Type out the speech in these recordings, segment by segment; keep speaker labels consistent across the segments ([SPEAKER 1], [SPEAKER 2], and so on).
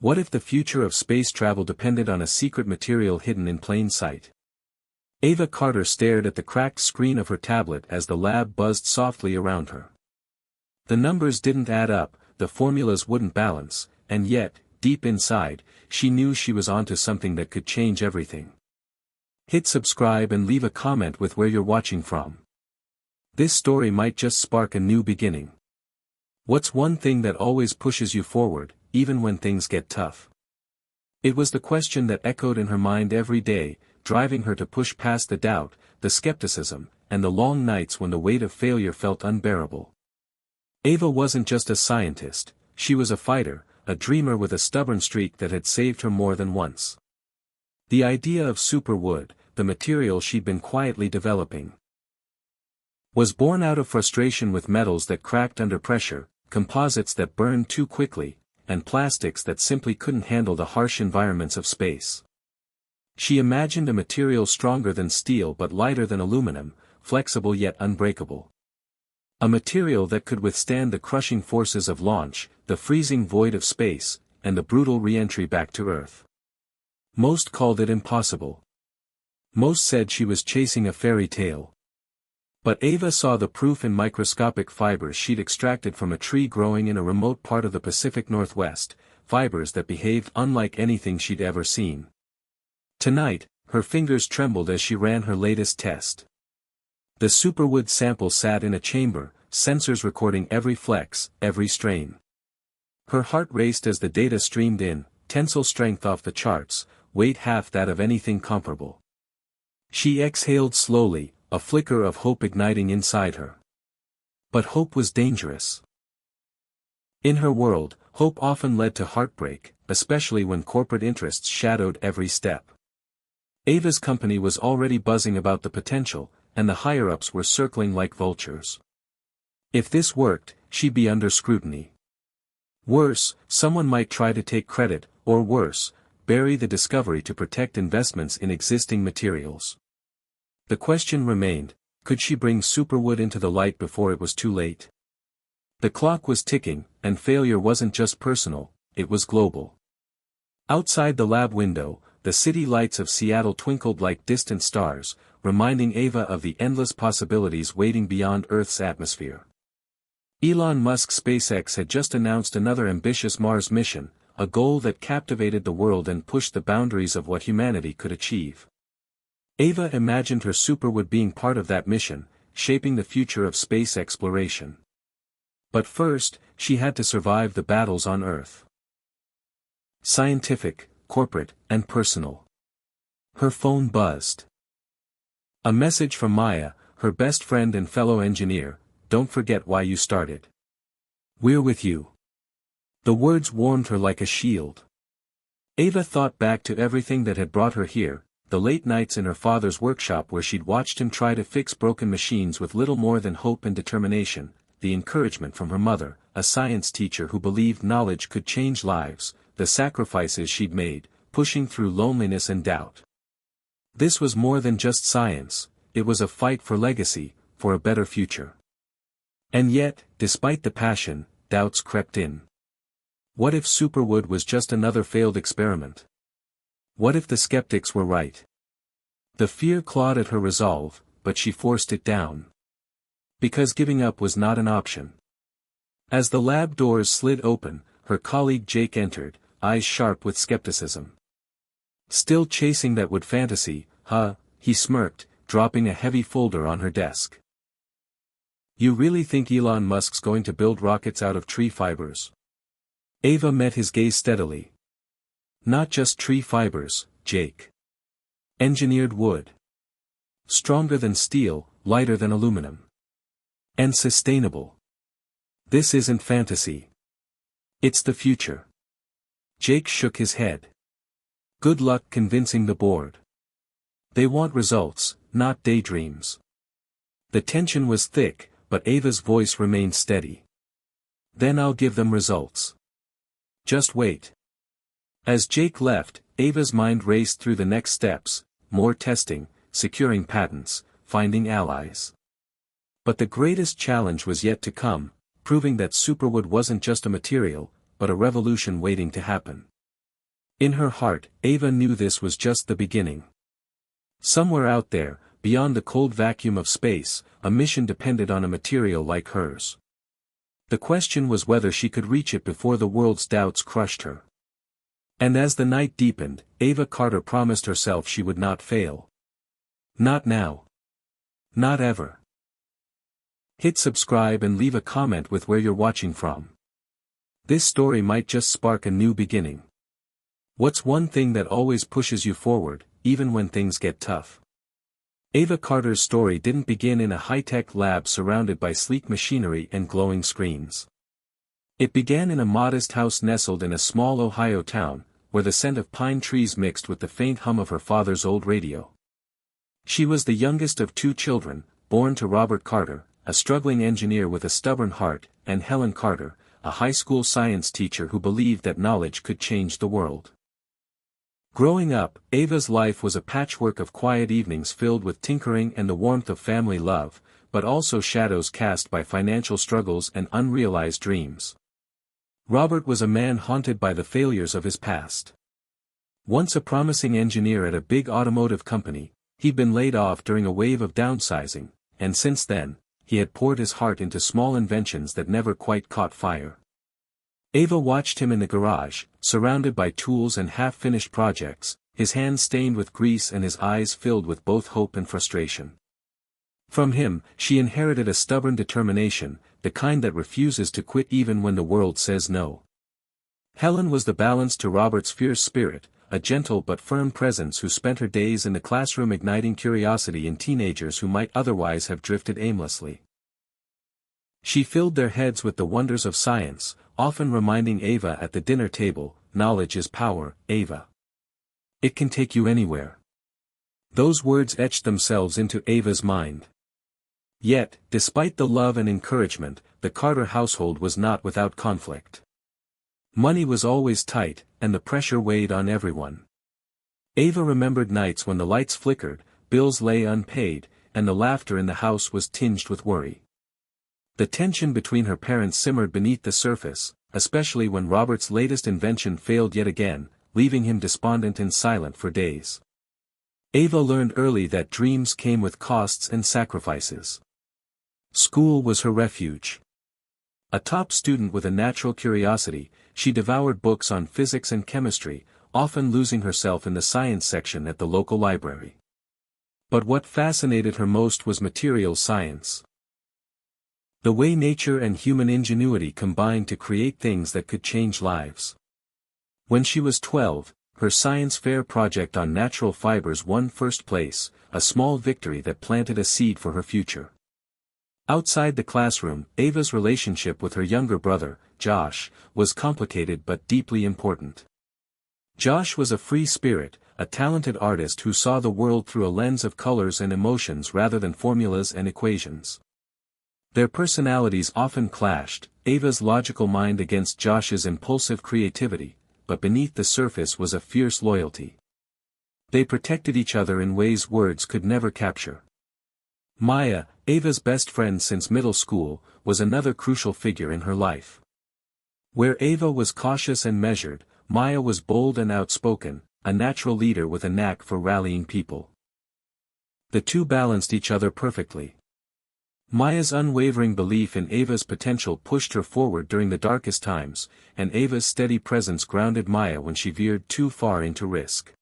[SPEAKER 1] What if the future of space travel depended on a secret material hidden in plain sight? Ava Carter stared at the cracked screen of her tablet as the lab buzzed softly around her. The numbers didn't add up, the formulas wouldn't balance, and yet, deep inside, she knew she was onto something that could change everything. Hit subscribe and leave a comment with where you're watching from. This story might just spark a new beginning. What's one thing that always pushes you forward, even when things get tough? It was the question that echoed in her mind every day, driving her to push past the doubt, the skepticism, and the long nights when the weight of failure felt unbearable. Ava wasn't just a scientist, she was a fighter, a dreamer with a stubborn streak that had saved her more than once. The idea of Superwood, the material she'd been quietly developing, was born out of frustration with metals that cracked under pressure, composites that burned too quickly, and plastics that simply couldn't handle the harsh environments of space. She imagined a material stronger than steel but lighter than aluminum, flexible yet unbreakable. A material that could withstand the crushing forces of launch, the freezing void of space, and the brutal re-entry back to Earth. Most called it impossible. Most said she was chasing a fairy tale. But Ava saw the proof in microscopic fibers she'd extracted from a tree growing in a remote part of the Pacific Northwest, fibers that behaved unlike anything she'd ever seen. Tonight, her fingers trembled as she ran her latest test. The Superwood sample sat in a chamber, sensors recording every flex, every strain. Her heart raced as the data streamed in, tensile strength off the charts, weight half that of anything comparable. She exhaled slowly, a flicker of hope igniting inside her. But hope was dangerous. In her world, hope often led to heartbreak, especially when corporate interests shadowed every step. Ava's company was already buzzing about the potential, and the higher-ups were circling like vultures. If this worked, she'd be under scrutiny. Worse, someone might try to take credit, or worse, bury the discovery to protect investments in existing materials. The question remained, could she bring Superwood into the light before it was too late? The clock was ticking, and failure wasn't just personal, it was global. Outside the lab window, the city lights of Seattle twinkled like distant stars, reminding Ava of the endless possibilities waiting beyond Earth's atmosphere. Elon Musk's SpaceX had just announced another ambitious Mars mission, a goal that captivated the world and pushed the boundaries of what humanity could achieve. Ava imagined her Superwood being part of that mission, shaping the future of space exploration. But first, she had to survive the battles on Earth. Scientific, corporate, and personal. Her phone buzzed. A message from Maya, her best friend and fellow engineer, "Don't forget why you started. We're with you." The words warmed her like a shield. Ava thought back to everything that had brought her here, the late nights in her father's workshop where she'd watched him try to fix broken machines with little more than hope and determination, the encouragement from her mother, a science teacher who believed knowledge could change lives, the sacrifices she'd made, pushing through loneliness and doubt. This was more than just science, it was a fight for legacy, for a better future. And yet, despite the passion, doubts crept in. What if Superwood was just another failed experiment? What if the skeptics were right? The fear clawed at her resolve, but she forced it down. Because giving up was not an option. As the lab doors slid open, her colleague Jake entered, eyes sharp with skepticism. "Still chasing that wood fantasy, huh?" he smirked, dropping a heavy folder on her desk. "You really think Elon Musk's going to build rockets out of tree fibers?" Ava met his gaze steadily. "Not just tree fibers, Jake. Engineered wood. Stronger than steel, lighter than aluminum. And sustainable. This isn't fantasy. It's the future." Jake shook his head. "Good luck convincing the board. They want results, not daydreams." The tension was thick, but Ava's voice remained steady. "Then I'll give them results. Just wait." As Jake left, Ava's mind raced through the next steps, more testing, securing patents, finding allies. But the greatest challenge was yet to come, proving that Superwood wasn't just a material, but a revolution waiting to happen. In her heart, Ava knew this was just the beginning. Somewhere out there, beyond the cold vacuum of space, a mission depended on a material like hers. The question was whether she could reach it before the world's doubts crushed her. And as the night deepened, Ava Carter promised herself she would not fail. Not now. Not ever. Hit subscribe and leave a comment with where you're watching from. This story might just spark a new beginning. What's one thing that always pushes you forward, even when things get tough? Ava Carter's story didn't begin in a high-tech lab surrounded by sleek machinery and glowing screens. It began in a modest house nestled in a small Ohio town, where the scent of pine trees mixed with the faint hum of her father's old radio. She was the youngest of 2 children, born to Robert Carter, a struggling engineer with a stubborn heart, and Helen Carter, a high school science teacher who believed that knowledge could change the world. Growing up, Ava's life was a patchwork of quiet evenings filled with tinkering and the warmth of family love, but also shadows cast by financial struggles and unrealized dreams. Robert was a man haunted by the failures of his past. Once a promising engineer at a big automotive company, he'd been laid off during a wave of downsizing, and since then, he had poured his heart into small inventions that never quite caught fire. Ava watched him in the garage, surrounded by tools and half-finished projects, his hands stained with grease and his eyes filled with both hope and frustration. From him, she inherited a stubborn determination, the kind that refuses to quit even when the world says no. Helen was the balance to Robert's fierce spirit, a gentle but firm presence who spent her days in the classroom igniting curiosity in teenagers who might otherwise have drifted aimlessly. She filled their heads with the wonders of science, often reminding Ava at the dinner table, "Knowledge is power, Ava. It can take you anywhere." Those words etched themselves into Ava's mind. Yet, despite the love and encouragement, the Carter household was not without conflict. Money was always tight, and the pressure weighed on everyone. Ava remembered nights when the lights flickered, bills lay unpaid, and the laughter in the house was tinged with worry. The tension between her parents simmered beneath the surface, especially when Robert's latest invention failed yet again, leaving him despondent and silent for days. Ava learned early that dreams came with costs and sacrifices. School was her refuge. A top student with a natural curiosity, she devoured books on physics and chemistry, often losing herself in the science section at the local library. But what fascinated her most was materials science. The way nature and human ingenuity combined to create things that could change lives. When she was 12, her science fair project on natural fibers won first place, a small victory that planted a seed for her future. Outside the classroom, Ava's relationship with her younger brother, Josh, was complicated but deeply important. Josh was a free spirit, a talented artist who saw the world through a lens of colors and emotions rather than formulas and equations. Their personalities often clashed, Ava's logical mind against Josh's impulsive creativity, but beneath the surface was a fierce loyalty. They protected each other in ways words could never capture. Maya, Ava's best friend since middle school, was another crucial figure in her life. Where Ava was cautious and measured, Maya was bold and outspoken, a natural leader with a knack for rallying people. The two balanced each other perfectly. Maya's unwavering belief in Ava's potential pushed her forward during the darkest times, and Ava's steady presence grounded Maya when she veered too far into risk.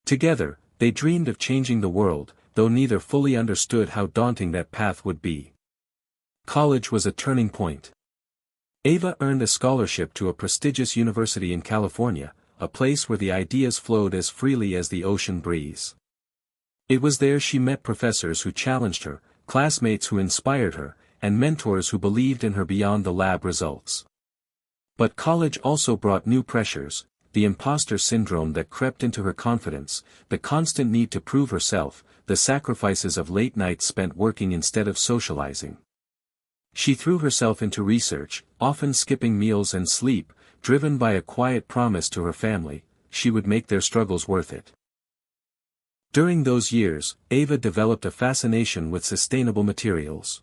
[SPEAKER 1] Together, they dreamed of changing the world, though neither fully understood how daunting that path would be. College was a turning point. Ava earned a scholarship to a prestigious university in California, a place where the ideas flowed as freely as the ocean breeze. It was there she met professors who challenged her, classmates who inspired her, and mentors who believed in her beyond the lab results. But college also brought new pressures, the imposter syndrome that crept into her confidence, the constant need to prove herself, the sacrifices of late nights spent working instead of socializing. She threw herself into research, often skipping meals and sleep, driven by a quiet promise to her family, she would make their struggles worth it. During those years, Ava developed a fascination with sustainable materials.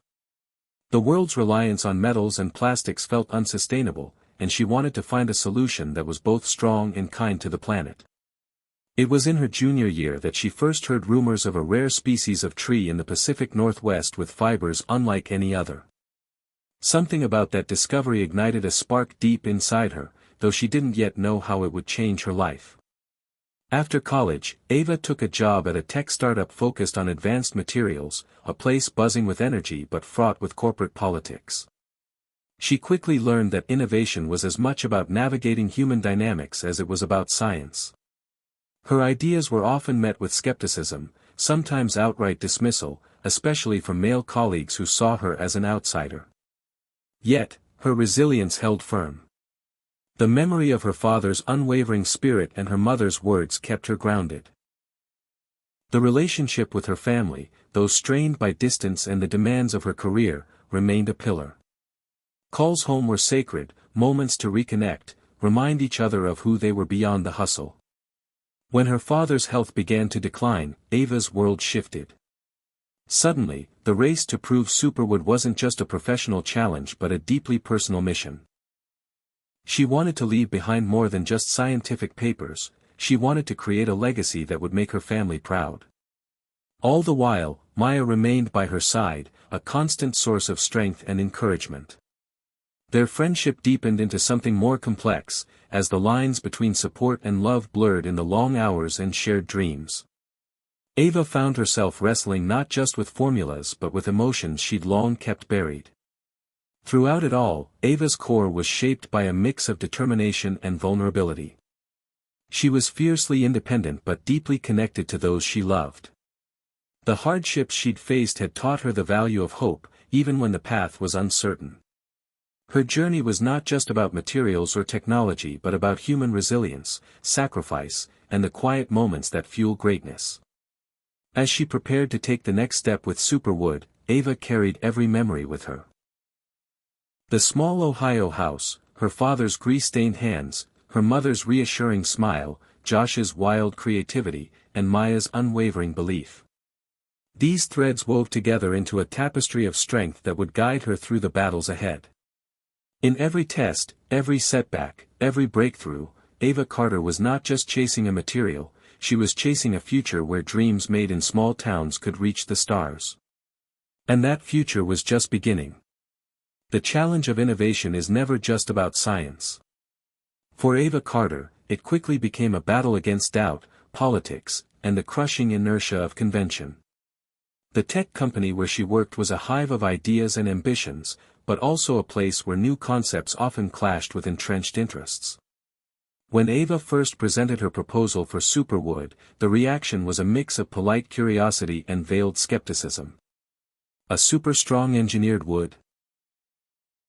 [SPEAKER 1] The world's reliance on metals and plastics felt unsustainable, and she wanted to find a solution that was both strong and kind to the planet. It was in her junior year that she first heard rumors of a rare species of tree in the Pacific Northwest with fibers unlike any other. Something about that discovery ignited a spark deep inside her, though she didn't yet know how it would change her life. After college, Ava took a job at a tech startup focused on advanced materials, a place buzzing with energy but fraught with corporate politics. She quickly learned that innovation was as much about navigating human dynamics as it was about science. Her ideas were often met with skepticism, sometimes outright dismissal, especially from male colleagues who saw her as an outsider. Yet, her resilience held firm. The memory of her father's unwavering spirit and her mother's words kept her grounded. The relationship with her family, though strained by distance and the demands of her career, remained a pillar. Calls home were sacred, moments to reconnect, remind each other of who they were beyond the hustle. When her father's health began to decline, Ava's world shifted. Suddenly, the race to prove Superwood wasn't just a professional challenge but a deeply personal mission. She wanted to leave behind more than just scientific papers, she wanted to create a legacy that would make her family proud. All the while, Maya remained by her side, a constant source of strength and encouragement. Their friendship deepened into something more complex, as the lines between support and love blurred in the long hours and shared dreams. Ava found herself wrestling not just with formulas but with emotions she'd long kept buried. Throughout it all, Ava's core was shaped by a mix of determination and vulnerability. She was fiercely independent but deeply connected to those she loved. The hardships she'd faced had taught her the value of hope, even when the path was uncertain. Her journey was not just about materials or technology but about human resilience, sacrifice, and the quiet moments that fuel greatness. As she prepared to take the next step with Superwood, Ava carried every memory with her. The small Ohio house, her father's grease-stained hands, her mother's reassuring smile, Josh's wild creativity, and Maya's unwavering belief. These threads wove together into a tapestry of strength that would guide her through the battles ahead. In every test, every setback, every breakthrough, Ava Carter was not just chasing a material, she was chasing a future where dreams made in small towns could reach the stars. And that future was just beginning. The challenge of innovation is never just about science. For Ava Carter, it quickly became a battle against doubt, politics, and the crushing inertia of convention. The tech company where she worked was a hive of ideas and ambitions, but also a place where new concepts often clashed with entrenched interests. When Ava first presented her proposal for Superwood, the reaction was a mix of polite curiosity and veiled skepticism. A super strong engineered wood?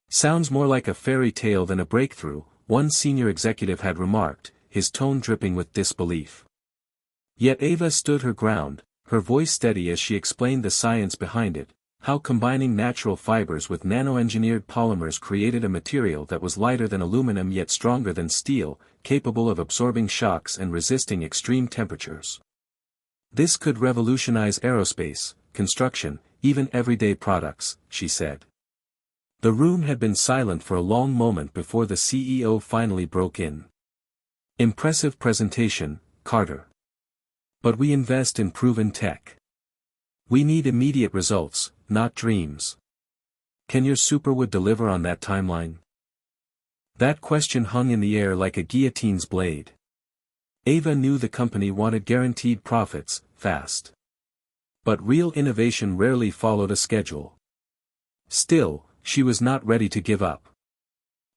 [SPEAKER 1] Sounds more like a fairy tale than a breakthrough, one senior executive had remarked, his tone dripping with disbelief. Yet Ava stood her ground, her voice steady as she explained the science behind it, how combining natural fibers with nano-engineered polymers created a material that was lighter than aluminum yet stronger than steel, capable of absorbing shocks and resisting extreme temperatures. This could revolutionize aerospace, construction, even everyday products, she said. The room had been silent for a long moment before the CEO finally broke in. Impressive presentation, Carter. But we invest in proven tech. We need immediate results, not dreams. Can your Superwood deliver on that timeline? That question hung in the air like a guillotine's blade. Ava knew the company wanted guaranteed profits, fast. But real innovation rarely followed a schedule. Still, she was not ready to give up.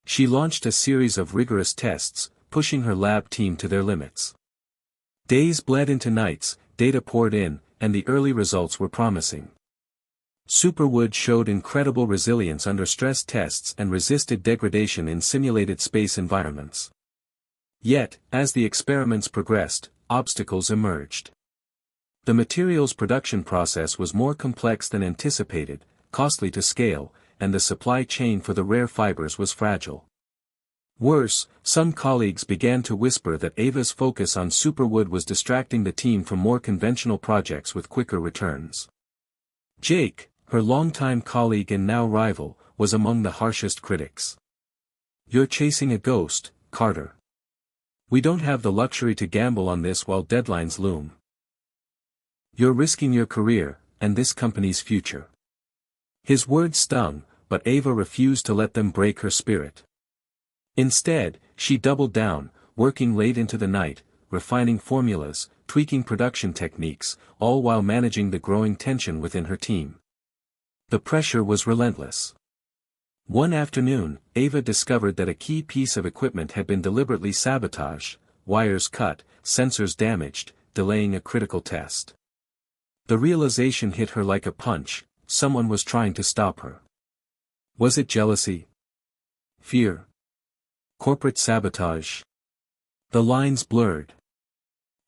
[SPEAKER 1] She launched a series of rigorous tests, pushing her lab team to their limits. Days bled into nights, data poured in, and the early results were promising. Superwood showed incredible resilience under stress tests and resisted degradation in simulated space environments. Yet, as the experiments progressed, obstacles emerged. The materials production process was more complex than anticipated, costly to scale, and the supply chain for the rare fibers was fragile. Worse, some colleagues began to whisper that Ava's focus on Superwood was distracting the team from more conventional projects with quicker returns. Jake, her longtime colleague and now rival, was among the harshest critics. You're chasing a ghost, Carter. We don't have the luxury to gamble on this while deadlines loom. You're risking your career, and this company's future. His words stung, but Ava refused to let them break her spirit. Instead, she doubled down, working late into the night, refining formulas, tweaking production techniques, all while managing the growing tension within her team. The pressure was relentless. One afternoon, Ava discovered that a key piece of equipment had been deliberately sabotaged, wires cut, sensors damaged, delaying a critical test. The realization hit her like a punch: someone was trying to stop her. Was it jealousy? Fear? Corporate sabotage? The lines blurred.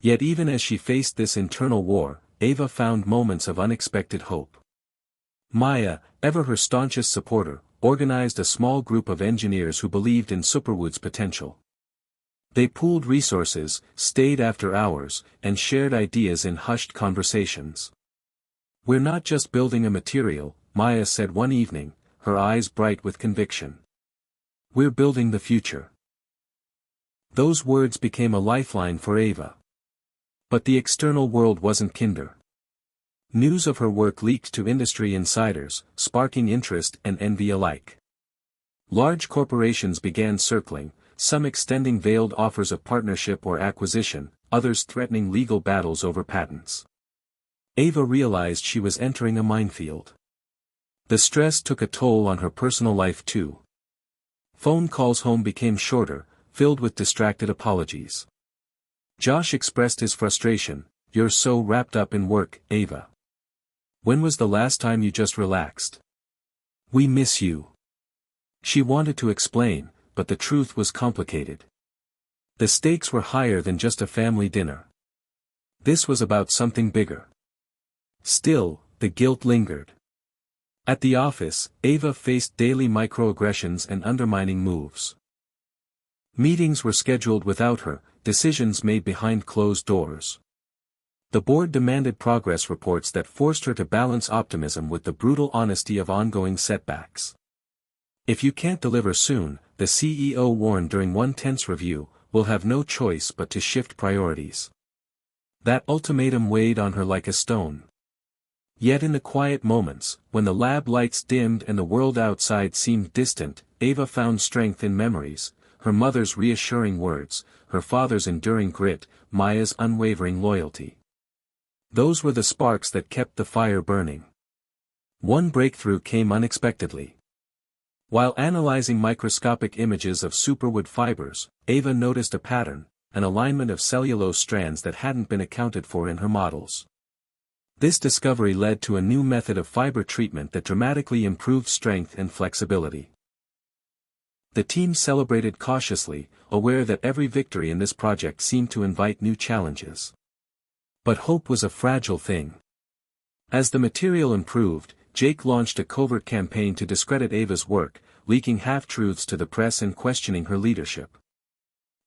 [SPEAKER 1] Yet even as she faced this internal war, Ava found moments of unexpected hope. Maya, ever her staunchest supporter, organized a small group of engineers who believed in Superwood's potential. They pooled resources, stayed after hours, and shared ideas in hushed conversations. "We're not just building a material," Maya said one evening, her eyes bright with conviction. "We're building the future." Those words became a lifeline for Ava. But the external world wasn't kinder. News of her work leaked to industry insiders, sparking interest and envy alike. Large corporations began circling, some extending veiled offers of partnership or acquisition, others threatening legal battles over patents. Ava realized she was entering a minefield. The stress took a toll on her personal life too. Phone calls home became shorter, filled with distracted apologies. Josh expressed his frustration: "You're so wrapped up in work, Ava. When was the last time you just relaxed? We miss you." She wanted to explain, but the truth was complicated. The stakes were higher than just a family dinner. This was about something bigger. Still, the guilt lingered. At the office, Ava faced daily microaggressions and undermining moves. Meetings were scheduled without her, decisions made behind closed doors. The board demanded progress reports that forced her to balance optimism with the brutal honesty of ongoing setbacks. "If you can't deliver soon," the CEO warned during one tense review, "we'll have no choice but to shift priorities." That ultimatum weighed on her like a stone. Yet in the quiet moments, when the lab lights dimmed and the world outside seemed distant, Ava found strength in memories: her mother's reassuring words, her father's enduring grit, Maya's unwavering loyalty. Those were the sparks that kept the fire burning. One breakthrough came unexpectedly. While analyzing microscopic images of superwood fibers, Ava noticed a pattern, an alignment of cellulose strands that hadn't been accounted for in her models. This discovery led to a new method of fiber treatment that dramatically improved strength and flexibility. The team celebrated cautiously, aware that every victory in this project seemed to invite new challenges. But hope was a fragile thing. As the material improved, Jake launched a covert campaign to discredit Ava's work, leaking half-truths to the press and questioning her leadership.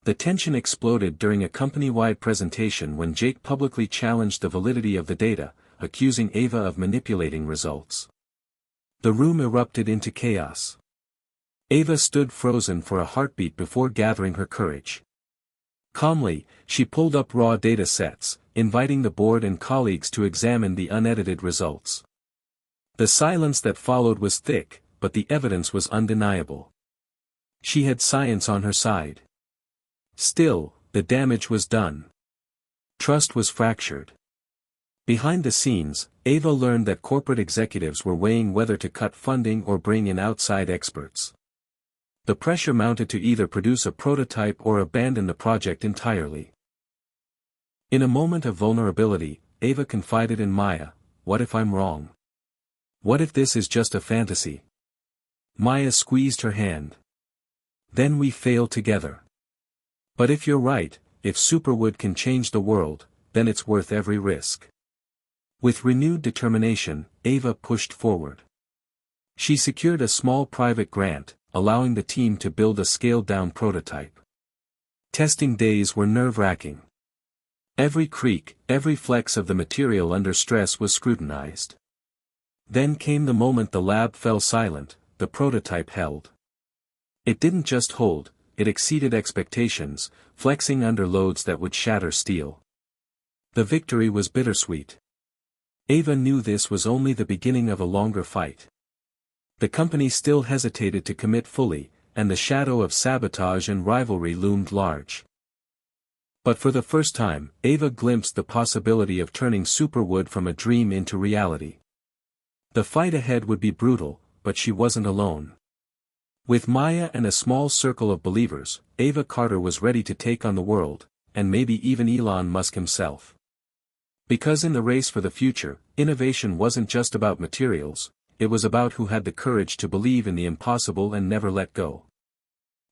[SPEAKER 1] The tension exploded during a company-wide presentation when Jake publicly challenged the validity of the data, accusing Ava of manipulating results. The room erupted into chaos. Ava stood frozen for a heartbeat before gathering her courage. Calmly, she pulled up raw data sets, inviting the board and colleagues to examine the unedited results. The silence that followed was thick, but the evidence was undeniable. She had science on her side. Still, the damage was done. Trust was fractured. Behind the scenes, Ava learned that corporate executives were weighing whether to cut funding or bring in outside experts. The pressure mounted to either produce a prototype or abandon the project entirely. In a moment of vulnerability, Ava confided in Maya: "What if I'm wrong? What if this is just a fantasy?" Maya squeezed her hand. "Then we fail together. But if you're right, if Superwood can change the world, then it's worth every risk." With renewed determination, Ava pushed forward. She secured a small private grant, allowing the team to build a scaled-down prototype. Testing days were nerve-wracking. Every creak, every flex of the material under stress was scrutinized. Then came the moment the lab fell silent: the prototype held. It didn't just hold, it exceeded expectations, flexing under loads that would shatter steel. The victory was bittersweet. Ava knew this was only the beginning of a longer fight. The company still hesitated to commit fully, and the shadow of sabotage and rivalry loomed large. But for the first time, Ava glimpsed the possibility of turning Superwood from a dream into reality. The fight ahead would be brutal, but she wasn't alone. With Maya and a small circle of believers, Ava Carter was ready to take on the world, and maybe even Elon Musk himself. Because in the race for the future, innovation wasn't just about materials, it was about who had the courage to believe in the impossible and never let go.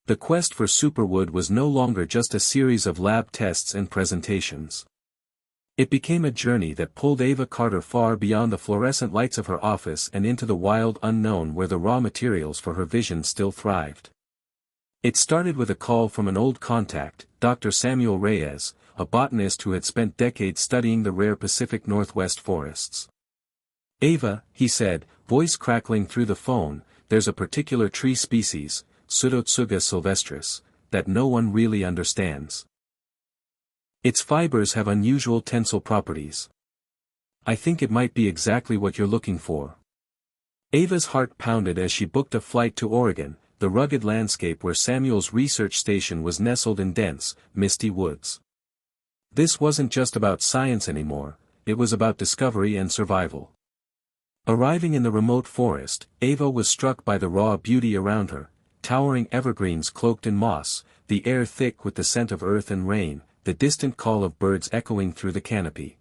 [SPEAKER 1] The quest for Superwood was no longer just a series of lab tests and presentations. It became a journey that pulled Ava Carter far beyond the fluorescent lights of her office and into the wild unknown where the raw materials for her vision still thrived. It started with a call from an old contact, Dr. Samuel Reyes, a botanist who had spent decades studying the rare Pacific Northwest forests. "Ava," he said, voice crackling through the phone, "there's a particular tree species, Pseudotsuga sylvestris, that no one really understands. Its fibers have unusual tensile properties. I think it might be exactly what you're looking for." Ava's heart pounded as she booked a flight to Oregon, the rugged landscape where Samuel's research station was nestled in dense, misty woods. This wasn't just about science anymore, it was about discovery and survival. Arriving in the remote forest, Ava was struck by the raw beauty around her, towering evergreens cloaked in moss, the air thick with the scent of earth and rain, the distant call of birds echoing through the canopy.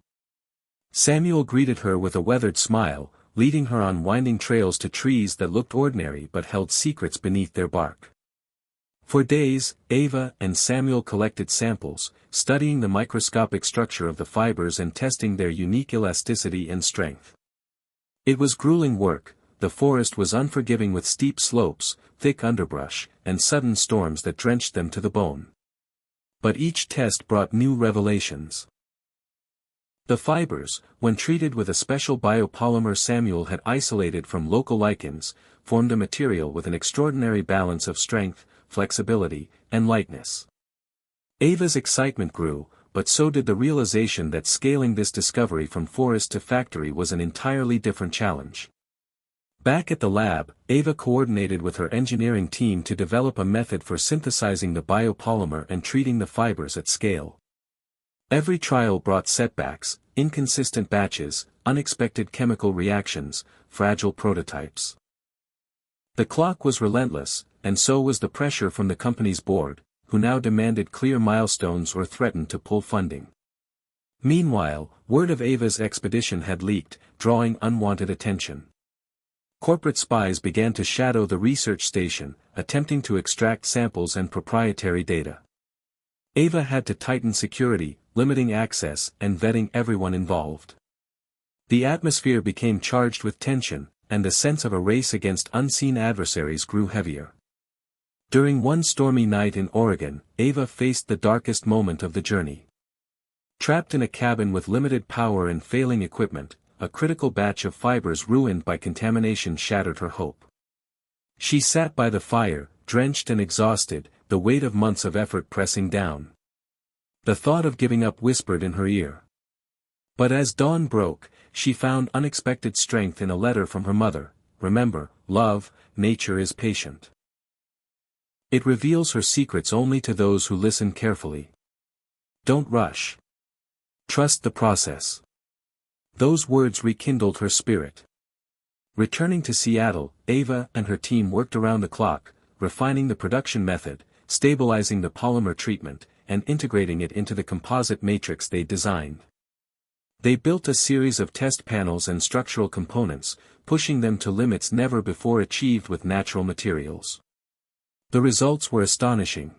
[SPEAKER 1] Samuel greeted her with a weathered smile, leading her on winding trails to trees that looked ordinary but held secrets beneath their bark. For days, Ava and Samuel collected samples, studying the microscopic structure of the fibers and testing their unique elasticity and strength. It was grueling work. The forest was unforgiving with steep slopes, thick underbrush, and sudden storms that drenched them to the bone. But each test brought new revelations. The fibers, when treated with a special biopolymer Samuel had isolated from local lichens, formed a material with an extraordinary balance of strength, flexibility, and lightness. Ava's excitement grew, but so did the realization that scaling this discovery from forest to factory was an entirely different challenge. Back at the lab, Ava coordinated with her engineering team to develop a method for synthesizing the biopolymer and treating the fibers at scale. Every trial brought setbacks, inconsistent batches, unexpected chemical reactions, fragile prototypes. The clock was relentless, and so was the pressure from the company's board, who now demanded clear milestones or threatened to pull funding. Meanwhile, word of Ava's expedition had leaked, drawing unwanted attention. Corporate spies began to shadow the research station, attempting to extract samples and proprietary data. Ava had to tighten security, limiting access and vetting everyone involved. The atmosphere became charged with tension, and the sense of a race against unseen adversaries grew heavier. During one stormy night in Oregon, Ava faced the darkest moment of the journey. Trapped in a cabin with limited power and failing equipment, a critical batch of fibers ruined by contamination shattered her hope. She sat by the fire, drenched and exhausted, the weight of months of effort pressing down. The thought of giving up whispered in her ear. But as dawn broke, she found unexpected strength in a letter from her mother. "Remember, love, nature is patient. It reveals her secrets only to those who listen carefully. Don't rush. Trust the process." Those words rekindled her spirit. Returning to Seattle, Ava and her team worked around the clock, refining the production method, stabilizing the polymer treatment, and integrating it into the composite matrix they designed. They built a series of test panels and structural components, pushing them to limits never before achieved with natural materials. The results were astonishing.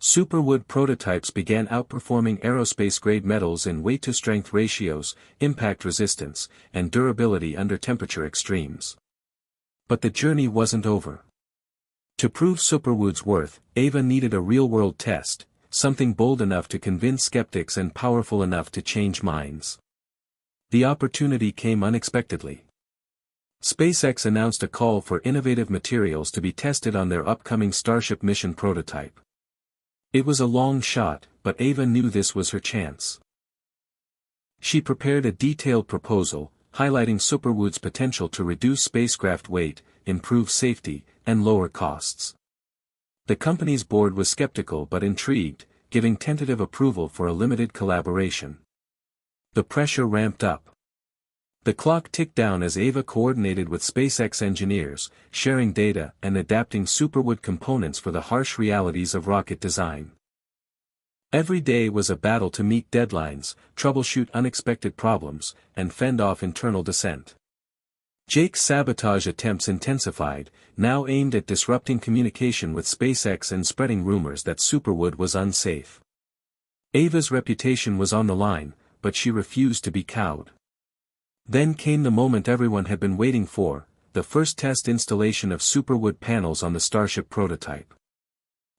[SPEAKER 1] Superwood prototypes began outperforming aerospace-grade metals in weight-to-strength ratios, impact resistance, and durability under temperature extremes. But the journey wasn't over. To prove Superwood's worth, Ava needed a real-world test, something bold enough to convince skeptics and powerful enough to change minds. The opportunity came unexpectedly. SpaceX announced a call for innovative materials to be tested on their upcoming Starship mission prototype. It was a long shot, but Ava knew this was her chance. She prepared a detailed proposal, highlighting Superwood's potential to reduce spacecraft weight, improve safety, and lower costs. The company's board was skeptical but intrigued, giving tentative approval for a limited collaboration. The pressure ramped up. The clock ticked down as Ava coordinated with SpaceX engineers, sharing data and adapting Superwood components for the harsh realities of rocket design. Every day was a battle to meet deadlines, troubleshoot unexpected problems, and fend off internal dissent. Jake's sabotage attempts intensified, now aimed at disrupting communication with SpaceX and spreading rumors that Superwood was unsafe. Ava's reputation was on the line, but she refused to be cowed. Then came the moment everyone had been waiting for, the first test installation of Superwood panels on the Starship prototype.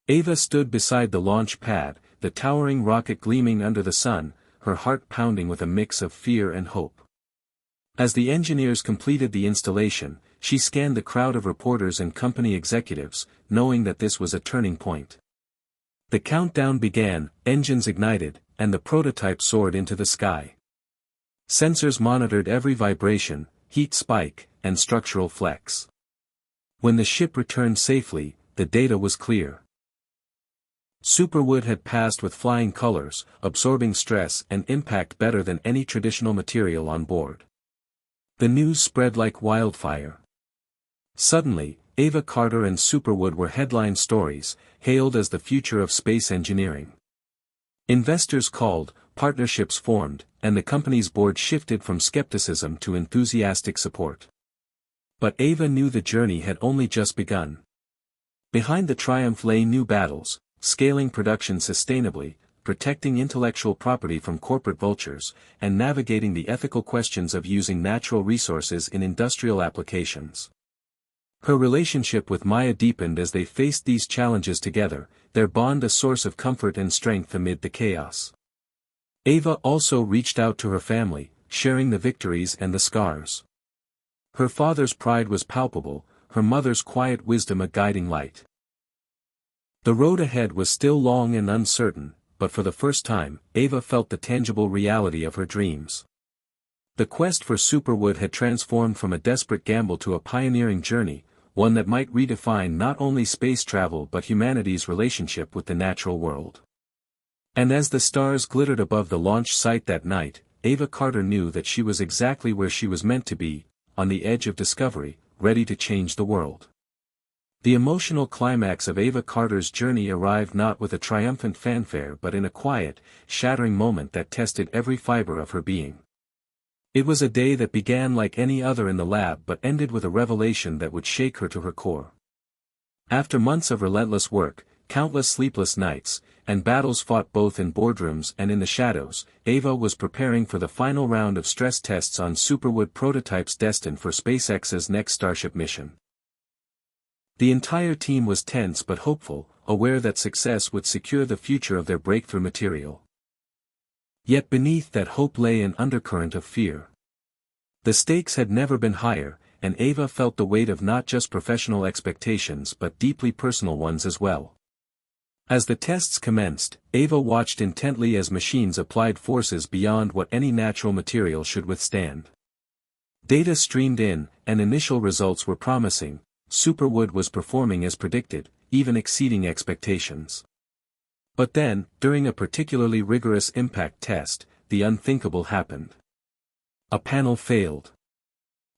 [SPEAKER 1] Ava stood beside the launch pad, the towering rocket gleaming under the sun, her heart pounding with a mix of fear and hope. As the engineers completed the installation, she scanned the crowd of reporters and company executives, knowing that this was a turning point. The countdown began, engines ignited, and the prototype soared into the sky. Sensors monitored every vibration, heat spike, and structural flex. When the ship returned safely, the data was clear. Superwood had passed with flying colors, absorbing stress and impact better than any traditional material on board. The news spread like wildfire. Suddenly, Ava Carter and Superwood were headline stories, hailed as the future of space engineering. Investors called, partnerships formed, and the company's board shifted from skepticism to enthusiastic support. But Ava knew the journey had only just begun. Behind the triumph lay new battles, scaling production sustainably, protecting intellectual property from corporate vultures, and navigating the ethical questions of using natural resources in industrial applications. Her relationship with Maya deepened as they faced these challenges together, their bond a source of comfort and strength amid the chaos. Ava also reached out to her family, sharing the victories and the scars. Her father's pride was palpable, her mother's quiet wisdom a guiding light. The road ahead was still long and uncertain, but for the first time, Ava felt the tangible reality of her dreams. The quest for Superwood had transformed from a desperate gamble to a pioneering journey, one that might redefine not only space travel but humanity's relationship with the natural world. And as the stars glittered above the launch site that night, Ava Carter knew that she was exactly where she was meant to be, on the edge of discovery, ready to change the world. The emotional climax of Ava Carter's journey arrived not with a triumphant fanfare but in a quiet, shattering moment that tested every fiber of her being. It was a day that began like any other in the lab but ended with a revelation that would shake her to her core. After months of relentless work, countless sleepless nights, and battles fought both in boardrooms and in the shadows, Ava was preparing for the final round of stress tests on Superwood prototypes destined for SpaceX's next Starship mission. The entire team was tense but hopeful, aware that success would secure the future of their breakthrough material. Yet beneath that hope lay an undercurrent of fear. The stakes had never been higher, and Ava felt the weight of not just professional expectations but deeply personal ones as well. As the tests commenced, Ava watched intently as machines applied forces beyond what any natural material should withstand. Data streamed in, and initial results were promising. Superwood was performing as predicted, even exceeding expectations. But then, during a particularly rigorous impact test, the unthinkable happened. A panel failed.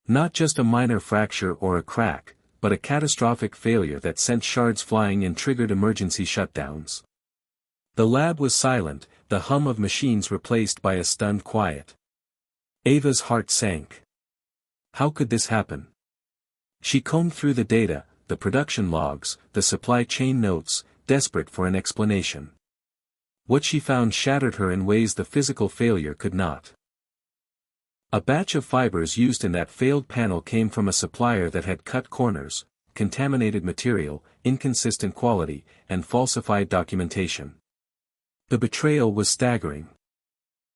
[SPEAKER 1] Not just a minor fracture or a crack, but a catastrophic failure that sent shards flying and triggered emergency shutdowns. The lab was silent, the hum of machines replaced by a stunned quiet. Ava's heart sank. How could this happen? She combed through the data, the production logs, the supply chain notes, desperate for an explanation. What she found shattered her in ways the physical failure could not. A batch of fibers used in that failed panel came from a supplier that had cut corners, contaminated material, inconsistent quality, and falsified documentation. The betrayal was staggering.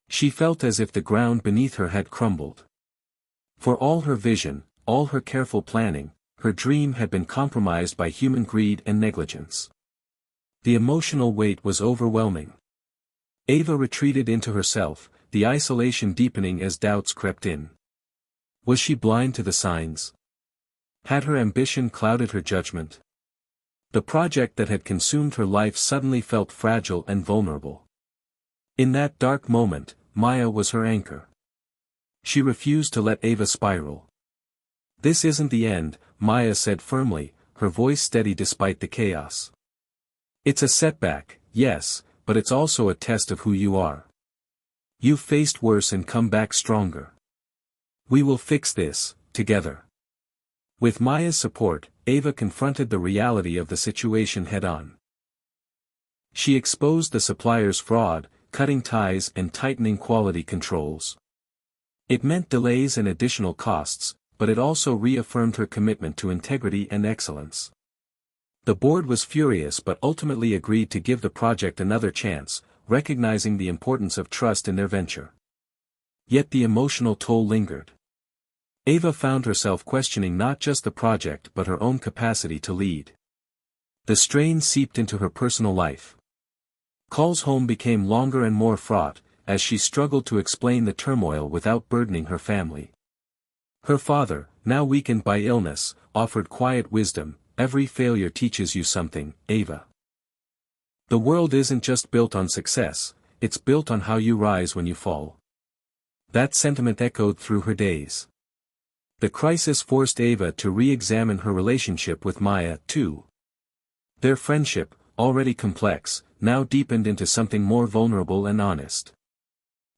[SPEAKER 1] She felt as if the ground beneath her had crumbled. For all her vision, all her careful planning, her dream had been compromised by human greed and negligence. The emotional weight was overwhelming. Ava retreated into herself, the isolation deepening as doubts crept in. Was she blind to the signs? Had her ambition clouded her judgment? The project that had consumed her life suddenly felt fragile and vulnerable. In that dark moment, Maya was her anchor. She refused to let Ava spiral. "This isn't the end," Maya said firmly, her voice steady despite the chaos. "It's a setback, yes, but it's also a test of who you are. You've faced worse and come back stronger. We will fix this, together." With Maya's support, Ava confronted the reality of the situation head-on. She exposed the supplier's fraud, cutting ties and tightening quality controls. It meant delays and additional costs, but it also reaffirmed her commitment to integrity and excellence. The board was furious but ultimately agreed to give the project another chance, recognizing the importance of trust in their venture. Yet the emotional toll lingered. Ava found herself questioning not just the project but her own capacity to lead. The strain seeped into her personal life. Calls home became longer and more fraught, as she struggled to explain the turmoil without burdening her family. Her father, now weakened by illness, offered quiet wisdom: "Every failure teaches you something, Ava. The world isn't just built on success, it's built on how you rise when you fall." That sentiment echoed through her days. The crisis forced Ava to re-examine her relationship with Maya, too. Their friendship, already complex, now deepened into something more vulnerable and honest.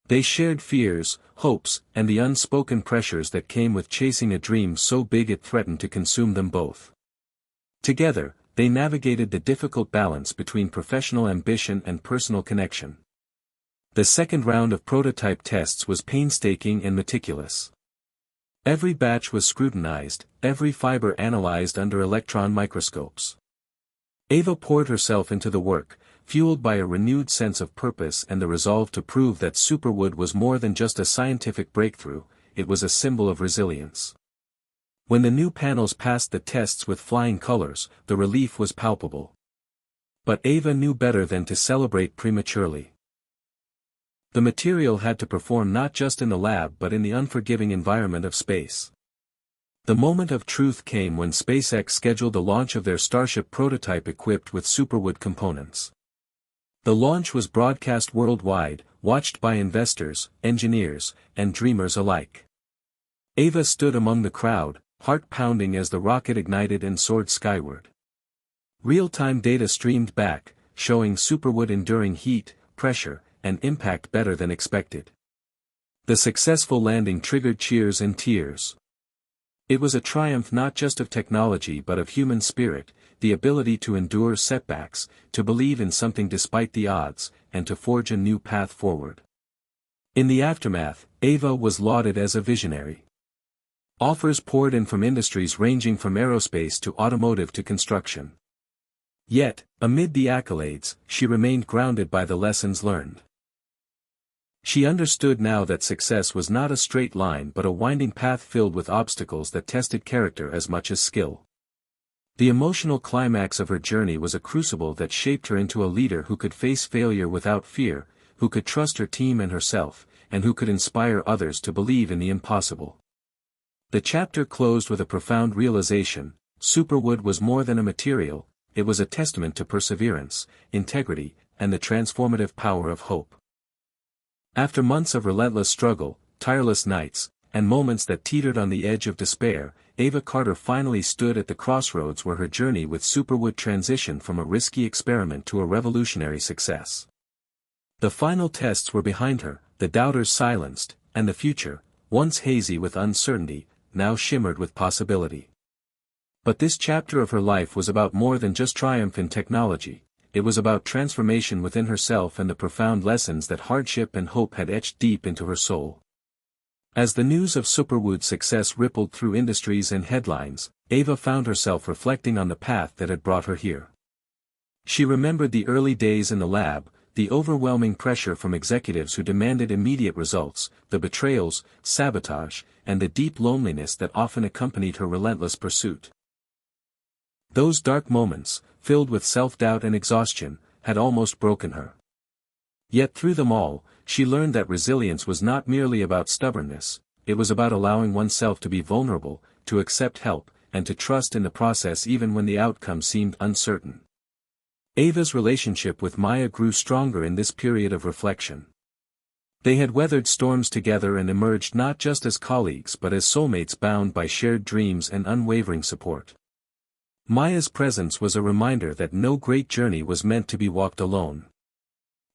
[SPEAKER 1] They shared fears, hopes, and the unspoken pressures that came with chasing a dream so big it threatened to consume them both. Together, they navigated the difficult balance between professional ambition and personal connection. The second round of prototype tests was painstaking and meticulous. Every batch was scrutinized, every fiber analyzed under electron microscopes. Ava poured herself into the work, fueled by a renewed sense of purpose and the resolve to prove that Superwood was more than just a scientific breakthrough, it was a symbol of resilience. When the new panels passed the tests with flying colors, the relief was palpable. But Ava knew better than to celebrate prematurely. The material had to perform not just in the lab but in the unforgiving environment of space. The moment of truth came when SpaceX scheduled the launch of their Starship prototype equipped with Superwood components. The launch was broadcast worldwide, watched by investors, engineers, and dreamers alike. Ava stood among the crowd, heart pounding as the rocket ignited and soared skyward. Real-time data streamed back, showing Superwood enduring heat, pressure, and impact better than expected. The successful landing triggered cheers and tears. It was a triumph not just of technology but of human spirit, the ability to endure setbacks, to believe in something despite the odds, and to forge a new path forward. In the aftermath, Ava was lauded as a visionary. Offers poured in from industries ranging from aerospace to automotive to construction. Yet, amid the accolades, she remained grounded by the lessons learned. She understood now that success was not a straight line but a winding path filled with obstacles that tested character as much as skill. The emotional climax of her journey was a crucible that shaped her into a leader who could face failure without fear, who could trust her team and herself, and who could inspire others to believe in the impossible. The chapter closed with a profound realization: Superwood was more than a material, it was a testament to perseverance, integrity, and the transformative power of hope. After months of relentless struggle, tireless nights, and moments that teetered on the edge of despair, Ava Carter finally stood at the crossroads where her journey with Superwood transitioned from a risky experiment to a revolutionary success. The final tests were behind her, the doubters silenced, and the future, once hazy with uncertainty, now shimmered with possibility. But this chapter of her life was about more than just triumph in technology. It was about transformation within herself and the profound lessons that hardship and hope had etched deep into her soul. As the news of Superwood's success rippled through industries and headlines, Ava found herself reflecting on the path that had brought her here. She remembered the early days in the lab, the overwhelming pressure from executives who demanded immediate results, the betrayals, sabotage, and the deep loneliness that often accompanied her relentless pursuit. Those dark moments, filled with self-doubt and exhaustion, had almost broken her. Yet through them all, she learned that resilience was not merely about stubbornness, it was about allowing oneself to be vulnerable, to accept help, and to trust in the process even when the outcome seemed uncertain. Ava's relationship with Maya grew stronger in this period of reflection. They had weathered storms together and emerged not just as colleagues but as soulmates bound by shared dreams and unwavering support. Maya's presence was a reminder that no great journey was meant to be walked alone.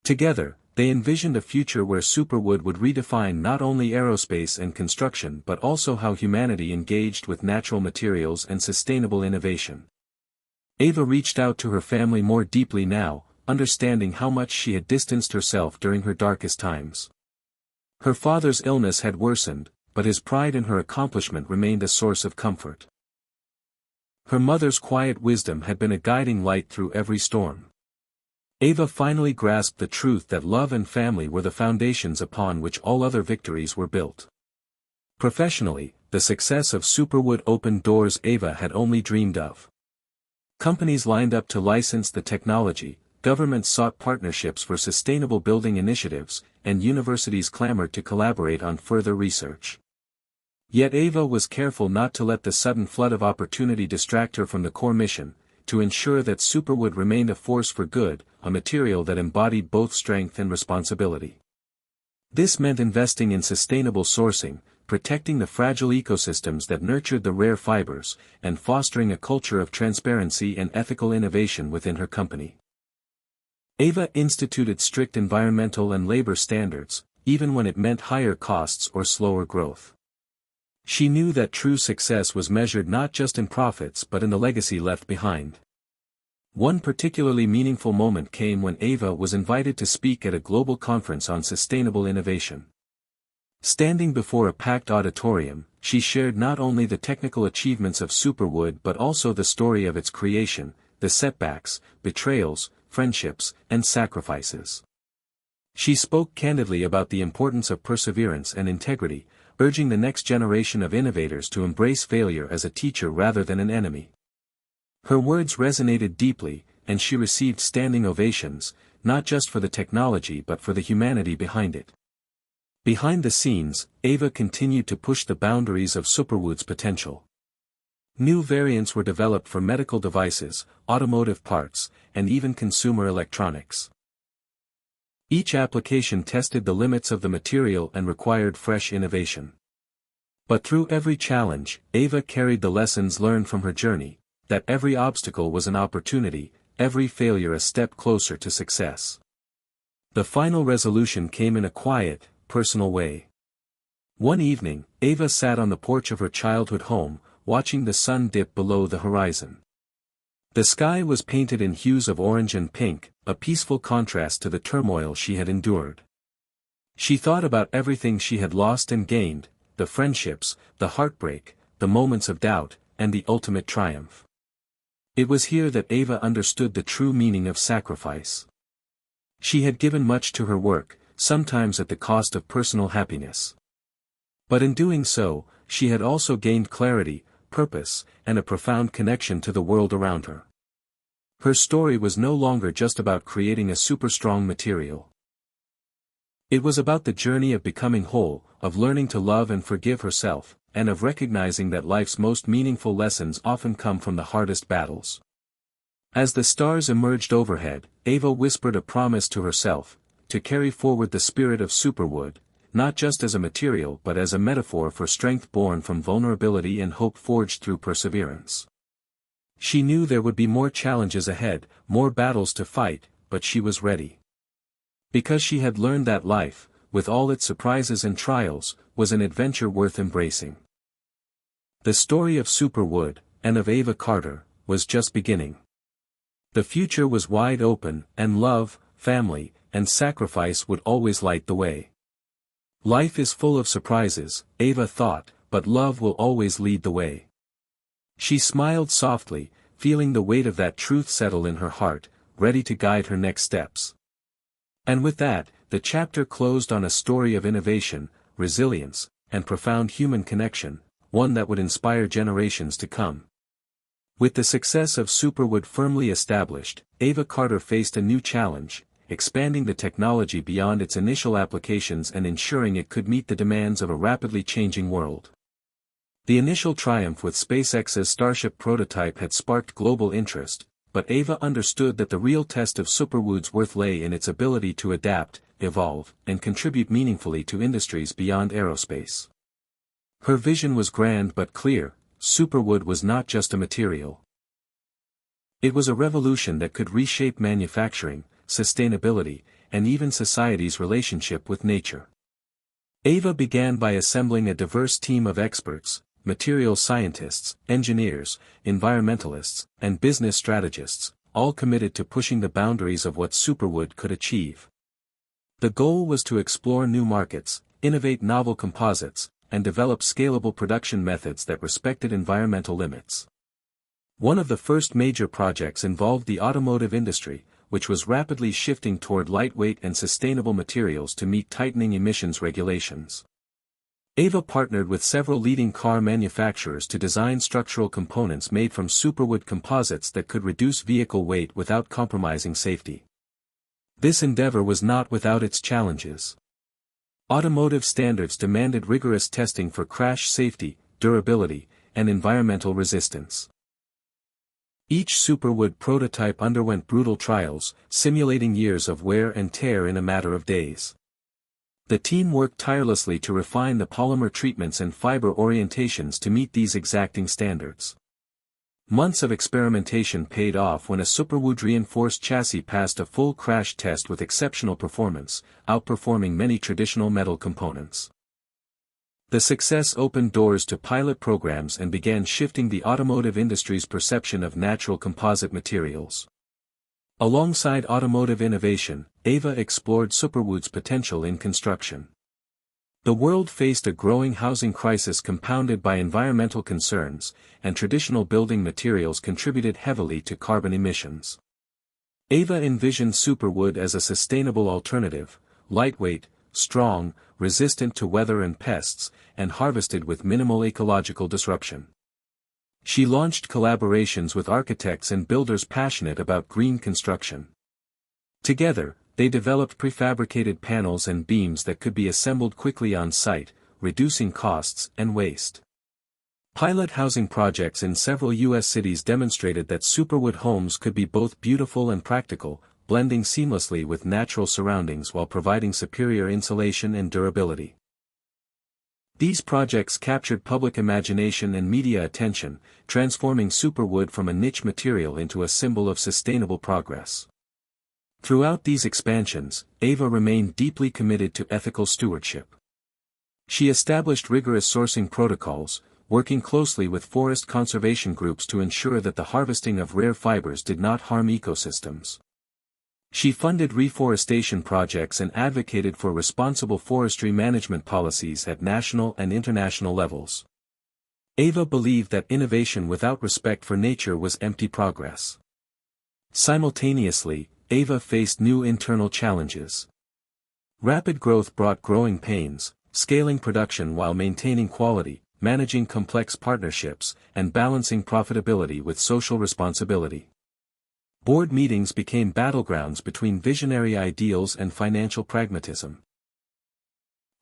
[SPEAKER 1] Together, they envisioned a future where Superwood would redefine not only aerospace and construction but also how humanity engaged with natural materials and sustainable innovation. Ava reached out to her family more deeply now, understanding how much she had distanced herself during her darkest times. Her father's illness had worsened, but his pride in her accomplishment remained a source of comfort. Her mother's quiet wisdom had been a guiding light through every storm. Ava finally grasped the truth that love and family were the foundations upon which all other victories were built. Professionally, the success of Superwood opened doors Ava had only dreamed of. Companies lined up to license the technology, governments sought partnerships for sustainable building initiatives, and universities clamored to collaborate on further research. Yet Ava was careful not to let the sudden flood of opportunity distract her from the core mission, to ensure that Superwood remained a force for good, a material that embodied both strength and responsibility. This meant investing in sustainable sourcing, protecting the fragile ecosystems that nurtured the rare fibers, and fostering a culture of transparency and ethical innovation within her company. Ava instituted strict environmental and labor standards, even when it meant higher costs or slower growth. She knew that true success was measured not just in profits but in the legacy left behind. One particularly meaningful moment came when Ava was invited to speak at a global conference on sustainable innovation. Standing before a packed auditorium, she shared not only the technical achievements of Superwood but also the story of its creation, the setbacks, betrayals, friendships, and sacrifices. She spoke candidly about the importance of perseverance and integrity, urging the next generation of innovators to embrace failure as a teacher rather than an enemy. Her words resonated deeply, and she received standing ovations, not just for the technology but for the humanity behind it. Behind the scenes, Ava continued to push the boundaries of Superwood's potential. New variants were developed for medical devices, automotive parts, and even consumer electronics. Each application tested the limits of the material and required fresh innovation. But through every challenge, Ava carried the lessons learned from her journey, that every obstacle was an opportunity, every failure a step closer to success. The final resolution came in a quiet, personal way. One evening, Ava sat on the porch of her childhood home, watching the sun dip below the horizon. The sky was painted in hues of orange and pink, a peaceful contrast to the turmoil she had endured. She thought about everything she had lost and gained, the friendships, the heartbreak, the moments of doubt, and the ultimate triumph. It was here that Ava understood the true meaning of sacrifice. She had given much to her work, sometimes at the cost of personal happiness. But in doing so, she had also gained clarity, purpose, and a profound connection to the world around her. Her story was no longer just about creating a super-strong material. It was about the journey of becoming whole, of learning to love and forgive herself, and of recognizing that life's most meaningful lessons often come from the hardest battles. As the stars emerged overhead, Ava whispered a promise to herself, to carry forward the spirit of Superwood, not just as a material but as a metaphor for strength born from vulnerability and hope forged through perseverance. She knew there would be more challenges ahead, more battles to fight, but she was ready. Because she had learned that life, with all its surprises and trials, was an adventure worth embracing. The story of Superwood, and of Ava Carter, was just beginning. The future was wide open, and love, family, and sacrifice would always light the way. Life is full of surprises, Ava thought, but love will always lead the way. She smiled softly, feeling the weight of that truth settle in her heart, ready to guide her next steps. And with that, the chapter closed on a story of innovation, resilience, and profound human connection, one that would inspire generations to come. With the success of Superwood firmly established, Ava Carter faced a new challenge, expanding the technology beyond its initial applications and ensuring it could meet the demands of a rapidly changing world. The initial triumph with SpaceX's Starship prototype had sparked global interest, but Ava understood that the real test of Superwood's worth lay in its ability to adapt, evolve, and contribute meaningfully to industries beyond aerospace. Her vision was grand but clear: Superwood was not just a material. It was a revolution that could reshape manufacturing, sustainability, and even society's relationship with nature. Ava began by assembling a diverse team of experts, material scientists, engineers, environmentalists, and business strategists, all committed to pushing the boundaries of what Superwood could achieve. The goal was to explore new markets, innovate novel composites, and develop scalable production methods that respected environmental limits. One of the first major projects involved the automotive industry, which was rapidly shifting toward lightweight and sustainable materials to meet tightening emissions regulations. Ava partnered with several leading car manufacturers to design structural components made from Superwood composites that could reduce vehicle weight without compromising safety. This endeavor was not without its challenges. Automotive standards demanded rigorous testing for crash safety, durability, and environmental resistance. Each Superwood prototype underwent brutal trials, simulating years of wear and tear in a matter of days. The team worked tirelessly to refine the polymer treatments and fiber orientations to meet these exacting standards. Months of experimentation paid off when a Superwood reinforced chassis passed a full crash test with exceptional performance, outperforming many traditional metal components. The success opened doors to pilot programs and began shifting the automotive industry's perception of natural composite materials. Alongside automotive innovation, Ava explored Superwood's potential in construction. The world faced a growing housing crisis compounded by environmental concerns, and traditional building materials contributed heavily to carbon emissions. Ava envisioned Superwood as a sustainable alternative: lightweight, strong, resistant to weather and pests, and harvested with minimal ecological disruption. She launched collaborations with architects and builders passionate about green construction. Together, they developed prefabricated panels and beams that could be assembled quickly on site, reducing costs and waste. Pilot housing projects in several U.S. cities demonstrated that Superwood homes could be both beautiful and practical, blending seamlessly with natural surroundings while providing superior insulation and durability. These projects captured public imagination and media attention, transforming Superwood from a niche material into a symbol of sustainable progress. Throughout these expansions, Ava remained deeply committed to ethical stewardship. She established rigorous sourcing protocols, working closely with forest conservation groups to ensure that the harvesting of rare fibers did not harm ecosystems. She funded reforestation projects and advocated for responsible forestry management policies at national and international levels. Ava believed that innovation without respect for nature was empty progress. Simultaneously, Ava faced new internal challenges. Rapid growth brought growing pains: scaling production while maintaining quality, managing complex partnerships, and balancing profitability with social responsibility. Board meetings became battlegrounds between visionary ideals and financial pragmatism.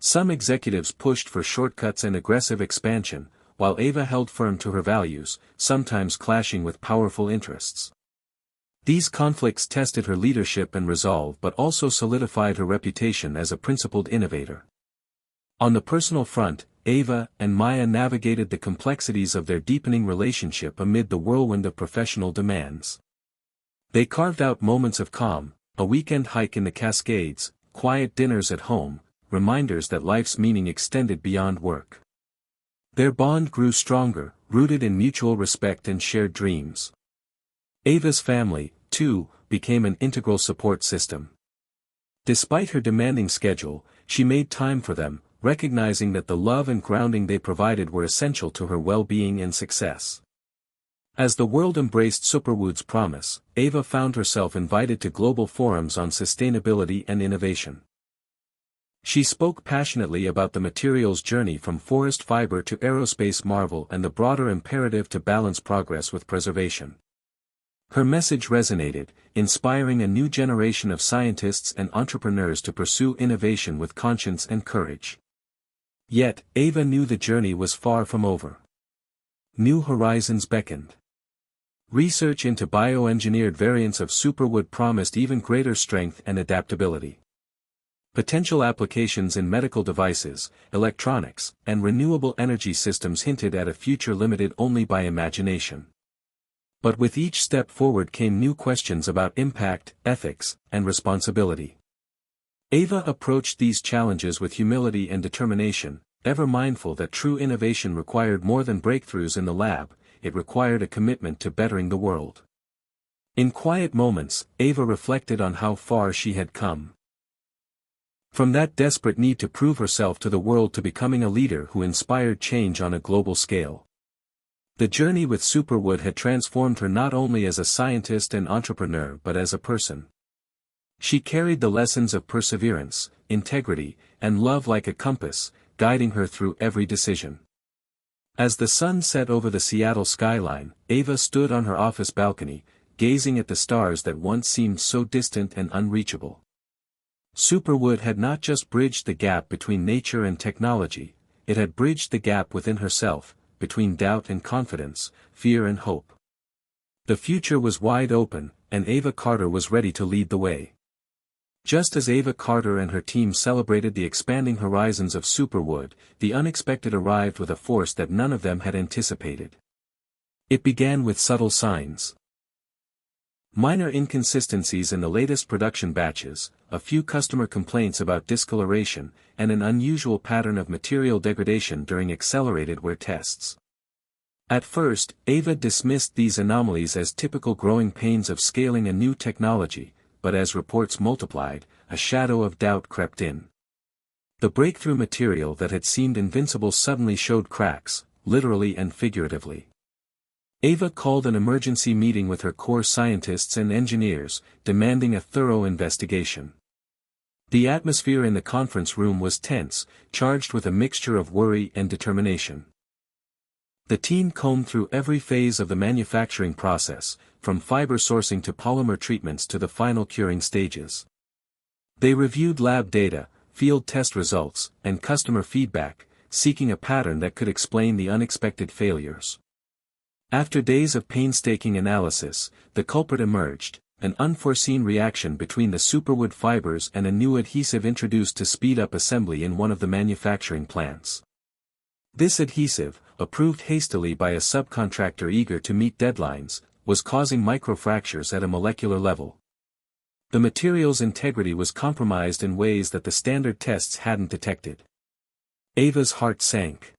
[SPEAKER 1] Some executives pushed for shortcuts and aggressive expansion, while Ava held firm to her values, sometimes clashing with powerful interests. These conflicts tested her leadership and resolve but also solidified her reputation as a principled innovator. On the personal front, Ava and Maya navigated the complexities of their deepening relationship amid the whirlwind of professional demands. They carved out moments of calm, a weekend hike in the Cascades, quiet dinners at home, reminders that life's meaning extended beyond work. Their bond grew stronger, rooted in mutual respect and shared dreams. Ava's family, too, became an integral support system. Despite her demanding schedule, she made time for them, recognizing that the love and grounding they provided were essential to her well-being and success. As the world embraced Superwood's promise, Ava found herself invited to global forums on sustainability and innovation. She spoke passionately about the material's journey from forest fiber to aerospace marvel and the broader imperative to balance progress with preservation. Her message resonated, inspiring a new generation of scientists and entrepreneurs to pursue innovation with conscience and courage. Yet, Ava knew the journey was far from over. New horizons beckoned. Research into bioengineered variants of Superwood promised even greater strength and adaptability. Potential applications in medical devices, electronics, and renewable energy systems hinted at a future limited only by imagination. But with each step forward came new questions about impact, ethics, and responsibility. Ava approached these challenges with humility and determination, ever mindful that true innovation required more than breakthroughs in the lab, it required a commitment to bettering the world. In quiet moments, Ava reflected on how far she had come. From that desperate need to prove herself to the world to becoming a leader who inspired change on a global scale. The journey with Superwood had transformed her not only as a scientist and entrepreneur but as a person. She carried the lessons of perseverance, integrity, and love like a compass, guiding her through every decision. As the sun set over the Seattle skyline, Ava stood on her office balcony, gazing at the stars that once seemed so distant and unreachable. Superwood had not just bridged the gap between nature and technology, it had bridged the gap within herself, between doubt and confidence, fear and hope. The future was wide open, and Ava Carter was ready to lead the way. Just as Ava Carter and her team celebrated the expanding horizons of Superwood, the unexpected arrived with a force that none of them had anticipated. It began with subtle signs. Minor inconsistencies in the latest production batches, a few customer complaints about discoloration, and an unusual pattern of material degradation during accelerated wear tests. At first, Ava dismissed these anomalies as typical growing pains of scaling a new technology, but as reports multiplied, a shadow of doubt crept in. The breakthrough material that had seemed invincible suddenly showed cracks, literally and figuratively. Ava called an emergency meeting with her core scientists and engineers, demanding a thorough investigation. The atmosphere in the conference room was tense, charged with a mixture of worry and determination. The team combed through every phase of the manufacturing process, from fiber sourcing to polymer treatments to the final curing stages. They reviewed lab data, field test results, and customer feedback, seeking a pattern that could explain the unexpected failures. After days of painstaking analysis, the culprit emerged, an unforeseen reaction between the Superwood fibers and a new adhesive introduced to speed up assembly in one of the manufacturing plants. This adhesive, approved hastily by a subcontractor eager to meet deadlines, was causing microfractures at a molecular level. The material's integrity was compromised in ways that the standard tests hadn't detected. Ava's heart sank.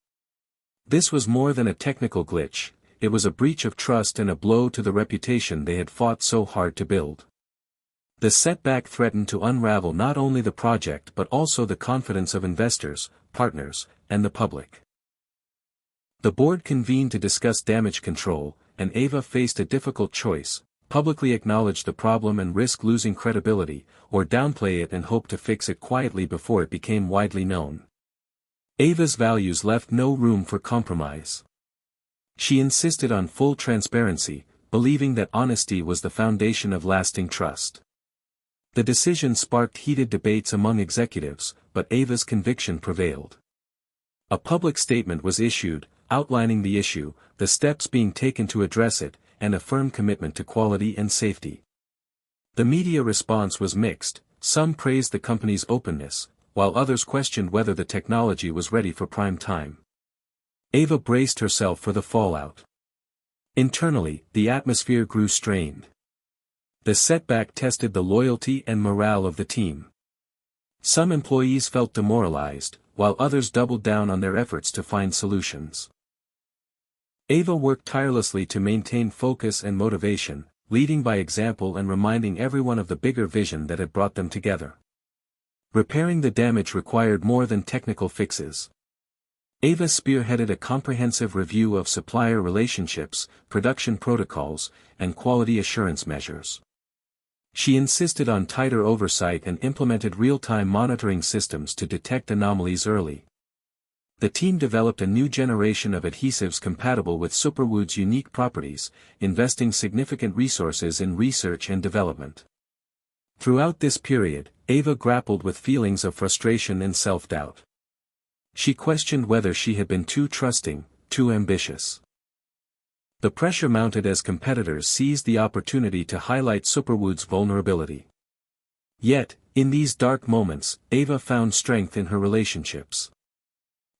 [SPEAKER 1] This was more than a technical glitch. It was a breach of trust and a blow to the reputation they had fought so hard to build. The setback threatened to unravel not only the project but also the confidence of investors, partners, and the public. The board convened to discuss damage control, and Ava faced a difficult choice: publicly acknowledge the problem and risk losing credibility, or downplay it and hope to fix it quietly before it became widely known. Ava's values left no room for compromise. She insisted on full transparency, believing that honesty was the foundation of lasting trust. The decision sparked heated debates among executives, but Ava's conviction prevailed. A public statement was issued, outlining the issue, the steps being taken to address it, and a firm commitment to quality and safety. The media response was mixed. Some praised the company's openness, while others questioned whether the technology was ready for prime time. Ava braced herself for the fallout. Internally, the atmosphere grew strained. The setback tested the loyalty and morale of the team. Some employees felt demoralized, while others doubled down on their efforts to find solutions. Ava worked tirelessly to maintain focus and motivation, leading by example and reminding everyone of the bigger vision that had brought them together. Repairing the damage required more than technical fixes. Ava spearheaded a comprehensive review of supplier relationships, production protocols, and quality assurance measures. She insisted on tighter oversight and implemented real-time monitoring systems to detect anomalies early. The team developed a new generation of adhesives compatible with Superwood's unique properties, investing significant resources in research and development. Throughout this period, Ava grappled with feelings of frustration and self-doubt. She questioned whether she had been too trusting, too ambitious. The pressure mounted as competitors seized the opportunity to highlight Superwood's vulnerability. Yet, in these dark moments, Ava found strength in her relationships.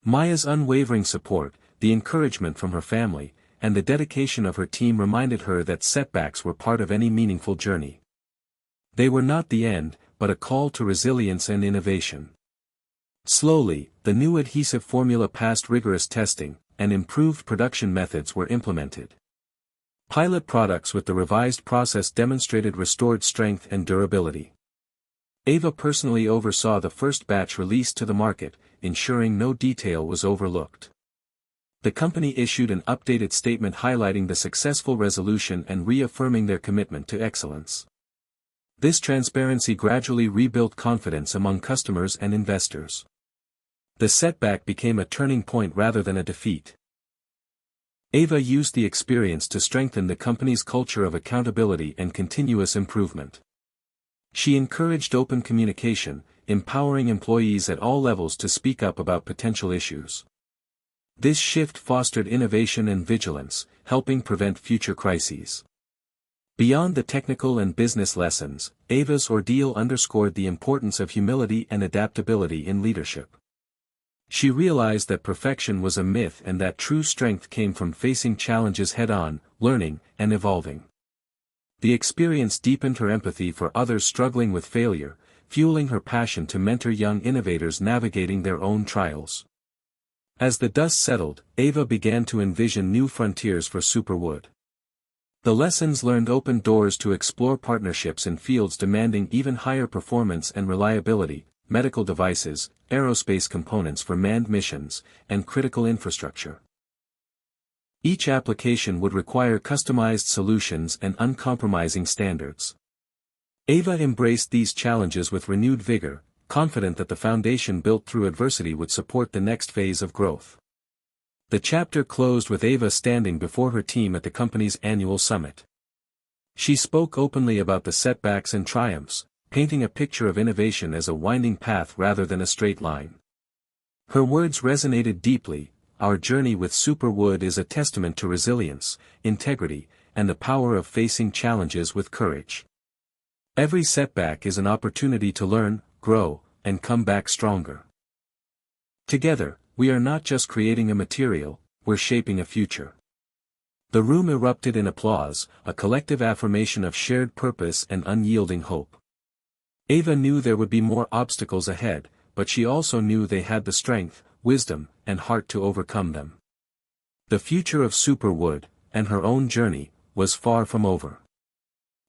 [SPEAKER 1] Maya's unwavering support, the encouragement from her family, and the dedication of her team reminded her that setbacks were part of any meaningful journey. They were not the end, but a call to resilience and innovation. Slowly, the new adhesive formula passed rigorous testing, and improved production methods were implemented. Pilot products with the revised process demonstrated restored strength and durability. Ava personally oversaw the first batch released to the market, ensuring no detail was overlooked. The company issued an updated statement highlighting the successful resolution and reaffirming their commitment to excellence. This transparency gradually rebuilt confidence among customers and investors. The setback became a turning point rather than a defeat. Ava used the experience to strengthen the company's culture of accountability and continuous improvement. She encouraged open communication, empowering employees at all levels to speak up about potential issues. This shift fostered innovation and vigilance, helping prevent future crises. Beyond the technical and business lessons, Ava's ordeal underscored the importance of humility and adaptability in leadership. She realized that perfection was a myth and that true strength came from facing challenges head-on, learning, and evolving. The experience deepened her empathy for others struggling with failure, fueling her passion to mentor young innovators navigating their own trials. As the dust settled, Ava began to envision new frontiers for Superwood. The lessons learned opened doors to explore partnerships in fields demanding even higher performance and reliability: medical devices, aerospace components for manned missions, and critical infrastructure. Each application would require customized solutions and uncompromising standards. Ava embraced these challenges with renewed vigor, confident that the foundation built through adversity would support the next phase of growth. The chapter closed with Ava standing before her team at the company's annual summit. She spoke openly about the setbacks and triumphs, painting a picture of innovation as a winding path rather than a straight line. Her words resonated deeply. Our journey with Superwood is a testament to resilience, integrity, and the power of facing challenges with courage. Every setback is an opportunity to learn, grow, and come back stronger. Together, we are not just creating a material, we're shaping a future. The room erupted in applause, a collective affirmation of shared purpose and unyielding hope. Ava knew there would be more obstacles ahead, but she also knew they had the strength, wisdom, and heart to overcome them. The future of Superwood, and her own journey, was far from over.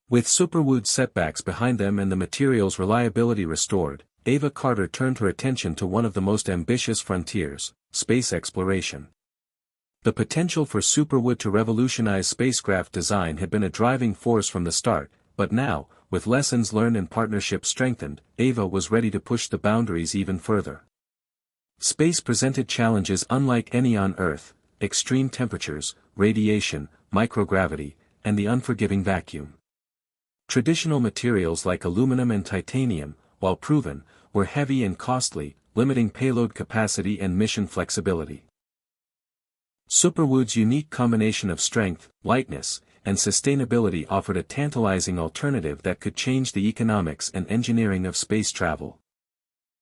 [SPEAKER 1] With Superwood's setbacks behind them and the material's reliability restored, Ava Carter turned her attention to one of the most ambitious frontiers: space exploration. The potential for Superwood to revolutionize spacecraft design had been a driving force from the start, but now, with lessons learned and partnerships strengthened, Ava was ready to push the boundaries even further. Space presented challenges unlike any on Earth: extreme temperatures, radiation, microgravity, and the unforgiving vacuum. Traditional materials like aluminum and titanium, while proven, were heavy and costly, limiting payload capacity and mission flexibility. Superwood's unique combination of strength, lightness, and sustainability offered a tantalizing alternative that could change the economics and engineering of space travel.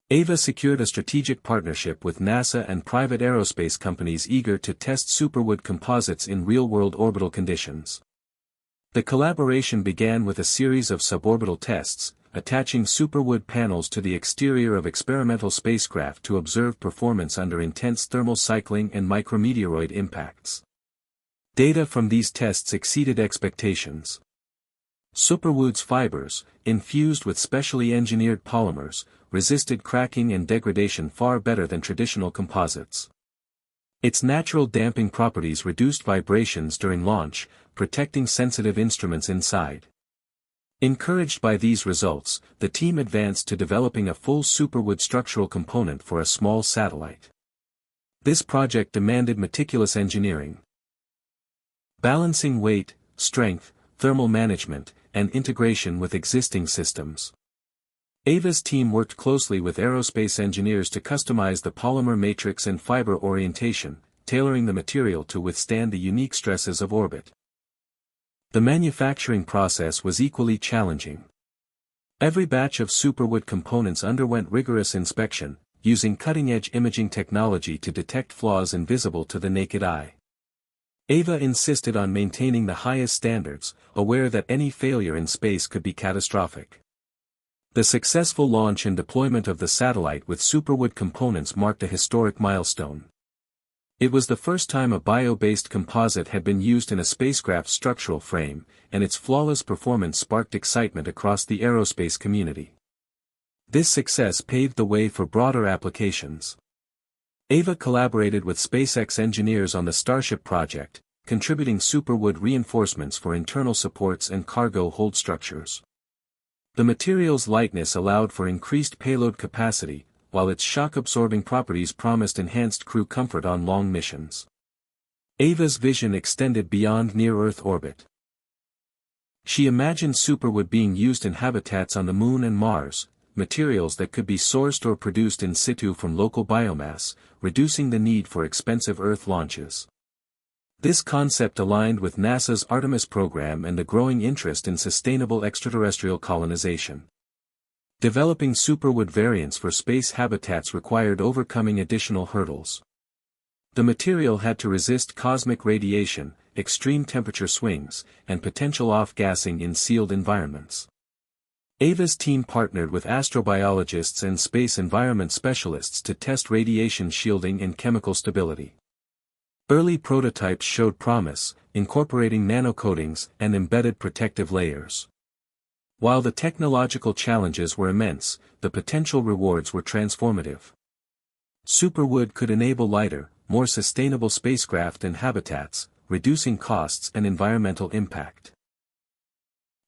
[SPEAKER 1] Ava secured a strategic partnership with NASA and private aerospace companies eager to test Superwood composites in real-world orbital conditions. The collaboration began with a series of suborbital tests, attaching Superwood panels to the exterior of experimental spacecraft to observe performance under intense thermal cycling and micrometeoroid impacts. Data from these tests exceeded expectations. Superwood's fibers, infused with specially engineered polymers, resisted cracking and degradation far better than traditional composites. Its natural damping properties reduced vibrations during launch, protecting sensitive instruments inside. Encouraged by these results, the team advanced to developing a full Superwood structural component for a small satellite. This project demanded meticulous engineering, balancing weight, strength, thermal management, and integration with existing systems. Ava's team worked closely with aerospace engineers to customize the polymer matrix and fiber orientation, tailoring the material to withstand the unique stresses of orbit. The manufacturing process was equally challenging. Every batch of Superwood components underwent rigorous inspection, using cutting-edge imaging technology to detect flaws invisible to the naked eye. Ava insisted on maintaining the highest standards, aware that any failure in space could be catastrophic. The successful launch and deployment of the satellite with Superwood components marked a historic milestone. It was the first time a bio-based composite had been used in a spacecraft's structural frame, and its flawless performance sparked excitement across the aerospace community. This success paved the way for broader applications. Ava collaborated with SpaceX engineers on the Starship project, contributing Superwood reinforcements for internal supports and cargo hold structures. The material's lightness allowed for increased payload capacity, while its shock-absorbing properties promised enhanced crew comfort on long missions. Ava's vision extended beyond near-Earth orbit. She imagined Superwood being used in habitats on the Moon and Mars, materials that could be sourced or produced in situ from local biomass, reducing the need for expensive Earth launches. This concept aligned with NASA's Artemis program and the growing interest in sustainable extraterrestrial colonization. Developing Superwood variants for space habitats required overcoming additional hurdles. The material had to resist cosmic radiation, extreme temperature swings, and potential off-gassing in sealed environments. Ava's team partnered with astrobiologists and space environment specialists to test radiation shielding and chemical stability. Early prototypes showed promise, incorporating nanocoatings and embedded protective layers. While the technological challenges were immense, the potential rewards were transformative. Superwood could enable lighter, more sustainable spacecraft and habitats, reducing costs and environmental impact.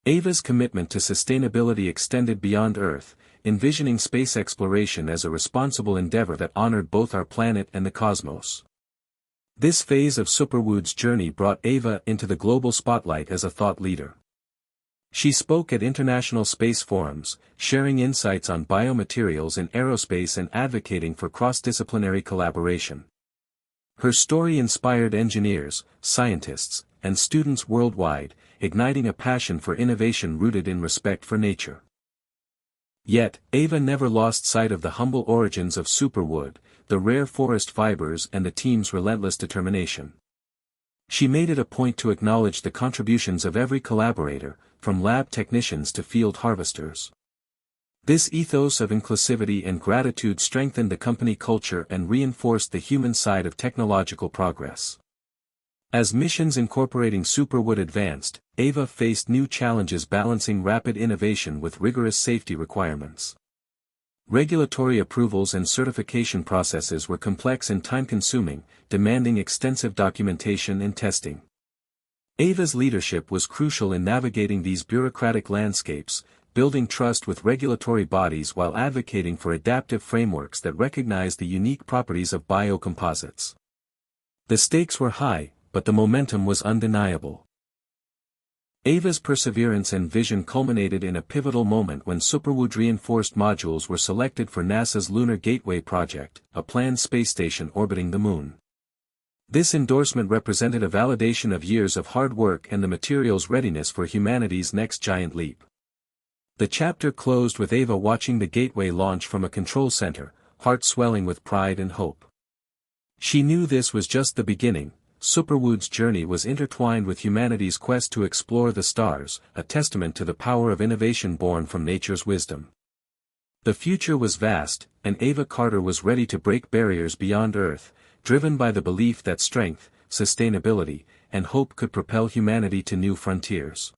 [SPEAKER 1] Ava's commitment to sustainability extended beyond Earth, envisioning space exploration as a responsible endeavor that honored both our planet and the cosmos. This phase of Superwood's journey brought Ava into the global spotlight as a thought leader. She spoke at international space forums, sharing insights on biomaterials in aerospace and advocating for cross-disciplinary collaboration. Her story inspired engineers, scientists, and students worldwide, igniting a passion for innovation rooted in respect for nature. Yet, Ava never lost sight of the humble origins of Superwood, the rare forest fibers and the team's relentless determination. She made it a point to acknowledge the contributions of every collaborator, from lab technicians to field harvesters. This ethos of inclusivity and gratitude strengthened the company culture and reinforced the human side of technological progress. As missions incorporating Superwood advanced, Ava faced new challenges balancing rapid innovation with rigorous safety requirements. Regulatory approvals and certification processes were complex and time-consuming, demanding extensive documentation and testing. Ava's leadership was crucial in navigating these bureaucratic landscapes, building trust with regulatory bodies while advocating for adaptive frameworks that recognize the unique properties of biocomposites. The stakes were high, but the momentum was undeniable. Ava's perseverance and vision culminated in a pivotal moment when Superwood reinforced modules were selected for NASA's Lunar Gateway project, a planned space station orbiting the Moon. This endorsement represented a validation of years of hard work and the material's readiness for humanity's next giant leap. The chapter closed with Ava watching the Gateway launch from a control center, heart swelling with pride and hope. She knew this was just the beginning. Superwood's journey was intertwined with humanity's quest to explore the stars, a testament to the power of innovation born from nature's wisdom. The future was vast, and Ava Carter was ready to break barriers beyond Earth, driven by the belief that strength, sustainability, and hope could propel humanity to new frontiers.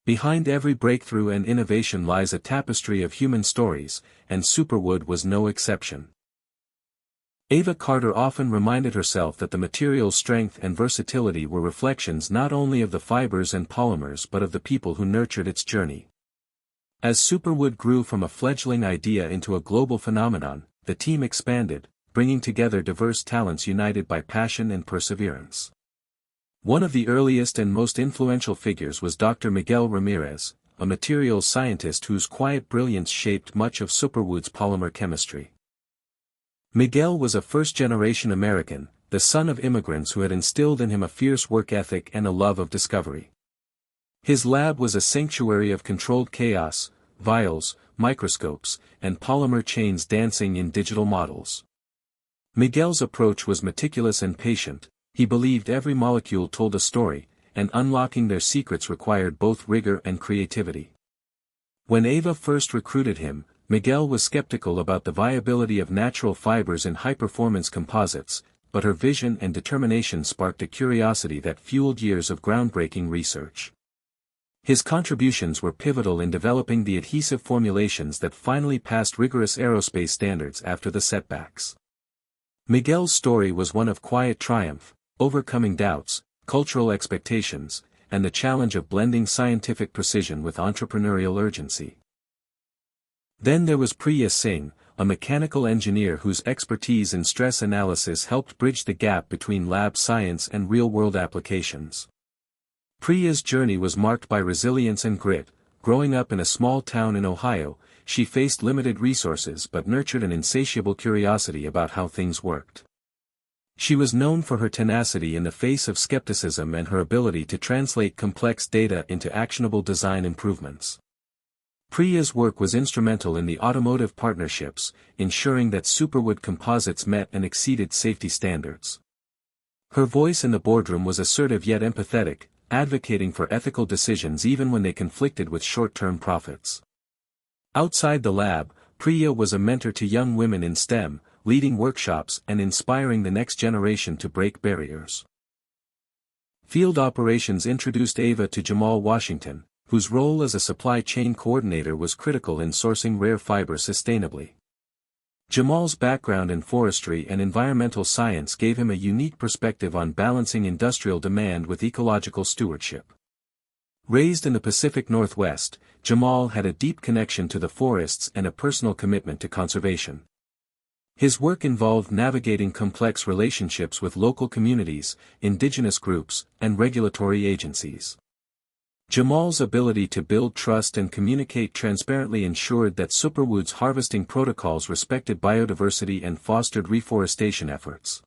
[SPEAKER 1] Behind every breakthrough and innovation lies a tapestry of human stories, and Superwood was no exception. Ava Carter often reminded herself that the material's strength and versatility were reflections not only of the fibers and polymers but of the people who nurtured its journey. As Superwood grew from a fledgling idea into a global phenomenon, the team expanded, bringing together diverse talents united by passion and perseverance. One of the earliest and most influential figures was Dr. Miguel Ramirez, a materials scientist whose quiet brilliance shaped much of Superwood's polymer chemistry. Miguel was a first-generation American, the son of immigrants who had instilled in him a fierce work ethic and a love of discovery. His lab was a sanctuary of controlled chaos, vials, microscopes, and polymer chains dancing in digital models. Miguel's approach was meticulous and patient. He believed every molecule told a story, and unlocking their secrets required both rigor and creativity. When Ava first recruited him, Miguel was skeptical about the viability of natural fibers in high-performance composites, but her vision and determination sparked a curiosity that fueled years of groundbreaking research. His contributions were pivotal in developing the adhesive formulations that finally passed rigorous aerospace standards after the setbacks. Miguel's story was one of quiet triumph, overcoming doubts, cultural expectations, and the challenge of blending scientific precision with entrepreneurial urgency. Then there was Priya Singh, a mechanical engineer whose expertise in stress analysis helped bridge the gap between lab science and real-world applications. Priya's journey was marked by resilience and grit. Growing up in a small town in Ohio, she faced limited resources but nurtured an insatiable curiosity about how things worked. She was known for her tenacity in the face of skepticism and her ability to translate complex data into actionable design improvements. Priya's work was instrumental in the automotive partnerships, ensuring that Superwood composites met and exceeded safety standards. Her voice in the boardroom was assertive yet empathetic, advocating for ethical decisions even when they conflicted with short-term profits. Outside the lab, Priya was a mentor to young women in STEM, leading workshops and inspiring the next generation to break barriers. Field operations introduced Ava to Jamal Washington, whose role as a supply chain coordinator was critical in sourcing rare fiber sustainably. Jamal's background in forestry and environmental science gave him a unique perspective on balancing industrial demand with ecological stewardship. Raised in the Pacific Northwest, Jamal had a deep connection to the forests and a personal commitment to conservation. His work involved navigating complex relationships with local communities, indigenous groups, and regulatory agencies. Jamal's ability to build trust and communicate transparently ensured that Superwood's harvesting protocols respected biodiversity and fostered reforestation efforts.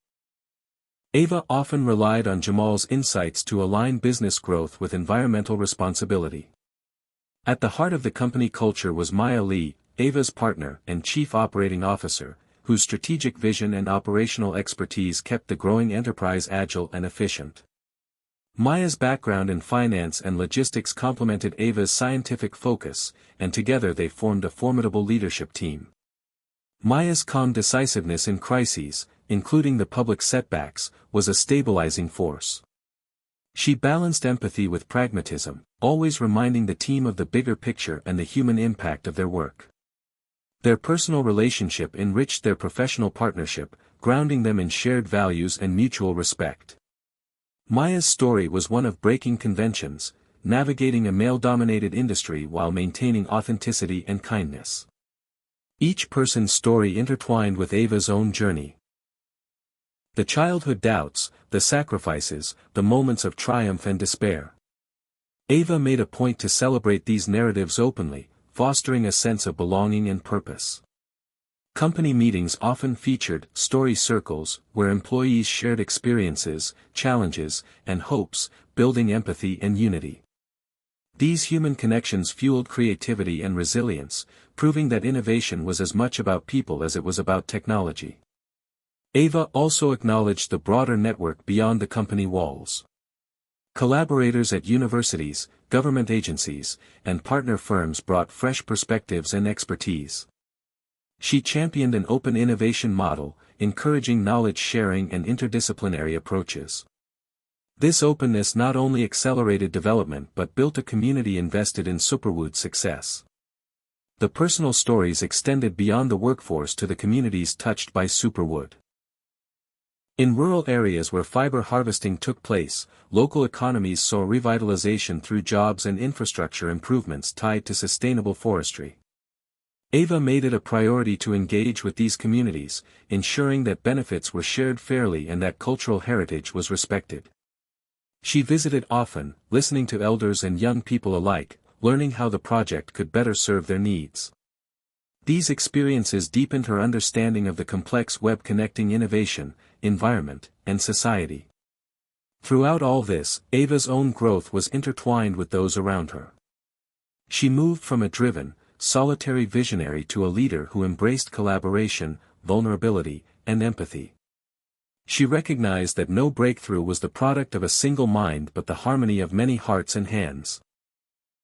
[SPEAKER 1] Ava often relied on Jamal's insights to align business growth with environmental responsibility. At the heart of the company culture was Maya Lee, Ava's partner and chief operating officer, whose strategic vision and operational expertise kept the growing enterprise agile and efficient. Maya's background in finance and logistics complemented Ava's scientific focus, and together they formed a formidable leadership team. Maya's calm decisiveness in crises, including the public setbacks, was a stabilizing force. She balanced empathy with pragmatism, always reminding the team of the bigger picture and the human impact of their work. Their personal relationship enriched their professional partnership, grounding them in shared values and mutual respect. Maya's story was one of breaking conventions, navigating a male-dominated industry while maintaining authenticity and kindness. Each person's story intertwined with Ava's own journey. The childhood doubts, the sacrifices, the moments of triumph and despair. Ava made a point to celebrate these narratives openly, fostering a sense of belonging and purpose. Company meetings often featured story circles where employees shared experiences, challenges, and hopes, building empathy and unity. These human connections fueled creativity and resilience, proving that innovation was as much about people as it was about technology. Ava also acknowledged the broader network beyond the company walls. Collaborators at universities, government agencies, and partner firms brought fresh perspectives and expertise. She championed an open innovation model, encouraging knowledge sharing and interdisciplinary approaches. This openness not only accelerated development but built a community invested in Superwood's success. The personal stories extended beyond the workforce to the communities touched by Superwood. In rural areas where fiber harvesting took place, local economies saw revitalization through jobs and infrastructure improvements tied to sustainable forestry. Ava made it a priority to engage with these communities, ensuring that benefits were shared fairly and that cultural heritage was respected. She visited often, listening to elders and young people alike, learning how the project could better serve their needs. These experiences deepened her understanding of the complex web connecting innovation, environment, and society. Throughout all this, Ava's own growth was intertwined with those around her. She moved from a driven, solitary visionary to a leader who embraced collaboration, vulnerability, and empathy. She recognized that no breakthrough was the product of a single mind but the harmony of many hearts and hands.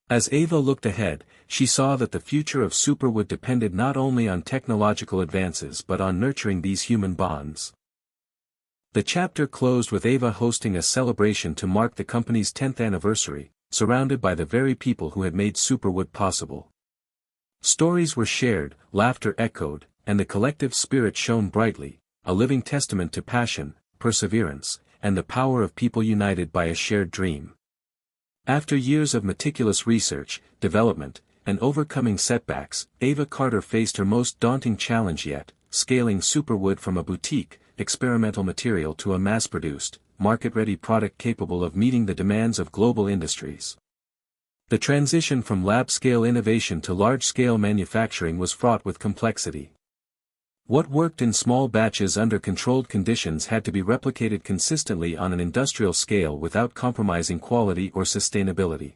[SPEAKER 1] As Ava looked ahead, she saw that the future of Superwood depended not only on technological advances but on nurturing these human bonds. The chapter closed with Ava hosting a celebration to mark the company's 10th anniversary, surrounded by the very people who had made Superwood possible. Stories were shared, laughter echoed, and the collective spirit shone brightly, a living testament to passion, perseverance, and the power of people united by a shared dream. After years of meticulous research, development, and overcoming setbacks, Ava Carter faced her most daunting challenge yet, scaling Superwood from a boutique, experimental material to a mass-produced, market-ready product capable of meeting the demands of global industries. The transition from lab-scale innovation to large-scale manufacturing was fraught with complexity. What worked in small batches under controlled conditions had to be replicated consistently on an industrial scale without compromising quality or sustainability.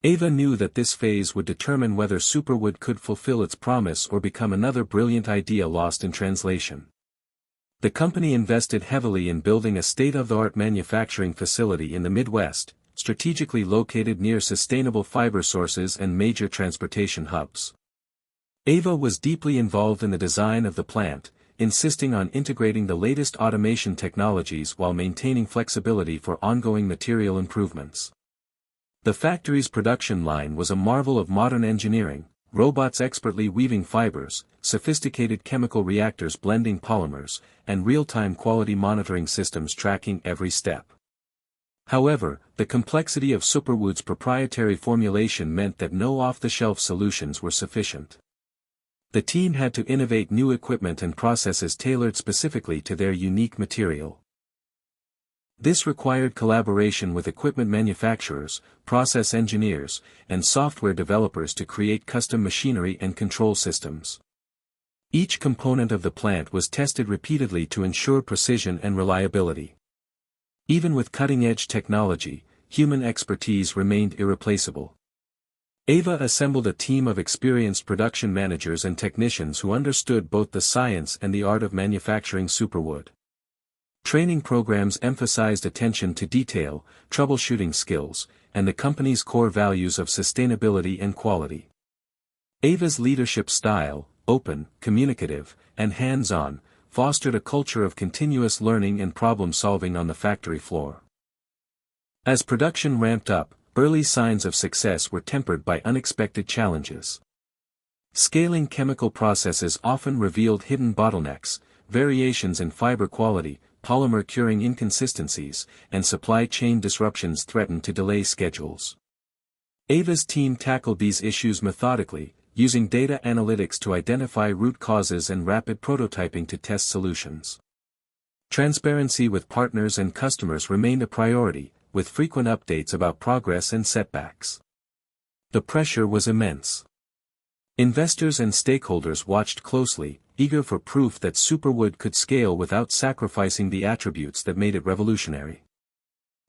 [SPEAKER 1] Ava knew that this phase would determine whether Superwood could fulfill its promise or become another brilliant idea lost in translation. The company invested heavily in building a state-of-the-art manufacturing facility in the Midwest, strategically located near sustainable fiber sources and major transportation hubs. Ava was deeply involved in the design of the plant, insisting on integrating the latest automation technologies while maintaining flexibility for ongoing material improvements. The factory's production line was a marvel of modern engineering, robots expertly weaving fibers, sophisticated chemical reactors blending polymers, and real-time quality monitoring systems tracking every step. However, the complexity of Superwood's proprietary formulation meant that no off-the-shelf solutions were sufficient. The team had to innovate new equipment and processes tailored specifically to their unique material. This required collaboration with equipment manufacturers, process engineers, and software developers to create custom machinery and control systems. Each component of the plant was tested repeatedly to ensure precision and reliability. Even with cutting-edge technology, human expertise remained irreplaceable. Ava assembled a team of experienced production managers and technicians who understood both the science and the art of manufacturing Superwood. Training programs emphasized attention to detail, troubleshooting skills, and the company's core values of sustainability and quality. Ava's leadership style, open, communicative, and hands-on, fostered a culture of continuous learning and problem-solving on the factory floor. As production ramped up, early signs of success were tempered by unexpected challenges. Scaling chemical processes often revealed hidden bottlenecks, variations in fiber quality, polymer curing inconsistencies, and supply chain disruptions threatened to delay schedules. Ava's team tackled these issues methodically, using data analytics to identify root causes and rapid prototyping to test solutions. Transparency with partners and customers remained a priority, with frequent updates about progress and setbacks. The pressure was immense. Investors and stakeholders watched closely, eager for proof that Superwood could scale without sacrificing the attributes that made it revolutionary.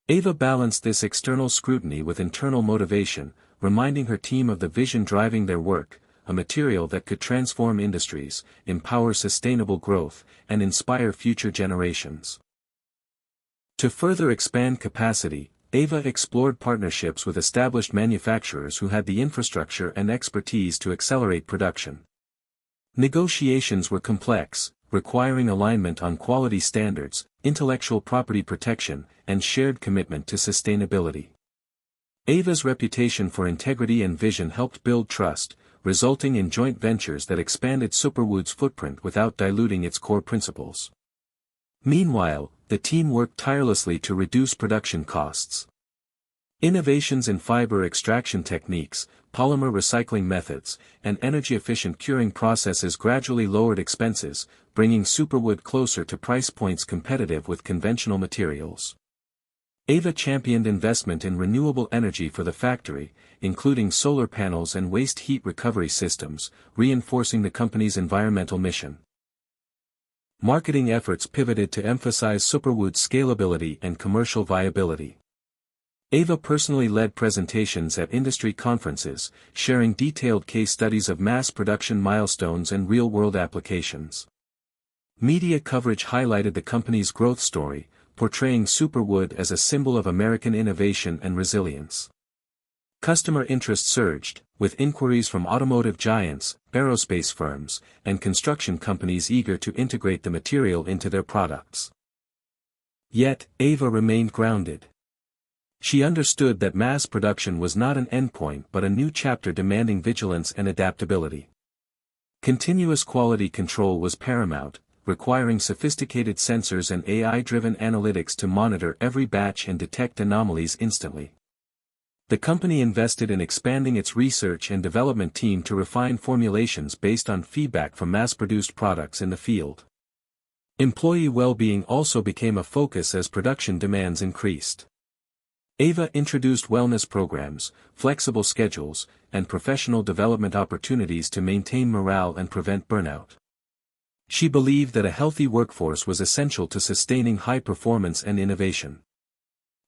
[SPEAKER 1] Ava balanced this external scrutiny with internal motivation, reminding her team of the vision driving their work, a material that could transform industries, empower sustainable growth, and inspire future generations. To further expand capacity, Ava explored partnerships with established manufacturers who had the infrastructure and expertise to accelerate production. Negotiations were complex, requiring alignment on quality standards, intellectual property protection, and shared commitment to sustainability. Ava's reputation for integrity and vision helped build trust, resulting in joint ventures that expanded Superwood's footprint without diluting its core principles. Meanwhile, the team worked tirelessly to reduce production costs. Innovations in fiber extraction techniques, polymer recycling methods, and energy-efficient curing processes gradually lowered expenses, bringing Superwood closer to price points competitive with conventional materials. Ava championed investment in renewable energy for the factory, including solar panels and waste heat recovery systems, reinforcing the company's environmental mission. Marketing efforts pivoted to emphasize Superwood's scalability and commercial viability. Ava personally led presentations at industry conferences, sharing detailed case studies of mass production milestones and real-world applications. Media coverage highlighted the company's growth story, portraying Superwood as a symbol of American innovation and resilience. Customer interest surged, with inquiries from automotive giants, aerospace firms, and construction companies eager to integrate the material into their products. Yet, Ava remained grounded. She understood that mass production was not an endpoint but a new chapter demanding vigilance and adaptability. Continuous quality control was paramount, requiring sophisticated sensors and AI-driven analytics to monitor every batch and detect anomalies instantly. The company invested in expanding its research and development team to refine formulations based on feedback from mass-produced products in the field. Employee well-being also became a focus as production demands increased. Ava introduced wellness programs, flexible schedules, and professional development opportunities to maintain morale and prevent burnout. She believed that a healthy workforce was essential to sustaining high performance and innovation.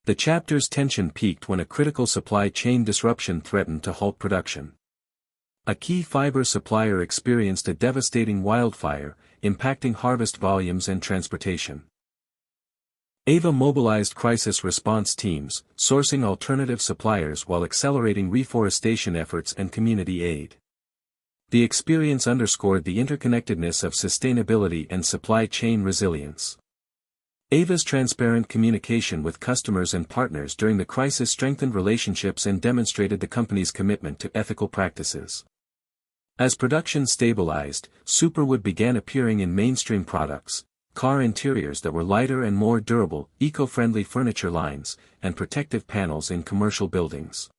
[SPEAKER 1] The chapter's tension peaked when a critical supply chain disruption threatened to halt production. A key fiber supplier experienced a devastating wildfire, impacting harvest volumes and transportation. Ava mobilized crisis response teams, sourcing alternative suppliers while accelerating reforestation efforts and community aid. The experience underscored the interconnectedness of sustainability and supply chain resilience. Ava's transparent communication with customers and partners during the crisis strengthened relationships and demonstrated the company's commitment to ethical practices. As production stabilized, Superwood began appearing in mainstream products, car interiors that were lighter and more durable, eco-friendly furniture lines, and protective panels in commercial buildings.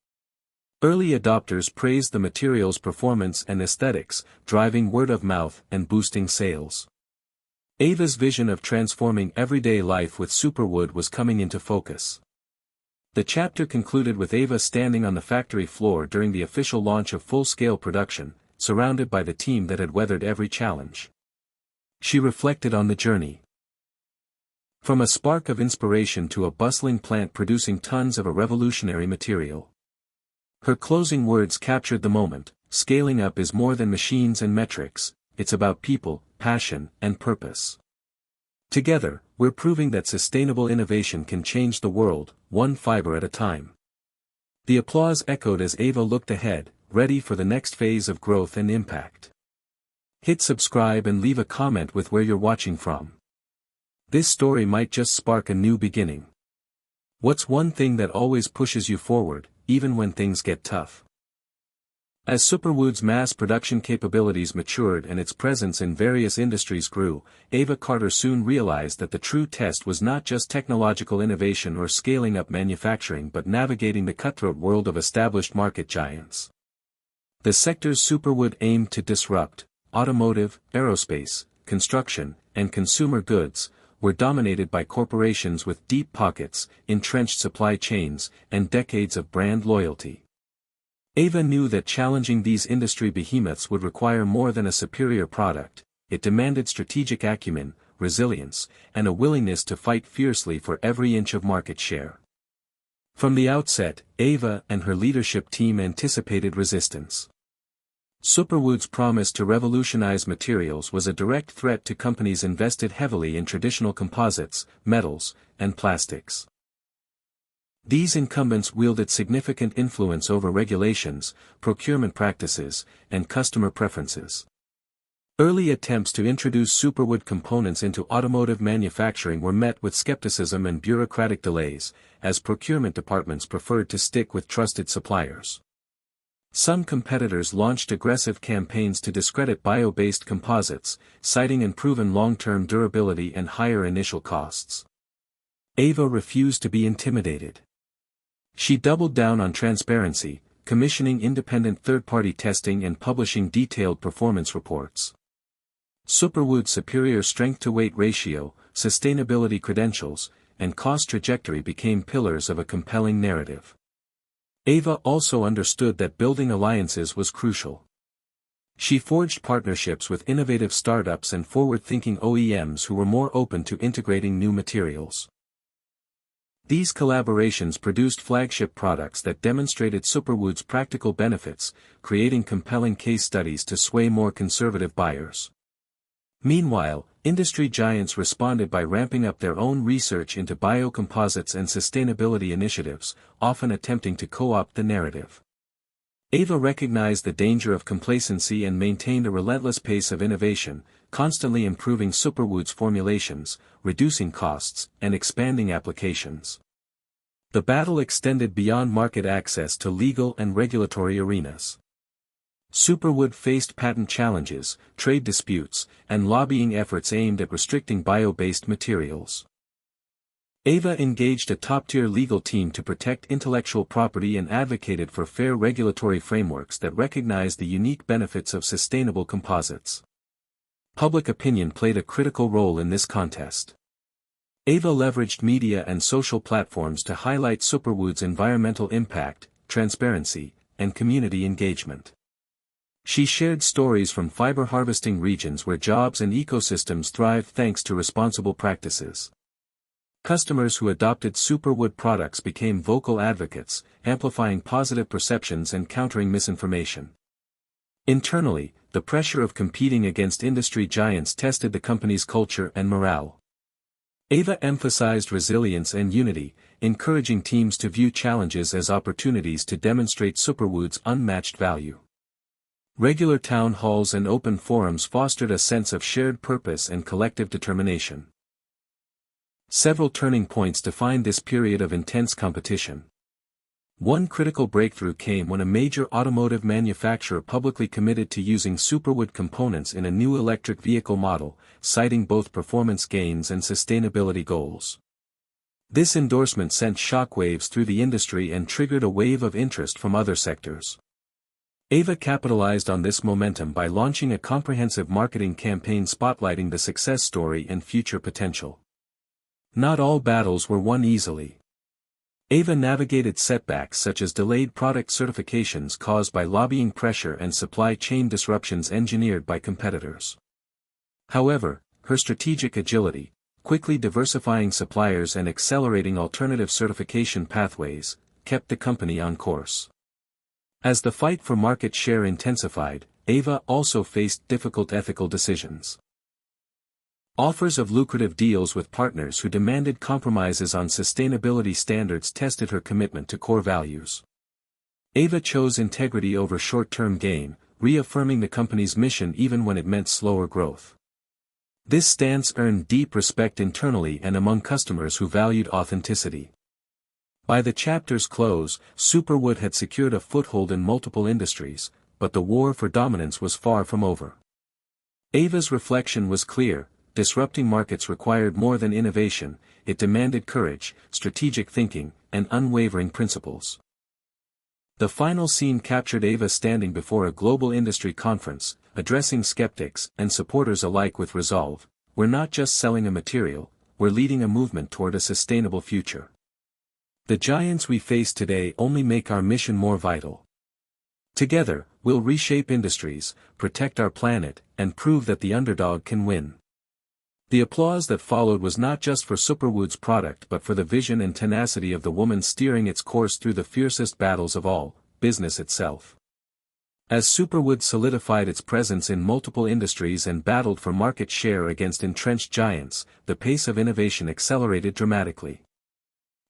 [SPEAKER 1] Early adopters praised the material's performance and aesthetics, driving word of mouth and boosting sales. Ava's vision of transforming everyday life with Superwood was coming into focus. The chapter concluded with Ava standing on the factory floor during the official launch of full-scale production, surrounded by the team that had weathered every challenge. She reflected on the journey. From a spark of inspiration to a bustling plant producing tons of a revolutionary material. Her closing words captured the moment: scaling up is more than machines and metrics, it's about people, passion, and purpose. Together, we're proving that sustainable innovation can change the world, one fiber at a time. The applause echoed as Ava looked ahead, ready for the next phase of growth and impact. Hit subscribe and leave a comment with where you're watching from. This story might just spark a new beginning. What's one thing that always pushes you forward, even when things get tough? As Superwood's mass production capabilities matured and its presence in various industries grew, Ava Carter soon realized that the true test was not just technological innovation or scaling up manufacturing but navigating the cutthroat world of established market giants. The sectors Superwood aimed to disrupt, automotive, aerospace, construction, and consumer goods, were dominated by corporations with deep pockets, entrenched supply chains, and decades of brand loyalty. Ava knew that challenging these industry behemoths would require more than a superior product. It demanded strategic acumen, resilience, and a willingness to fight fiercely for every inch of market share. From the outset, Ava and her leadership team anticipated resistance. Superwood's promise to revolutionize materials was a direct threat to companies invested heavily in traditional composites, metals, and plastics. These incumbents wielded significant influence over regulations, procurement practices, and customer preferences. Early attempts to introduce Superwood components into automotive manufacturing were met with skepticism and bureaucratic delays, as procurement departments preferred to stick with trusted suppliers. Some competitors launched aggressive campaigns to discredit bio-based composites, citing unproven long-term durability and higher initial costs. Ava refused to be intimidated. She doubled down on transparency, commissioning independent third-party testing and publishing detailed performance reports. Superwood's superior strength-to-weight ratio, sustainability credentials, and cost trajectory became pillars of a compelling narrative. Ava also understood that building alliances was crucial. She forged partnerships with innovative startups and forward-thinking OEMs who were more open to integrating new materials. These collaborations produced flagship products that demonstrated Superwood's practical benefits, creating compelling case studies to sway more conservative buyers. Meanwhile, industry giants responded by ramping up their own research into biocomposites and sustainability initiatives, often attempting to co-opt the narrative. Ava recognized the danger of complacency and maintained a relentless pace of innovation, constantly improving Superwood's formulations, reducing costs, and expanding applications. The battle extended beyond market access to legal and regulatory arenas. Superwood faced patent challenges, trade disputes, and lobbying efforts aimed at restricting bio-based materials. Ava engaged a top-tier legal team to protect intellectual property and advocated for fair regulatory frameworks that recognized the unique benefits of sustainable composites. Public opinion played a critical role in this contest. Ava leveraged media and social platforms to highlight Superwood's environmental impact, transparency, and community engagement. She shared stories from fiber harvesting regions where jobs and ecosystems thrived thanks to responsible practices. Customers who adopted Superwood products became vocal advocates, amplifying positive perceptions and countering misinformation. Internally, the pressure of competing against industry giants tested the company's culture and morale. Ava emphasized resilience and unity, encouraging teams to view challenges as opportunities to demonstrate Superwood's unmatched value. Regular town halls and open forums fostered a sense of shared purpose and collective determination. Several turning points defined this period of intense competition. One critical breakthrough came when a major automotive manufacturer publicly committed to using Superwood components in a new electric vehicle model, citing both performance gains and sustainability goals. This endorsement sent shockwaves through the industry and triggered a wave of interest from other sectors. Ava capitalized on this momentum by launching a comprehensive marketing campaign spotlighting the success story and future potential. Not all battles were won easily. Ava navigated setbacks such as delayed product certifications caused by lobbying pressure and supply chain disruptions engineered by competitors. However, her strategic agility, quickly diversifying suppliers and accelerating alternative certification pathways, kept the company on course. As the fight for market share intensified, Ava also faced difficult ethical decisions. Offers of lucrative deals with partners who demanded compromises on sustainability standards tested her commitment to core values. Ava chose integrity over short-term gain, reaffirming the company's mission even when it meant slower growth. This stance earned deep respect internally and among customers who valued authenticity. By the chapter's close, Superwood had secured a foothold in multiple industries, but the war for dominance was far from over. Ava's reflection was clear: disrupting markets required more than innovation, it demanded courage, strategic thinking, and unwavering principles. The final scene captured Ava standing before a global industry conference, addressing skeptics and supporters alike with resolve: "We're not just selling a material, we're leading a movement toward a sustainable future. The giants we face today only make our mission more vital. Together, we'll reshape industries, protect our planet, and prove that the underdog can win." The applause that followed was not just for Superwood's product but for the vision and tenacity of the woman steering its course through the fiercest battles of all, business itself. As Superwood solidified its presence in multiple industries and battled for market share against entrenched giants, the pace of innovation accelerated dramatically.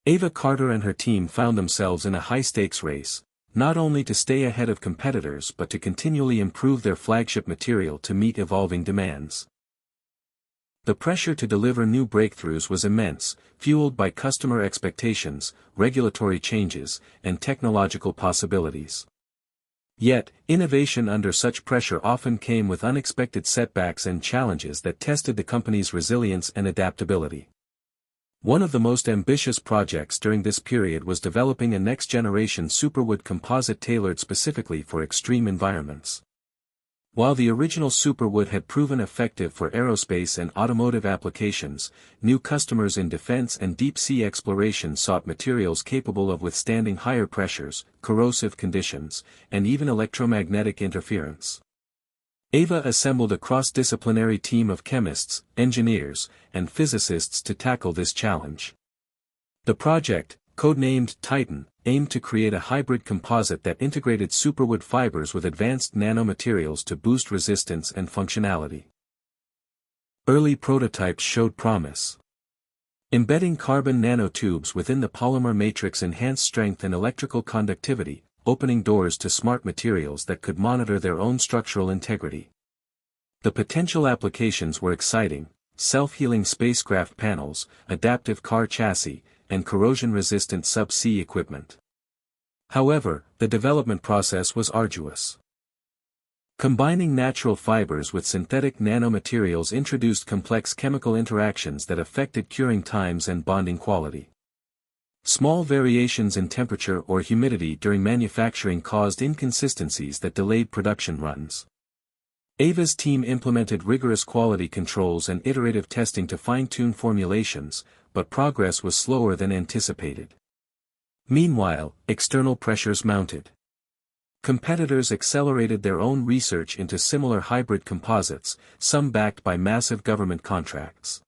[SPEAKER 1] Ava Carter and her team found themselves in a high-stakes race, not only to stay ahead of competitors but to continually improve their flagship material to meet evolving demands. The pressure to deliver new breakthroughs was immense, fueled by customer expectations, regulatory changes, and technological possibilities. Yet, innovation under such pressure often came with unexpected setbacks and challenges that tested the company's resilience and adaptability. One of the most ambitious projects during this period was developing a next-generation Superwood composite tailored specifically for extreme environments. While the original Superwood had proven effective for aerospace and automotive applications, new customers in defense and deep-sea exploration sought materials capable of withstanding higher pressures, corrosive conditions, and even electromagnetic interference. Ava assembled a cross-disciplinary team of chemists, engineers, and physicists to tackle this challenge. The project, codenamed Titan, aimed to create a hybrid composite that integrated Superwood fibers with advanced nanomaterials to boost resistance and functionality. Early prototypes showed promise. Embedding carbon nanotubes within the polymer matrix enhanced strength and electrical conductivity, opening doors to smart materials that could monitor their own structural integrity. The potential applications were exciting: self-healing spacecraft panels, adaptive car chassis, and corrosion-resistant sub-sea equipment. However, the development process was arduous. Combining natural fibers with synthetic nanomaterials introduced complex chemical interactions that affected curing times and bonding quality. Small variations in temperature or humidity during manufacturing caused inconsistencies that delayed production runs. Ava's team implemented rigorous quality controls and iterative testing to fine-tune formulations, but progress was slower than anticipated. Meanwhile, external pressures mounted. Competitors accelerated their own research into similar hybrid composites, some backed by massive government contracts.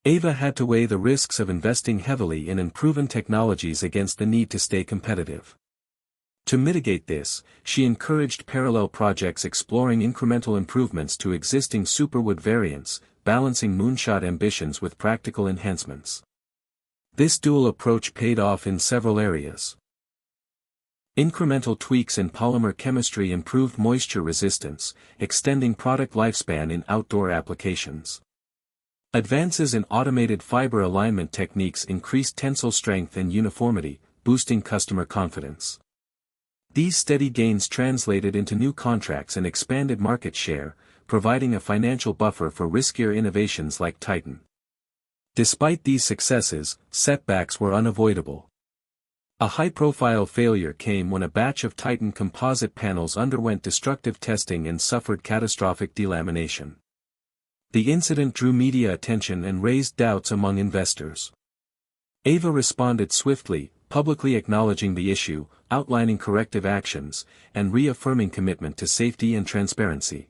[SPEAKER 1] Ava had to weigh the risks of investing heavily in unproven technologies against the need to stay competitive. To mitigate this, she encouraged parallel projects exploring incremental improvements to existing Superwood variants, balancing moonshot ambitions with practical enhancements. This dual approach paid off in several areas. Incremental tweaks in polymer chemistry improved moisture resistance, extending product lifespan in outdoor applications. Advances in automated fiber alignment techniques increased tensile strength and uniformity, boosting customer confidence. These steady gains translated into new contracts and expanded market share, providing a financial buffer for riskier innovations like Titan. Despite these successes, setbacks were unavoidable. A high-profile failure came when a batch of Titan composite panels underwent destructive testing and suffered catastrophic delamination. The incident drew media attention and raised doubts among investors. Ava responded swiftly, publicly acknowledging the issue, outlining corrective actions, and reaffirming commitment to safety and transparency.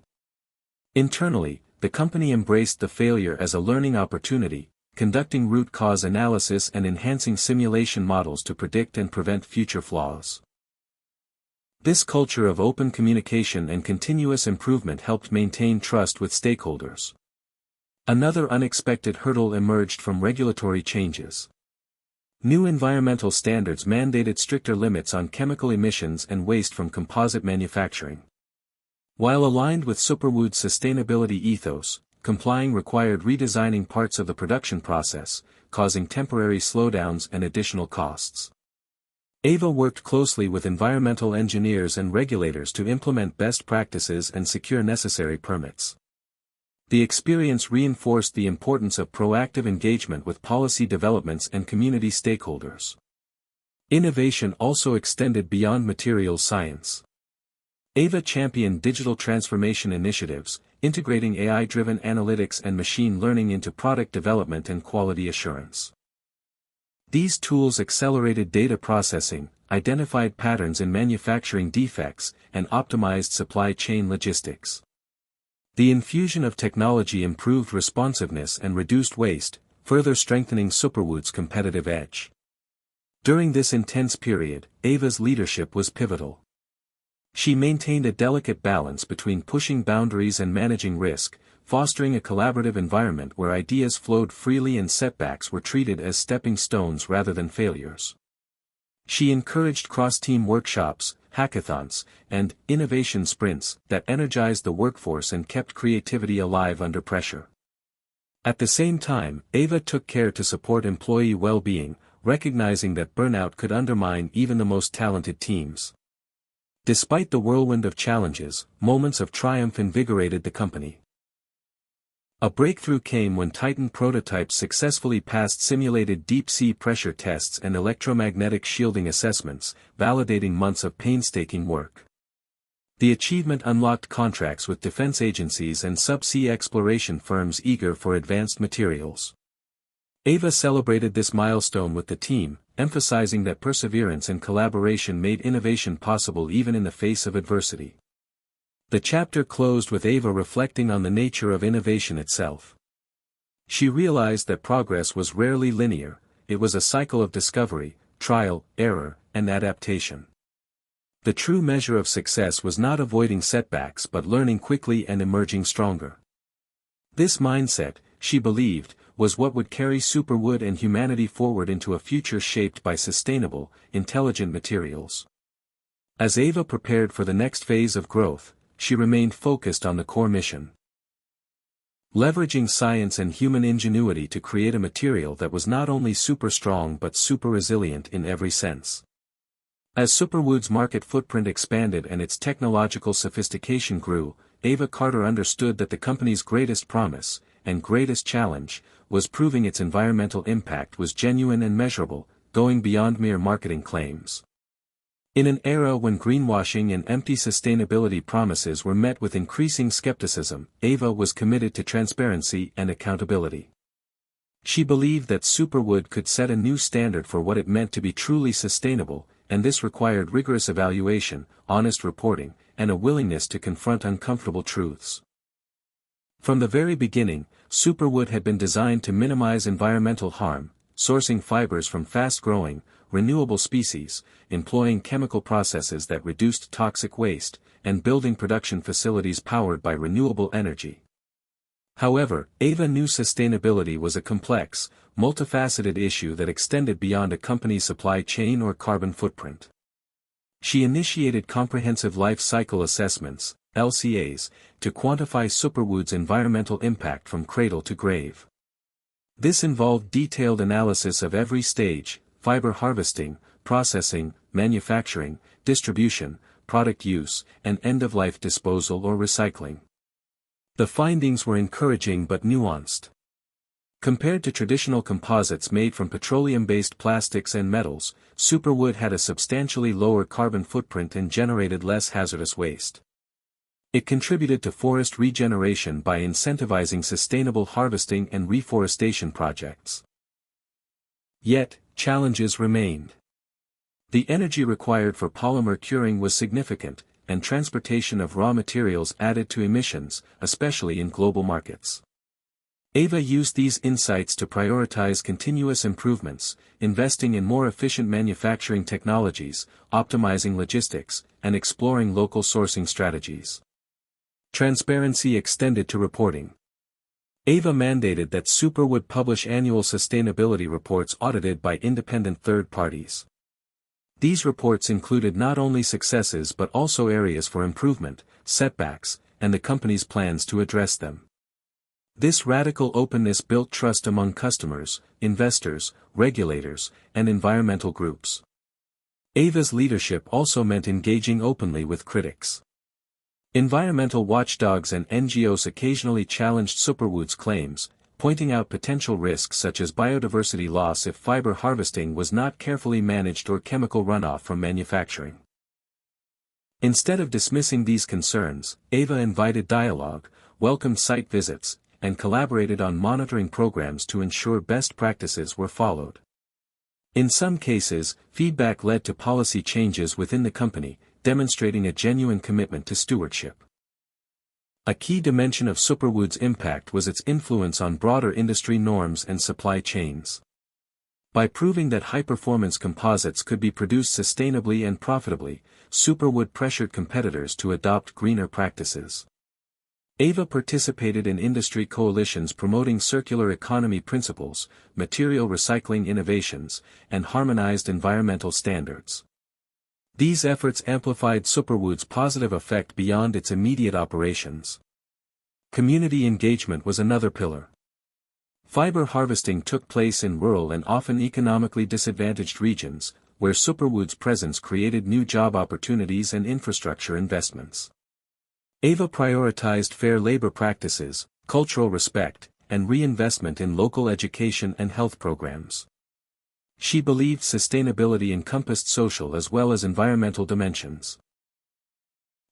[SPEAKER 1] Internally, the company embraced the failure as a learning opportunity, conducting root cause analysis and enhancing simulation models to predict and prevent future flaws. This culture of open communication and continuous improvement helped maintain trust with stakeholders. Another unexpected hurdle emerged from regulatory changes. New environmental standards mandated stricter limits on chemical emissions and waste from composite manufacturing. While aligned with Superwood's sustainability ethos, complying required redesigning parts of the production process, causing temporary slowdowns and additional costs. Ava worked closely with environmental engineers and regulators to implement best practices and secure necessary permits. The experience reinforced the importance of proactive engagement with policy developments and community stakeholders. Innovation also extended beyond materials science. Ava championed digital transformation initiatives, integrating AI-driven analytics and machine learning into product development and quality assurance. These tools accelerated data processing, identified patterns in manufacturing defects, and optimized supply chain logistics. The infusion of technology improved responsiveness and reduced waste, further strengthening Superwood's competitive edge. During this intense period, Ava's leadership was pivotal. She maintained a delicate balance between pushing boundaries and managing risk, fostering a collaborative environment where ideas flowed freely and setbacks were treated as stepping stones rather than failures. She encouraged cross-team workshops, hackathons, and innovation sprints that energized the workforce and kept creativity alive under pressure. At the same time, Ava took care to support employee well-being, recognizing that burnout could undermine even the most talented teams. Despite the whirlwind of challenges, moments of triumph invigorated the company. A breakthrough came when Titan prototypes successfully passed simulated deep-sea pressure tests and electromagnetic shielding assessments, validating months of painstaking work. The achievement unlocked contracts with defense agencies and subsea exploration firms eager for advanced materials. Ava celebrated this milestone with the team, emphasizing that perseverance and collaboration made innovation possible even in the face of adversity. The chapter closed with Ava reflecting on the nature of innovation itself. She realized that progress was rarely linear, it was a cycle of discovery, trial, error, and adaptation. The true measure of success was not avoiding setbacks but learning quickly and emerging stronger. This mindset, she believed, was what would carry Superwood and humanity forward into a future shaped by sustainable, intelligent materials. As Ava prepared for the next phase of growth, she remained focused on the core mission. Leveraging science and human ingenuity to create a material that was not only super strong but super resilient in every sense. As Superwood's market footprint expanded and its technological sophistication grew, Ava Carter understood that the company's greatest promise, and greatest challenge, was proving its environmental impact was genuine and measurable, going beyond mere marketing claims. In an era when greenwashing and empty sustainability promises were met with increasing skepticism, Ava was committed to transparency and accountability. She believed that Superwood could set a new standard for what it meant to be truly sustainable, and this required rigorous evaluation, honest reporting, and a willingness to confront uncomfortable truths. From the very beginning, Superwood had been designed to minimize environmental harm, sourcing fibers from fast-growing, renewable species, employing chemical processes that reduced toxic waste, and building production facilities powered by renewable energy. However, Ava knew sustainability was a complex, multifaceted issue that extended beyond a company's supply chain or carbon footprint. She initiated comprehensive life cycle assessments, LCAs, to quantify Superwood's environmental impact from cradle to grave. This involved detailed analysis of every stage: fiber harvesting, processing, manufacturing, distribution, product use, and end-of-life disposal or recycling. The findings were encouraging but nuanced. Compared to traditional composites made from petroleum-based plastics and metals, Superwood had a substantially lower carbon footprint and generated less hazardous waste. It contributed to forest regeneration by incentivizing sustainable harvesting and reforestation projects. Yet, challenges remained. The energy required for polymer curing was significant, and transportation of raw materials added to emissions, especially in global markets. Ava used these insights to prioritize continuous improvements, investing in more efficient manufacturing technologies, optimizing logistics, and exploring local sourcing strategies. Transparency extended to reporting. Ava mandated that Superwood publish annual sustainability reports audited by independent third parties. These reports included not only successes but also areas for improvement, setbacks, and the company's plans to address them. This radical openness built trust among customers, investors, regulators, and environmental groups. Ava's leadership also meant engaging openly with critics. Environmental watchdogs and NGOs occasionally challenged Superwood's claims, pointing out potential risks such as biodiversity loss if fiber harvesting was not carefully managed or chemical runoff from manufacturing. Instead of dismissing these concerns, Ava invited dialogue, welcomed site visits, and collaborated on monitoring programs to ensure best practices were followed. In some cases, feedback led to policy changes within the company, demonstrating a genuine commitment to stewardship. A key dimension of Superwood's impact was its influence on broader industry norms and supply chains. By proving that high-performance composites could be produced sustainably and profitably, Superwood pressured competitors to adopt greener practices. Ava participated in industry coalitions promoting circular economy principles, material recycling innovations, and harmonized environmental standards. These efforts amplified Superwood's positive effect beyond its immediate operations. Community engagement was another pillar. Fiber harvesting took place in rural and often economically disadvantaged regions, where Superwood's presence created new job opportunities and infrastructure investments. Eva prioritized fair labor practices, cultural respect, and reinvestment in local education and health programs. She believed sustainability encompassed social as well as environmental dimensions.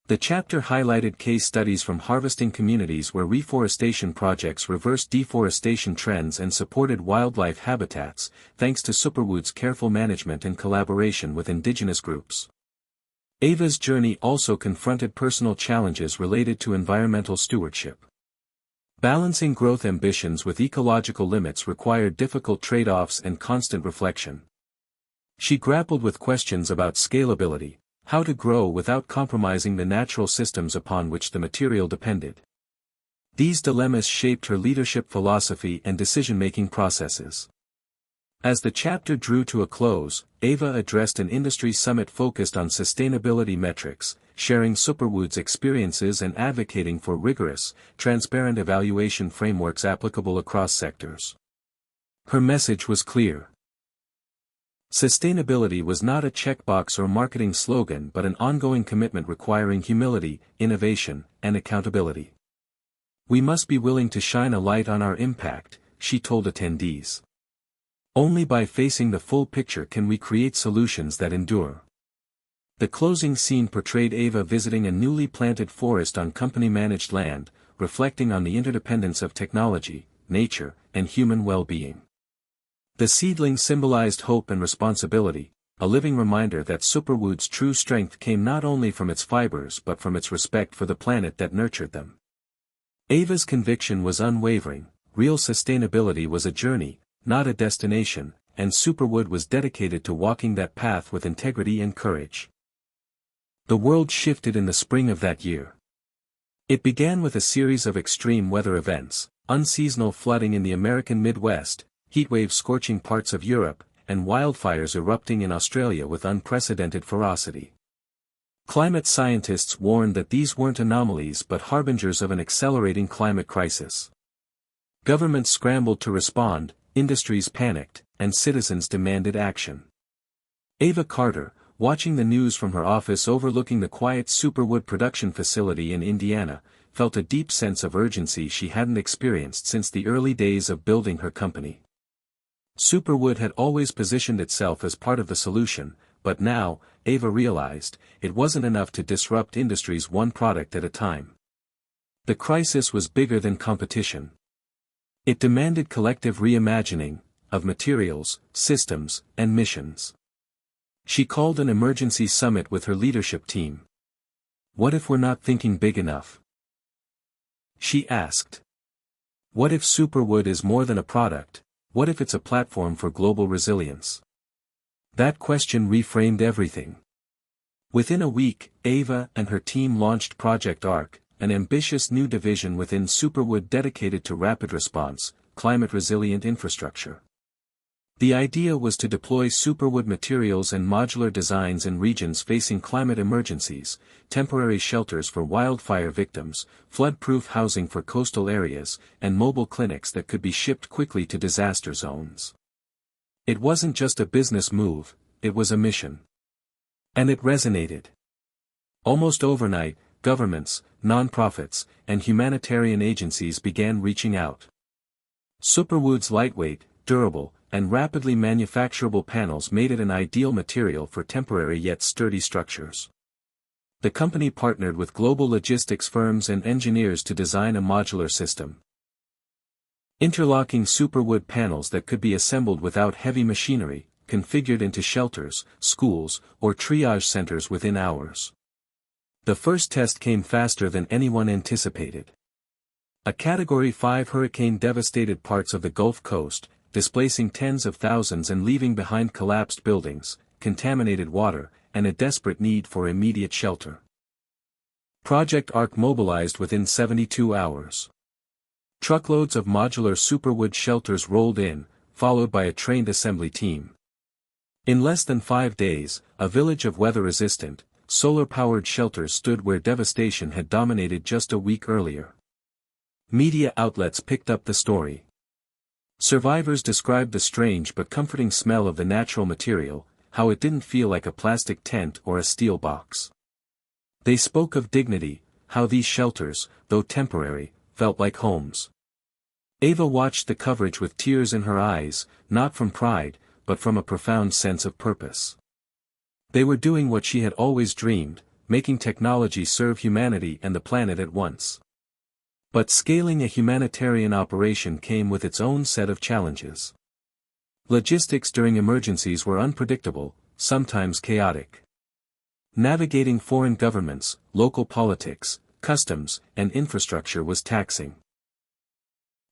[SPEAKER 1] The chapter highlighted case studies from harvesting communities where reforestation projects reversed deforestation trends and supported wildlife habitats, thanks to Superwood's careful management and collaboration with indigenous groups. Eva's journey also confronted personal challenges related to environmental stewardship. Balancing growth ambitions with ecological limits required difficult trade-offs and constant reflection. She grappled with questions about scalability, how to grow without compromising the natural systems upon which the material depended. These dilemmas shaped her leadership philosophy and decision-making processes. As the chapter drew to a close, Eva addressed an industry summit focused on sustainability metrics, sharing Superwood's experiences and advocating for rigorous, transparent evaluation frameworks applicable across sectors. Her message was clear. Sustainability was not a checkbox or marketing slogan but an ongoing commitment requiring humility, innovation, and accountability. We must be willing to shine a light on our impact, she told attendees. Only by facing the full picture can we create solutions that endure. The closing scene portrayed Eva visiting a newly planted forest on company-managed land, reflecting on the interdependence of technology, nature, and human well-being. The seedling symbolized hope and responsibility, a living reminder that Superwood's true strength came not only from its fibers but from its respect for the planet that nurtured them. Eva's conviction was unwavering: real sustainability was a journey, not a destination, and Superwood was dedicated to walking that path with integrity and courage. The world shifted in the spring of that year. It began with a series of extreme weather events: unseasonal flooding in the American Midwest, heatwaves scorching parts of Europe, and wildfires erupting in Australia with unprecedented ferocity. Climate scientists warned that these weren't anomalies but harbingers of an accelerating climate crisis. Governments scrambled to respond, industries panicked, and citizens demanded action. Eva Carter, watching the news from her office overlooking the quiet Superwood production facility in Indiana, felt a deep sense of urgency she hadn't experienced since the early days of building her company. Superwood had always positioned itself as part of the solution, but now, Eva realized, it wasn't enough to disrupt industries one product at a time. The crisis was bigger than competition. It demanded collective reimagining of materials, systems, and missions. She called an emergency summit with her leadership team. What if we're not thinking big enough? She asked. What if Superwood is more than a product? What if it's a platform for global resilience? That question reframed everything. Within a week, Eva and her team launched Project ARC, an ambitious new division within Superwood dedicated to rapid response, climate-resilient infrastructure. The idea was to deploy Superwood materials and modular designs in regions facing climate emergencies, temporary shelters for wildfire victims, flood-proof housing for coastal areas, and mobile clinics that could be shipped quickly to disaster zones. It wasn't just a business move, it was a mission. And it resonated. Almost overnight, governments, nonprofits, and humanitarian agencies began reaching out. Superwood's lightweight, durable, and rapidly manufacturable panels made it an ideal material for temporary yet sturdy structures. The company partnered with global logistics firms and engineers to design a modular system. Interlocking Superwood panels that could be assembled without heavy machinery, configured into shelters, schools, or triage centers within hours. The first test came faster than anyone anticipated. A Category 5 hurricane devastated parts of the Gulf Coast, displacing tens of thousands and leaving behind collapsed buildings, contaminated water, and a desperate need for immediate shelter. Project ARC mobilized within 72 hours. Truckloads of modular Superwood shelters rolled in, followed by a trained assembly team. In less than 5 days, a village of weather-resistant, solar-powered shelters stood where devastation had dominated just a week earlier. Media outlets picked up the story. Survivors described the strange but comforting smell of the natural material, how it didn't feel like a plastic tent or a steel box. They spoke of dignity, how these shelters, though temporary, felt like homes. Ava watched the coverage with tears in her eyes, not from pride, but from a profound sense of purpose. They were doing what she had always dreamed, making technology serve humanity and the planet at once. But scaling a humanitarian operation came with its own set of challenges. Logistics during emergencies were unpredictable, sometimes chaotic. Navigating foreign governments, local politics, customs, and infrastructure was taxing.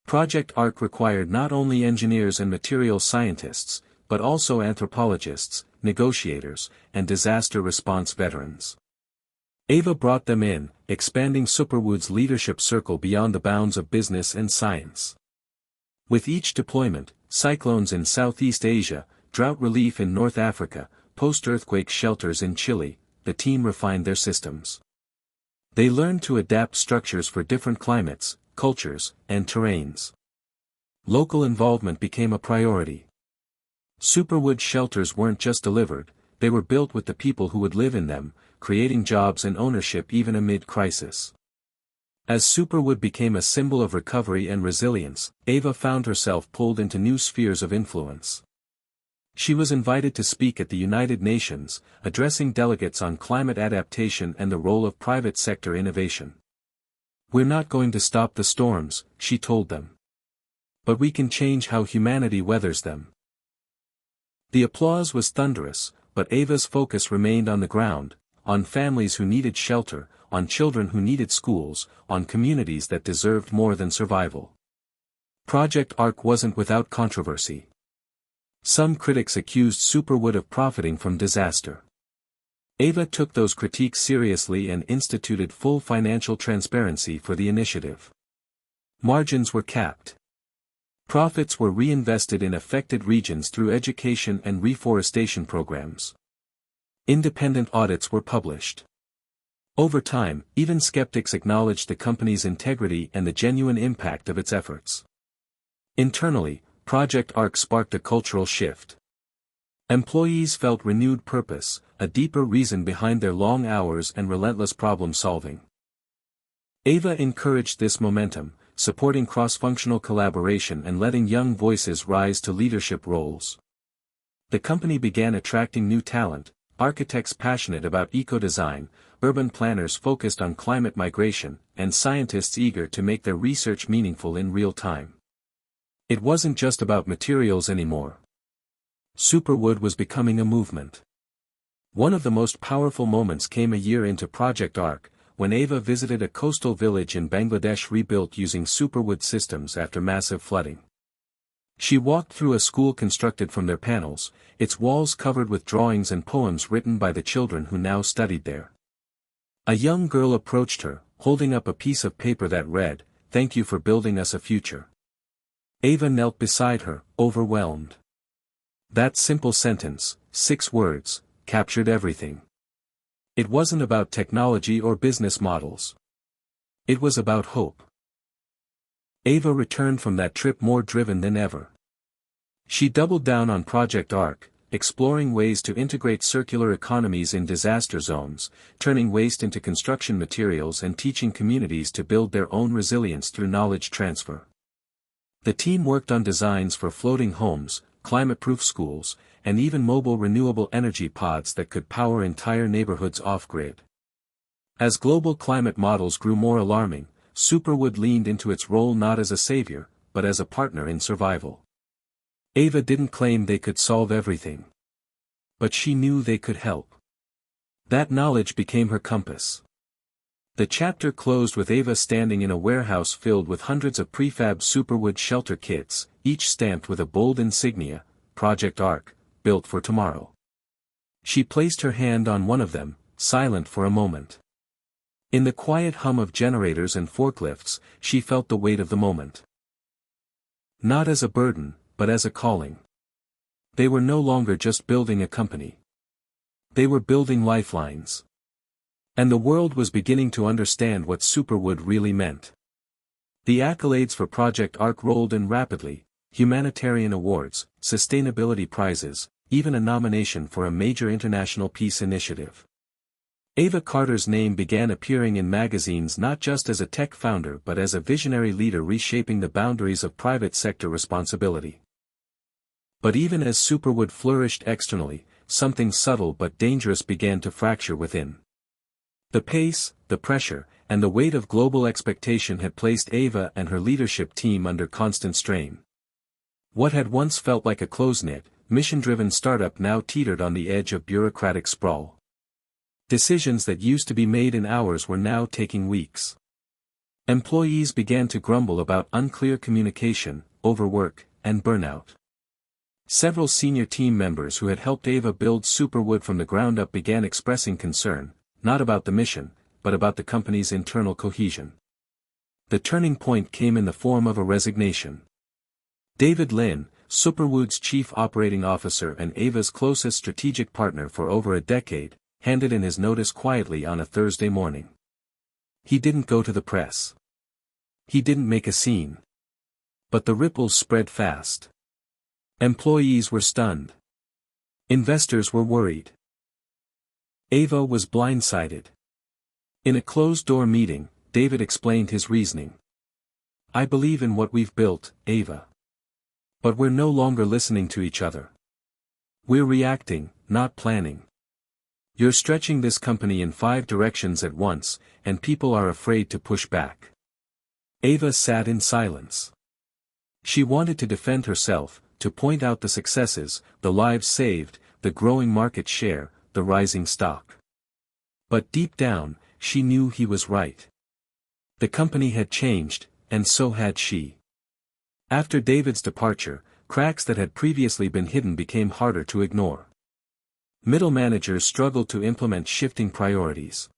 [SPEAKER 1] Project Ark required not only engineers and materials scientists, but also anthropologists, negotiators, and disaster response veterans. Ava brought them in, expanding Superwood's leadership circle beyond the bounds of business and science. With each deployment, cyclones in Southeast Asia, drought relief in North Africa, post-earthquake shelters in Chile, the team refined their systems. They learned to adapt structures for different climates, cultures, and terrains. Local involvement became a priority. Superwood shelters weren't just delivered, they were built with the people who would live in them, creating jobs and ownership even amid crisis. As Superwood became a symbol of recovery and resilience, Ava found herself pulled into new spheres of influence. She was invited to speak at the United Nations, addressing delegates on climate adaptation and the role of private sector innovation. "We're not going to stop the storms," she told them. "But we can change how humanity weathers them." The applause was thunderous, but Ava's focus remained on the ground, on families who needed shelter, on children who needed schools, on communities that deserved more than survival. Project Ark wasn't without controversy. Some critics accused Superwood of profiting from disaster. Ava took those critiques seriously and instituted full financial transparency for the initiative. Margins were capped. Profits were reinvested in affected regions through education and reforestation programs. Independent audits were published. Over time, even skeptics acknowledged the company's integrity and the genuine impact of its efforts. Internally, Project Ark sparked a cultural shift. Employees felt renewed purpose, a deeper reason behind their long hours and relentless problem-solving. Ava encouraged this momentum, supporting cross-functional collaboration and letting young voices rise to leadership roles. The company began attracting new talent, architects passionate about eco-design, urban planners focused on climate migration, and scientists eager to make their research meaningful in real time. It wasn't just about materials anymore. Superwood was becoming a movement. One of the most powerful moments came a year into Project Ark, when Ava visited a coastal village in Bangladesh rebuilt using Superwood systems after massive flooding. She walked through a school constructed from their panels, its walls covered with drawings and poems written by the children who now studied there. A young girl approached her, holding up a piece of paper that read, "Thank you for building us a future." Ava knelt beside her, overwhelmed. That simple sentence, 6 words, captured everything. It wasn't about technology or business models. It was about hope. Ava returned from that trip more driven than ever. She doubled down on Project Ark, exploring ways to integrate circular economies in disaster zones, turning waste into construction materials and teaching communities to build their own resilience through knowledge transfer. The team worked on designs for floating homes, climate-proof schools, and even mobile renewable energy pods that could power entire neighborhoods off-grid. As global climate models grew more alarming, Superwood leaned into its role not as a savior, but as a partner in survival. Ava didn't claim they could solve everything. But she knew they could help. That knowledge became her compass. The chapter closed with Ava standing in a warehouse filled with hundreds of prefab Superwood shelter kits, each stamped with a bold insignia, Project Ark, built for tomorrow. She placed her hand on one of them, silent for a moment. In the quiet hum of generators and forklifts, she felt the weight of the moment. Not as a burden, but as a calling. They were no longer just building a company. They were building lifelines. And the world was beginning to understand what Superwood really meant. The accolades for Project Ark rolled in rapidly: humanitarian awards, sustainability prizes, even a nomination for a major international peace initiative. Ava Carter's name began appearing in magazines not just as a tech founder but as a visionary leader reshaping the boundaries of private sector responsibility. But even as Superwood flourished externally, something subtle but dangerous began to fracture within. The pace, the pressure, and the weight of global expectation had placed Ava and her leadership team under constant strain. What had once felt like a close-knit, mission-driven startup now teetered on the edge of bureaucratic sprawl. Decisions that used to be made in hours were now taking weeks. Employees began to grumble about unclear communication, overwork, and burnout. Several senior team members who had helped Ava build Superwood from the ground up began expressing concern, not about the mission, but about the company's internal cohesion. The turning point came in the form of a resignation. David Lynn, Superwood's chief operating officer and Ava's closest strategic partner for over a decade, handed in his notice quietly on a Thursday morning. He didn't go to the press. He didn't make a scene. But the ripples spread fast. Employees were stunned. Investors were worried. Ava was blindsided. In a closed-door meeting, David explained his reasoning. "I believe in what we've built, Ava. But we're no longer listening to each other. We're reacting, not planning. You're stretching this company in 5 directions at once, and people are afraid to push back." Ava sat in silence. She wanted to defend herself, to point out the successes, the lives saved, the growing market share, the rising stock. But deep down, she knew he was right. The company had changed, and so had she. After David's departure, cracks that had previously been hidden became harder to ignore. Middle managers struggled to implement shifting priorities.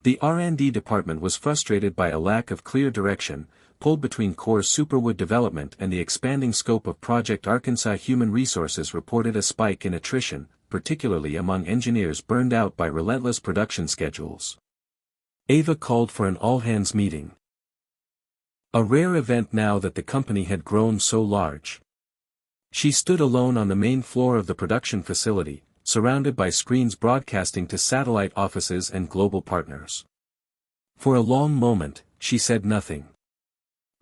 [SPEAKER 1] The R&D department was frustrated by a lack of clear direction, pulled between core Superwood development and the expanding scope of Project Arkansas. Human Resources reported a spike in attrition, particularly among engineers burned out by relentless production schedules. Ava called for an all-hands meeting. A rare event now that the company had grown so large. She stood alone on the main floor of the production facility, surrounded by screens broadcasting to satellite offices and global partners. For a long moment, she said nothing.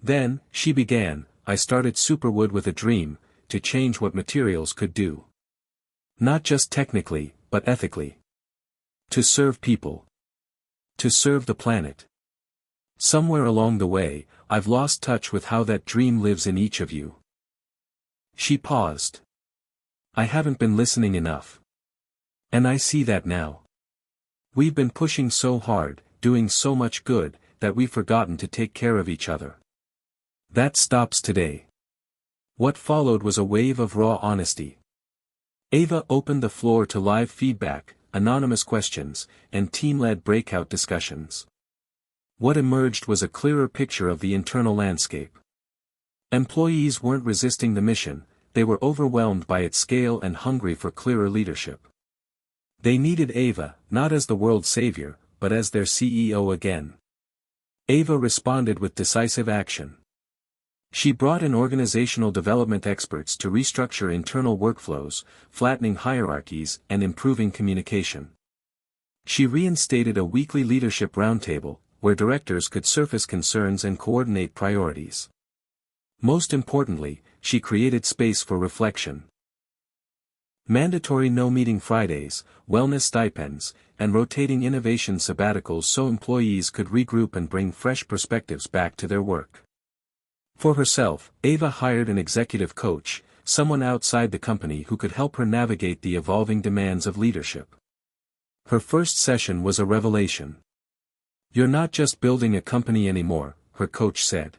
[SPEAKER 1] Then, she began, "I started Superwood with a dream, to change what materials could do. Not just technically, but ethically. To serve people. To serve the planet. Somewhere along the way, I've lost touch with how that dream lives in each of you." She paused. "I haven't been listening enough. And I see that now. We've been pushing so hard, doing so much good, that we've forgotten to take care of each other. That stops today." What followed was a wave of raw honesty. Ava opened the floor to live feedback, anonymous questions, and team-led breakout discussions. What emerged was a clearer picture of the internal landscape. Employees weren't resisting the mission, they were overwhelmed by its scale and hungry for clearer leadership. They needed Ava, not as the world's savior, but as their CEO again. Ava responded with decisive action. She brought in organizational development experts to restructure internal workflows, flattening hierarchies and improving communication. She reinstated a weekly leadership roundtable, where directors could surface concerns and coordinate priorities. Most importantly, she created space for reflection. Mandatory no-meeting Fridays, wellness stipends, and rotating innovation sabbaticals so employees could regroup and bring fresh perspectives back to their work. For herself, Ava hired an executive coach, someone outside the company who could help her navigate the evolving demands of leadership. Her first session was a revelation. "You're not just building a company anymore," her coach said.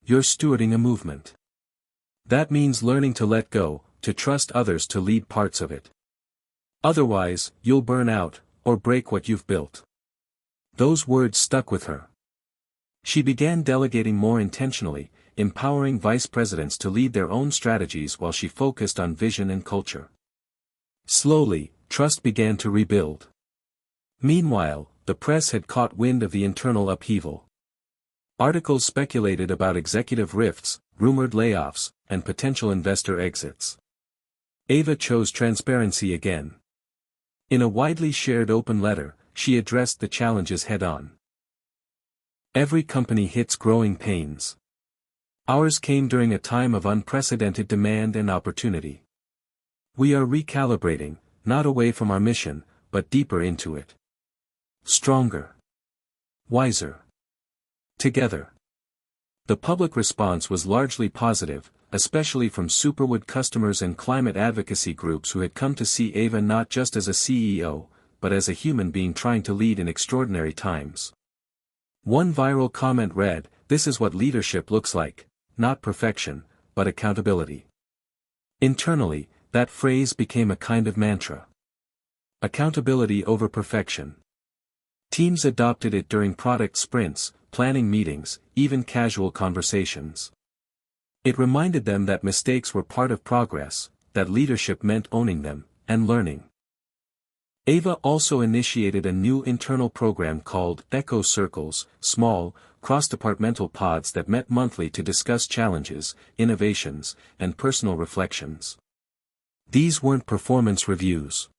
[SPEAKER 1] "You're stewarding a movement. That means learning to let go, to trust others to lead parts of it. Otherwise, you'll burn out, or break what you've built." Those words stuck with her. She began delegating more intentionally, empowering vice presidents to lead their own strategies while she focused on vision and culture. Slowly, trust began to rebuild. Meanwhile, the press had caught wind of the internal upheaval. Articles speculated about executive rifts, rumored layoffs, and potential investor exits. Ava chose transparency again. In a widely shared open letter, she addressed the challenges head-on. Every company hits growing pains. Ours came during a time of unprecedented demand and opportunity. We are recalibrating, not away from our mission, but deeper into it. Stronger. Wiser. Together. The public response was largely positive, especially from Superwood customers and climate advocacy groups who had come to see Ava not just as a CEO, but as a human being trying to lead in extraordinary times. One viral comment read, "This is what leadership looks like, not perfection, but accountability." Internally, that phrase became a kind of mantra. Accountability over perfection. Teams adopted it during product sprints, planning meetings, even casual conversations. It reminded them that mistakes were part of progress, that leadership meant owning them, and learning. Ava also initiated a new internal program called Echo Circles, small, cross-departmental pods that met monthly to discuss challenges, innovations, and personal reflections. These weren't performance reviews.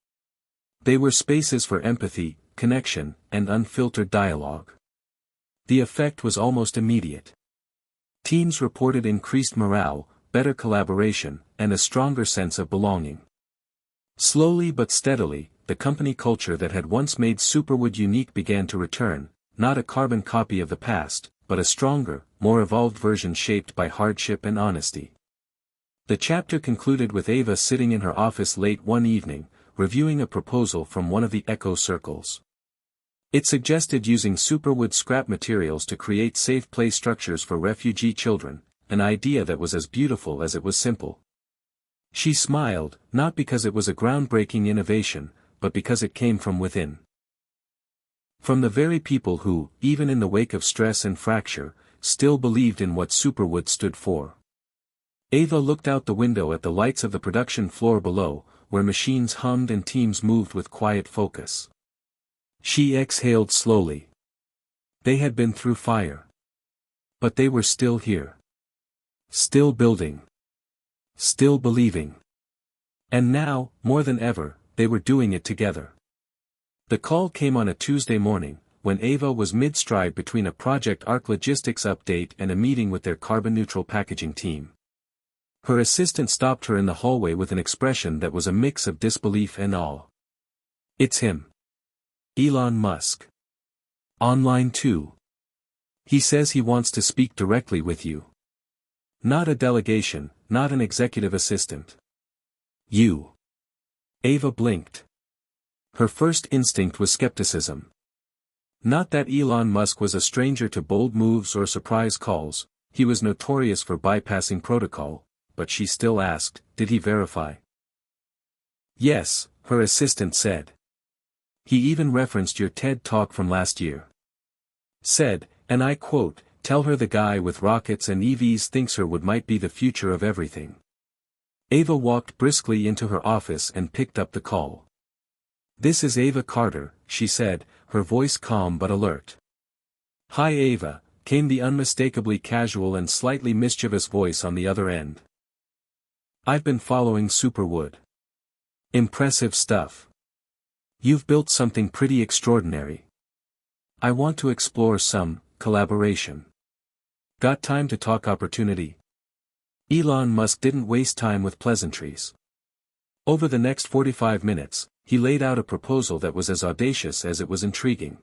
[SPEAKER 1] They were spaces for empathy, connection, and unfiltered dialogue. The effect was almost immediate. Teams reported increased morale, better collaboration, and a stronger sense of belonging. Slowly but steadily, the company culture that had once made Superwood unique began to return, not a carbon copy of the past, but a stronger, more evolved version shaped by hardship and honesty. The chapter concluded with Ava sitting in her office late one evening, reviewing a proposal from one of the Echo Circles. It suggested using Superwood scrap materials to create safe play structures for refugee children, an idea that was as beautiful as it was simple. She smiled, not because it was a groundbreaking innovation, but because it came from within. From the very people who, even in the wake of stress and fracture, still believed in what Superwood stood for. Ava looked out the window at the lights of the production floor below, where machines hummed and teams moved with quiet focus. She exhaled slowly. They had been through fire. But they were still here. Still building. Still believing. And now, more than ever, they were doing it together. The call came on a Tuesday morning, when Ava was mid-stride between a Project Arc logistics update and a meeting with their carbon-neutral packaging team. Her assistant stopped her in the hallway with an expression that was a mix of disbelief and awe. "It's him. Elon Musk. Online too. He says he wants to speak directly with you. Not a delegation, not an executive assistant. You." Ava blinked. Her first instinct was skepticism. Not that Elon Musk was a stranger to bold moves or surprise calls, he was notorious for bypassing protocol, but she still asked, "Did he verify?" "Yes," her assistant said. "He even referenced your TED talk from last year. Said, and I quote, 'Tell her the guy with rockets and EVs thinks her wood might be the future of everything.'" Ava walked briskly into her office and picked up the call. "This is Ava Carter," she said, her voice calm but alert. "Hi Ava," came the unmistakably casual and slightly mischievous voice on the other end. "I've been following Superwood. Impressive stuff. You've built something pretty extraordinary. I want to explore some collaboration. Got time to talk opportunity?" Elon Musk didn't waste time with pleasantries. Over the next 45 minutes, he laid out a proposal that was as audacious as it was intriguing.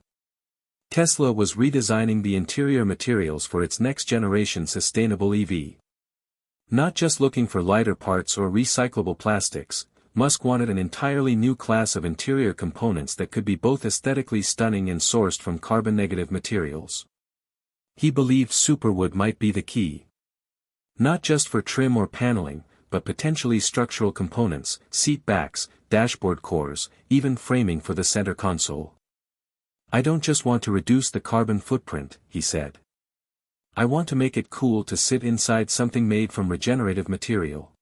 [SPEAKER 1] Tesla was redesigning the interior materials for its next-generation sustainable EV. Not just looking for lighter parts or recyclable plastics, Musk wanted an entirely new class of interior components that could be both aesthetically stunning and sourced from carbon-negative materials. He believed Superwood might be the key. Not just for trim or paneling, but potentially structural components, seat backs, dashboard cores, even framing for the center console. "I don't just want to reduce the carbon footprint," he said. "I want to make it cool to sit inside something made from regenerative material.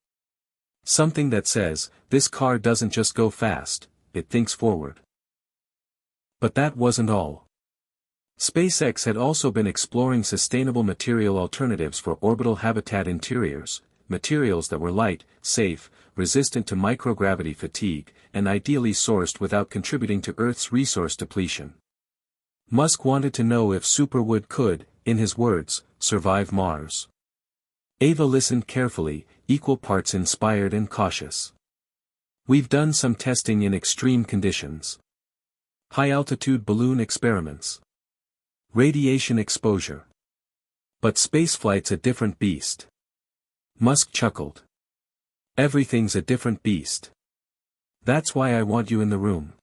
[SPEAKER 1] Something that says, this car doesn't just go fast, it thinks forward." But that wasn't all. SpaceX had also been exploring sustainable material alternatives for orbital habitat interiors, materials that were light, safe, resistant to microgravity fatigue, and ideally sourced without contributing to Earth's resource depletion. Musk wanted to know if Superwood could, in his words, survive Mars. Ava listened carefully, equal parts inspired and cautious. "We've done some testing in extreme conditions. High-altitude balloon experiments. Radiation exposure. But spaceflight's a different beast." Musk chuckled. "Everything's a different beast. That's why I want you in the room."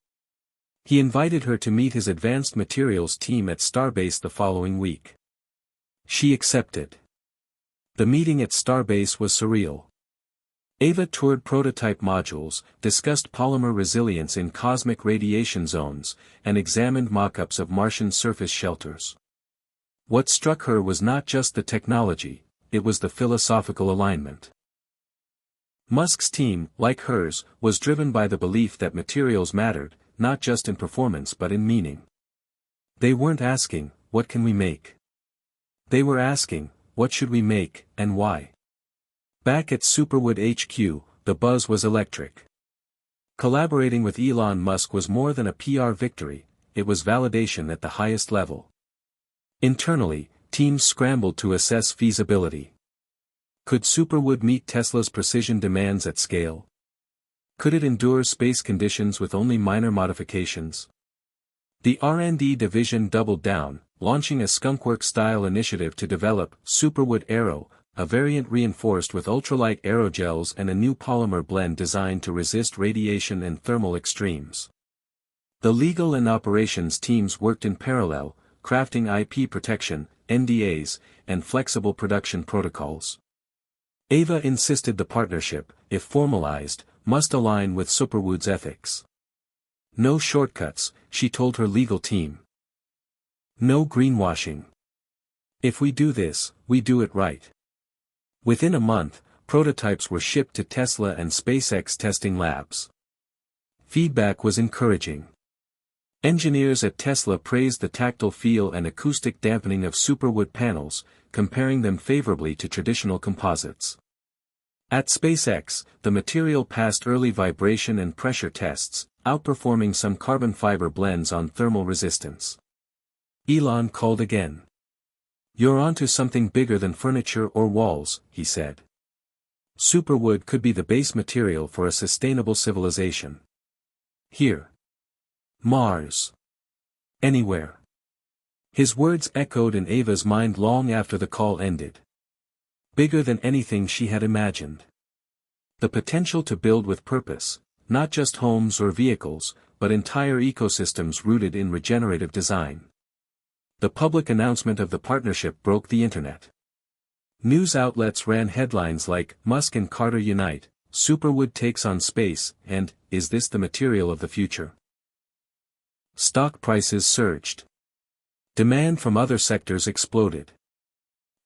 [SPEAKER 1] He invited her to meet his advanced materials team at Starbase the following week. She accepted. The meeting at Starbase was surreal. Ava toured prototype modules, discussed polymer resilience in cosmic radiation zones, and examined mock-ups of Martian surface shelters. What struck her was not just the technology, it was the philosophical alignment. Musk's team, like hers, was driven by the belief that materials mattered, not just in performance but in meaning. They weren't asking, "What can we make?" They were asking, "What should we make, and why?" Back at Superwood HQ, the buzz was electric. Collaborating with Elon Musk was more than a PR victory, it was validation at the highest level. Internally, teams scrambled to assess feasibility. Could Superwood meet Tesla's precision demands at scale? Could it endure space conditions with only minor modifications? The R&D division doubled down, launching a skunkworks-style initiative to develop Superwood Aero, a variant reinforced with ultralight aerogels and a new polymer blend designed to resist radiation and thermal extremes. The legal and operations teams worked in parallel, crafting IP protection, NDAs, and flexible production protocols. Ava insisted the partnership, if formalized, must align with Superwood's ethics. No shortcuts, she told her legal team. No greenwashing. If we do this, we do it right. Within a month, prototypes were shipped to Tesla and SpaceX testing labs. Feedback was encouraging. Engineers at Tesla praised the tactile feel and acoustic dampening of Superwood panels, comparing them favorably to traditional composites. At SpaceX, the material passed early vibration and pressure tests, outperforming some carbon fiber blends on thermal resistance. Elon called again. "You're onto something bigger than furniture or walls," he said. "Superwood could be the base material for a sustainable civilization. Here. Mars. Anywhere." His words echoed in Ava's mind long after the call ended. Bigger than anything she had imagined. The potential to build with purpose, not just homes or vehicles, but entire ecosystems rooted in regenerative design. The public announcement of the partnership broke the internet. News outlets ran headlines like, "Musk and Carter unite, Superwood takes on space," and, "Is this the material of the future?" Stock prices surged. Demand from other sectors exploded.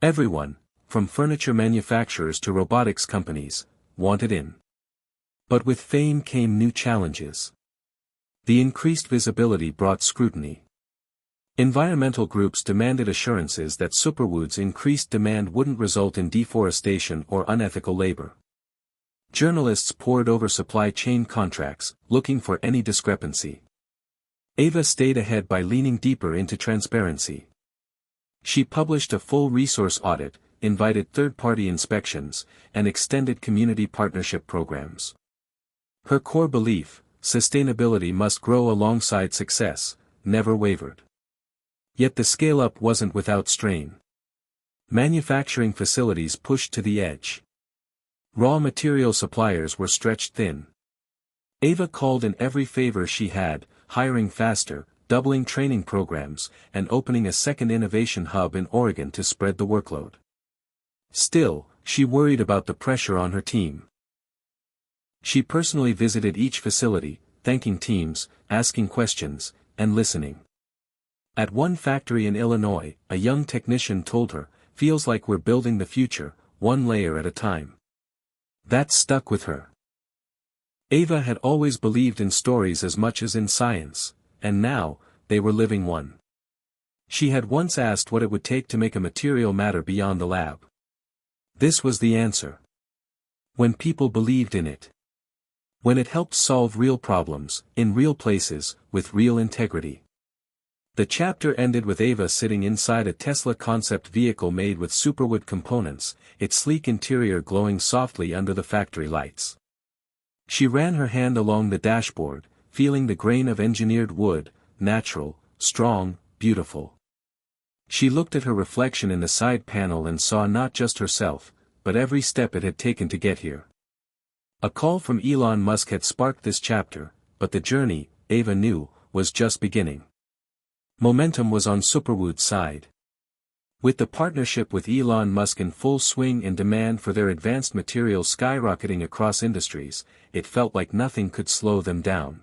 [SPEAKER 1] Everyone, from furniture manufacturers to robotics companies, wanted in. But with fame came new challenges. The increased visibility brought scrutiny. Environmental groups demanded assurances that Superwood's increased demand wouldn't result in deforestation or unethical labor. Journalists pored over supply chain contracts, looking for any discrepancy. Ava stayed ahead by leaning deeper into transparency. She published a full resource audit, invited third-party inspections, and extended community partnership programs. Her core belief, sustainability must grow alongside success, never wavered. Yet the scale-up wasn't without strain. Manufacturing facilities pushed to the edge. Raw material suppliers were stretched thin. Ava called in every favor she had, hiring faster, doubling training programs, and opening a second innovation hub in Oregon to spread the workload. Still, she worried about the pressure on her team. She personally visited each facility, thanking teams, asking questions, and listening. At one factory in Illinois, a young technician told her, "Feels like we're building the future, one layer at a time." That stuck with her. Ava had always believed in stories as much as in science, and now, they were living one. She had once asked what it would take to make a material matter beyond the lab. This was the answer. When people believed in it. When it helped solve real problems, in real places, with real integrity. The chapter ended with Ava sitting inside a Tesla concept vehicle made with Superwood components, its sleek interior glowing softly under the factory lights. She ran her hand along the dashboard, feeling the grain of engineered wood, natural, strong, beautiful. She looked at her reflection in the side panel and saw not just herself, but every step it had taken to get here. A call from Elon Musk had sparked this chapter, but the journey, Ava knew, was just beginning. Momentum was on Superwood's side. With the partnership with Elon Musk in full swing and demand for their advanced materials skyrocketing across industries, it felt like nothing could slow them down.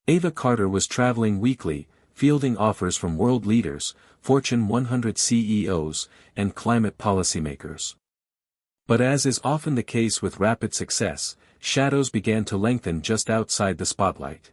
[SPEAKER 1] Ava Carter was traveling weekly, fielding offers from world leaders, Fortune 100 CEOs, and climate policymakers. But as is often the case with rapid success, shadows began to lengthen just outside the spotlight.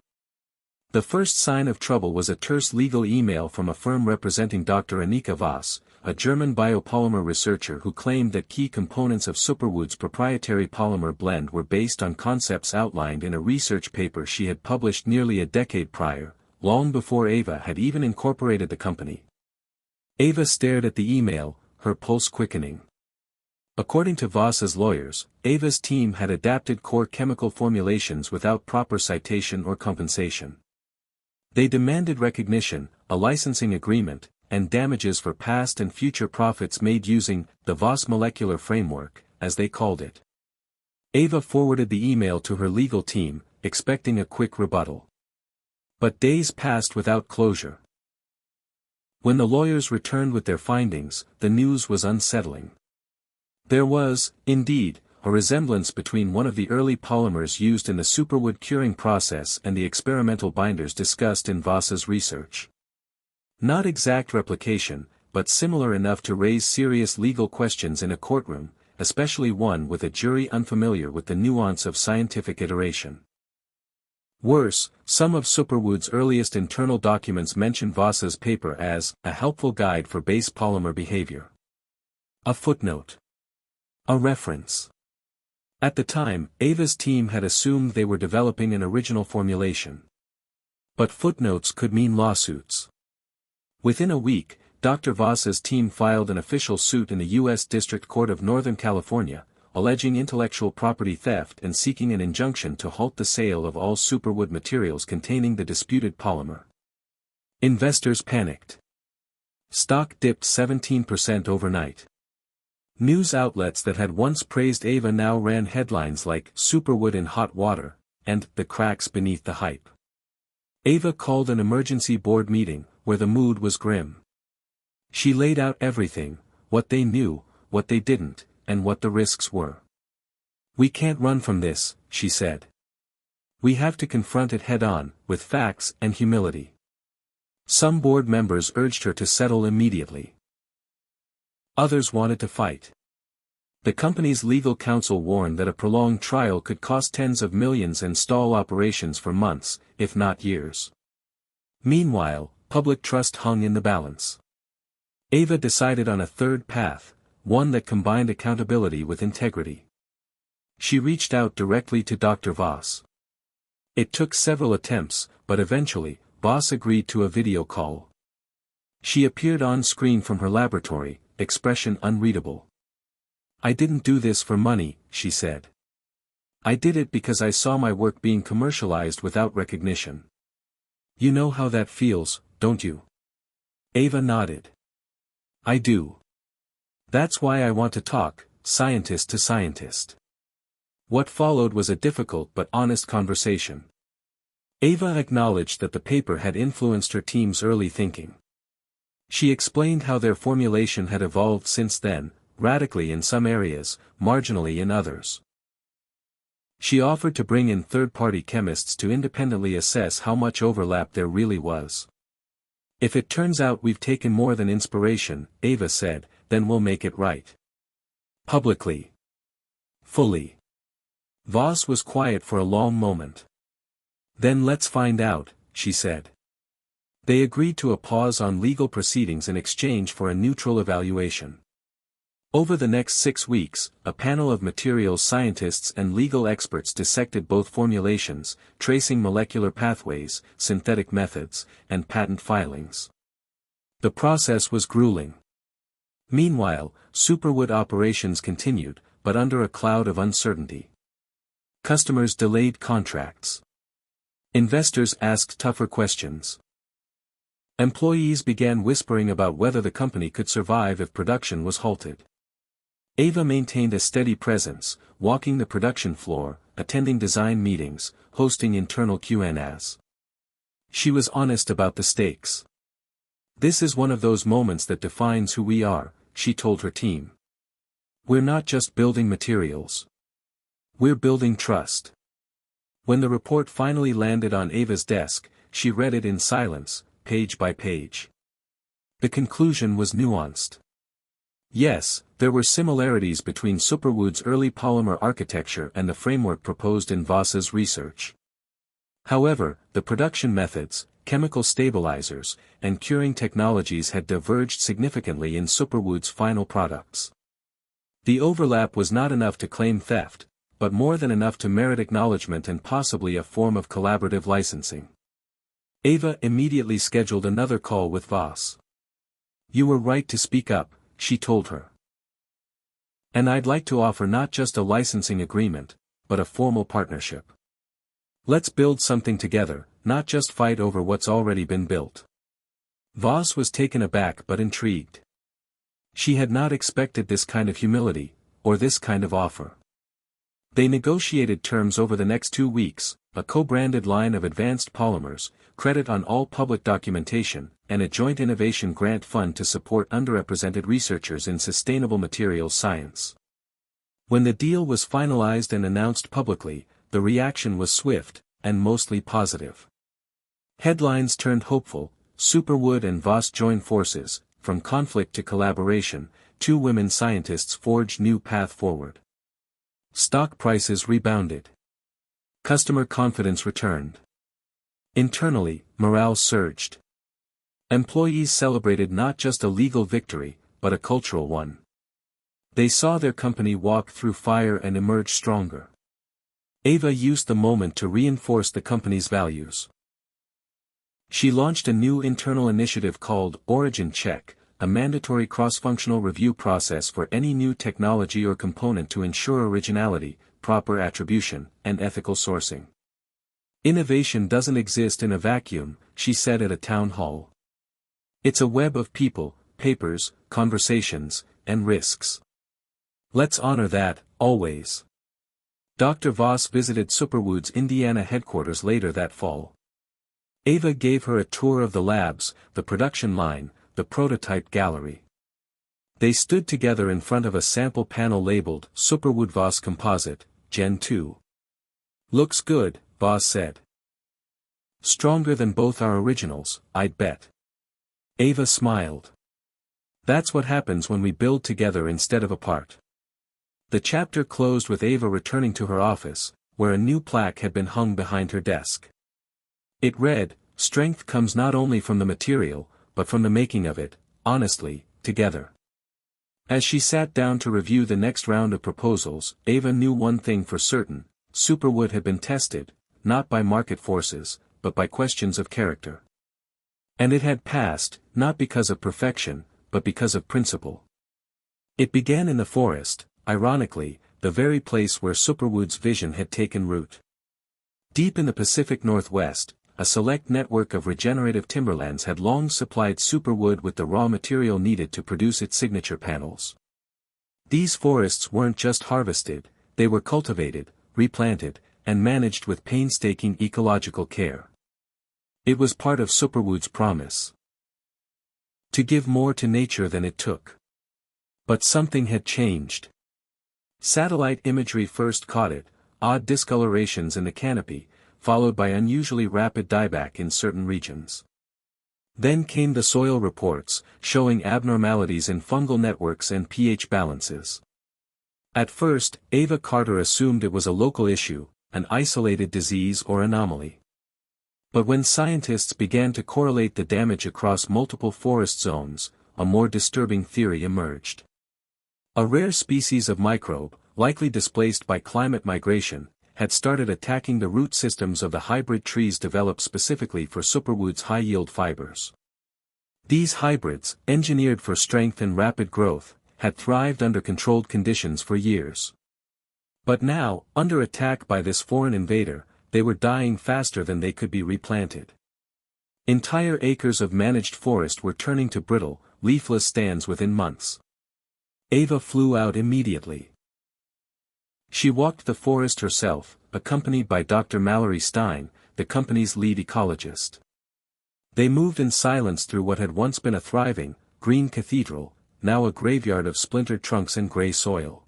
[SPEAKER 1] The first sign of trouble was a terse legal email from a firm representing Dr. Annika Voss, a German biopolymer researcher who claimed that key components of Superwood's proprietary polymer blend were based on concepts outlined in a research paper she had published nearly a decade prior, long before Ava had even incorporated the company. Ava stared at the email, her pulse quickening. According to Voss's lawyers, Ava's team had adapted core chemical formulations without proper citation or compensation. They demanded recognition, a licensing agreement, and damages for past and future profits made using the Voss molecular framework, as they called it. Ava forwarded the email to her legal team, expecting a quick rebuttal. But days passed without closure. When the lawyers returned with their findings, the news was unsettling. There was, indeed, a resemblance between one of the early polymers used in the Superwood curing process and the experimental binders discussed in Voss's research. Not exact replication, but similar enough to raise serious legal questions in a courtroom, especially one with a jury unfamiliar with the nuance of scientific iteration. Worse, some of Superwood's earliest internal documents mention Voss's paper as a helpful guide for base polymer behavior. A footnote. A reference. At the time, Ava's team had assumed they were developing an original formulation. But footnotes could mean lawsuits. Within a week, Dr. Voss's team filed an official suit in the U.S. District Court of Northern California, alleging intellectual property theft and seeking an injunction to halt the sale of all Superwood materials containing the disputed polymer. Investors panicked. Stock dipped 17% overnight. News outlets that had once praised Ava now ran headlines like "Superwood in hot water," and "The cracks beneath the hype." Ava called an emergency board meeting, where the mood was grim. She laid out everything, what they knew, what they didn't, and what the risks were. "We can't run from this," she said. "We have to confront it head-on, with facts and humility." Some board members urged her to settle immediately. Others wanted to fight. The company's legal counsel warned that a prolonged trial could cost tens of millions and stall operations for months, if not years. Meanwhile, public trust hung in the balance. Ava decided on a third path, one that combined accountability with integrity. She reached out directly to Dr. Voss. It took several attempts, but eventually, Voss agreed to a video call. She appeared on screen from her laboratory, expression unreadable. "I didn't do this for money," she said. "I did it because I saw my work being commercialized without recognition. You know how that feels, don't you?" Ava nodded. "I do. That's why I want to talk, scientist to scientist." What followed was a difficult but honest conversation. Ava acknowledged that the paper had influenced her team's early thinking. She explained how their formulation had evolved since then, radically in some areas, marginally in others. She offered to bring in third-party chemists to independently assess how much overlap there really was. "If it turns out we've taken more than inspiration," Ava said, "then we'll make it right. Publicly. Fully." Voss was quiet for a long moment. "Then let's find out," she said. They agreed to a pause on legal proceedings in exchange for a neutral evaluation. Over the next 6 weeks, a panel of materials scientists and legal experts dissected both formulations, tracing molecular pathways, synthetic methods, and patent filings. The process was grueling. Meanwhile, Superwood operations continued, but under a cloud of uncertainty. Customers delayed contracts. Investors asked tougher questions. Employees began whispering about whether the company could survive if production was halted. Ava maintained a steady presence, walking the production floor, attending design meetings, hosting internal Q&As. She was honest about the stakes. "This is one of those moments that defines who we are," she told her team. "We're not just building materials. We're building trust." When the report finally landed on Ava's desk, she read it in silence, page by page. The conclusion was nuanced. Yes, there were similarities between Superwood's early polymer architecture and the framework proposed in Voss's research. However, the production methods, chemical stabilizers, and curing technologies had diverged significantly in Superwood's final products. The overlap was not enough to claim theft, but more than enough to merit acknowledgement and possibly a form of collaborative licensing. Ava immediately scheduled another call with Voss. "You were right to speak up," she told her. "And I'd like to offer not just a licensing agreement, but a formal partnership. Let's build something together, not just fight over what's already been built." Voss was taken aback but intrigued. She had not expected this kind of humility, or this kind of offer. They negotiated terms over the next 2 weeks, a co-branded line of advanced polymers, credit on all public documentation, and a joint innovation grant fund to support underrepresented researchers in sustainable materials science. When the deal was finalized and announced publicly, the reaction was swift, and mostly positive. Headlines turned hopeful: Superwood and Voss join forces, from conflict to collaboration, 2 women scientists forged new path forward. Stock prices rebounded. Customer confidence returned. Internally, morale surged. Employees celebrated not just a legal victory, but a cultural one. They saw their company walk through fire and emerge stronger. Ava used the moment to reinforce the company's values. She launched a new internal initiative called Origin Check, a mandatory cross-functional review process for any new technology or component to ensure originality, proper attribution, and ethical sourcing. "Innovation doesn't exist in a vacuum," she said at a town hall. "It's a web of people, papers, conversations, and risks. Let's honor that, always." Dr. Voss visited Superwood's Indiana headquarters later that fall. Ava gave her a tour of the labs, the production line, the prototype gallery. They stood together in front of a sample panel labeled Superwood Voss Composite, Gen 2. "Looks good," Voss said. "Stronger than both our originals, I'd bet." Ava smiled. "That's what happens when we build together instead of apart." The chapter closed with Ava returning to her office, where a new plaque had been hung behind her desk. It read, "Strength comes not only from the material, but from the making of it, honestly, together." As she sat down to review the next round of proposals, Ava knew one thing for certain: Superwood had been tested, not by market forces, but by questions of character. And it had passed, not because of perfection, but because of principle. It began in the forest, ironically, the very place where Superwood's vision had taken root. Deep in the Pacific Northwest, a select network of regenerative timberlands had long supplied Superwood with the raw material needed to produce its signature panels. These forests weren't just harvested, they were cultivated, replanted, and managed with painstaking ecological care. It was part of Superwood's promise to give more to nature than it took. But something had changed. Satellite imagery first caught it: odd discolorations in the canopy, followed by unusually rapid dieback in certain regions. Then came the soil reports, showing abnormalities in fungal networks and pH balances. At first, Ava Carter assumed it was a local issue, an isolated disease or anomaly. But when scientists began to correlate the damage across multiple forest zones, a more disturbing theory emerged. A rare species of microbe, likely displaced by climate migration, had started attacking the root systems of the hybrid trees developed specifically for Superwood's high-yield fibers. These hybrids, engineered for strength and rapid growth, had thrived under controlled conditions for years. But now, under attack by this foreign invader, they were dying faster than they could be replanted. Entire acres of managed forest were turning to brittle, leafless stands within months. Ava flew out immediately. She walked the forest herself, accompanied by Dr. Mallory Stein, the company's lead ecologist. They moved in silence through what had once been a thriving, green cathedral, now a graveyard of splintered trunks and gray soil.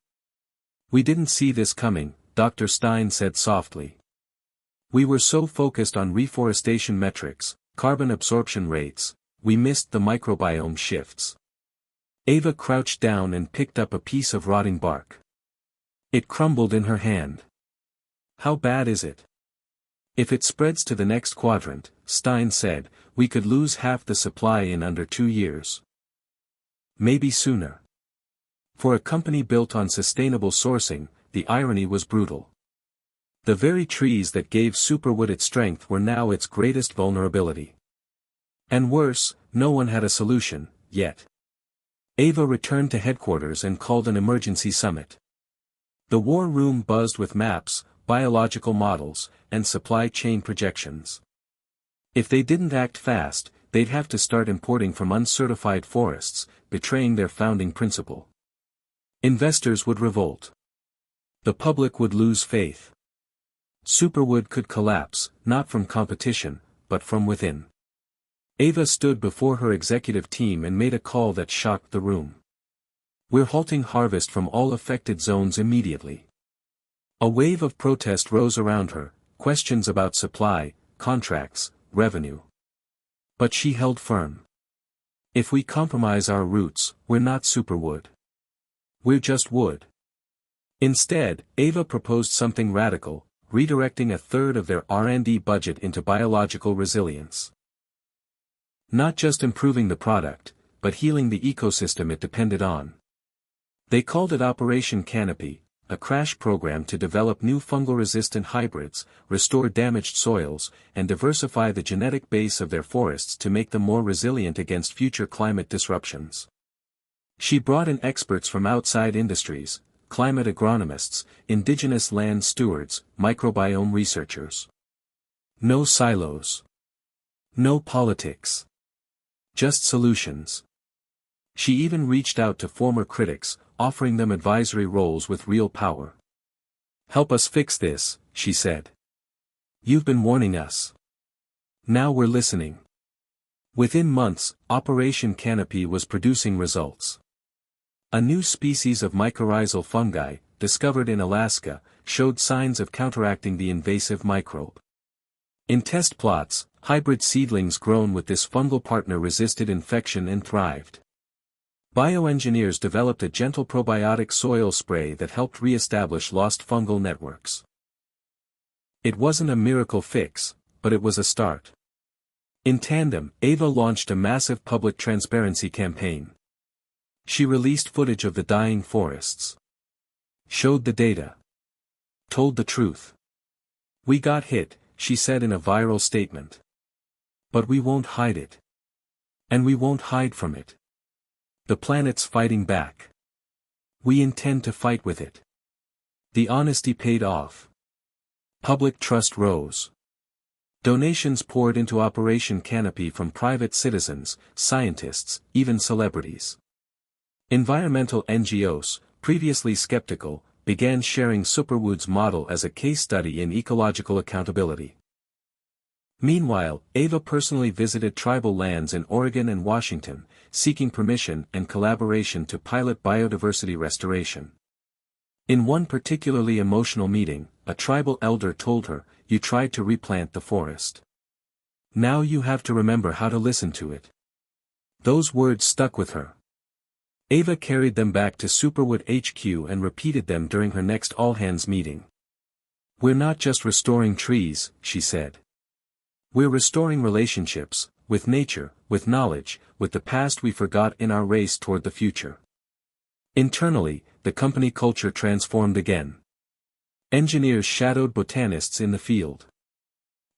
[SPEAKER 1] "We didn't see this coming," Dr. Stein said softly. "We were so focused on reforestation metrics, carbon absorption rates, we missed the microbiome shifts." Ava crouched down and picked up a piece of rotting bark. It crumbled in her hand. "How bad is it?" "If it spreads to the next quadrant," Stein said, "we could lose half the supply in under 2 years. Maybe sooner." For a company built on sustainable sourcing, the irony was brutal. The very trees that gave Superwood its strength were now its greatest vulnerability. And worse, no one had a solution, yet. Ava returned to headquarters and called an emergency summit. The war room buzzed with maps, biological models, and supply chain projections. If they didn't act fast, they'd have to start importing from uncertified forests, betraying their founding principle. Investors would revolt. The public would lose faith. Superwood could collapse, not from competition, but from within. Ava stood before her executive team and made a call that shocked the room. "We're halting harvest from all affected zones immediately." A wave of protest rose around her, questions about supply, contracts, revenue. But she held firm. "If we compromise our roots, we're not Superwood. We're just wood." Instead, Ava proposed something radical, redirecting a third of their R&D budget into biological resilience. Not just improving the product, but healing the ecosystem it depended on. They called it Operation Canopy, a crash program to develop new fungal-resistant hybrids, restore damaged soils, and diversify the genetic base of their forests to make them more resilient against future climate disruptions. She brought in experts from outside industries, climate agronomists, indigenous land stewards, microbiome researchers. No silos. No politics. Just solutions. She even reached out to former critics, offering them advisory roles with real power. "Help us fix this," she said. "You've been warning us. Now we're listening." Within months, Operation Canopy was producing results. A new species of mycorrhizal fungi, discovered in Alaska, showed signs of counteracting the invasive microbe. In test plots, hybrid seedlings grown with this fungal partner resisted infection and thrived. Bioengineers developed a gentle probiotic soil spray that helped re-establish lost fungal networks. It wasn't a miracle fix, but it was a start. In tandem, Ava launched a massive public transparency campaign. She released footage of the dying forests. Showed the data. Told the truth. "We got hit," she said in a viral statement. "But we won't hide it. And we won't hide from it. The planet's fighting back. We intend to fight with it." The honesty paid off. Public trust rose. Donations poured into Operation Canopy from private citizens, scientists, even celebrities. Environmental NGOs, previously skeptical, began sharing Superwood's model as a case study in ecological accountability. Meanwhile, Ava personally visited tribal lands in Oregon and Washington, seeking permission and collaboration to pilot biodiversity restoration. In one particularly emotional meeting, a tribal elder told her, "You tried to replant the forest. Now you have to remember how to listen to it." Those words stuck with her. Ava carried them back to Superwood HQ and repeated them during her next all-hands meeting. "We're not just restoring trees," she said. "We're restoring relationships, with nature, with knowledge, with the past we forgot in our race toward the future." Internally, the company culture transformed again. Engineers shadowed botanists in the field.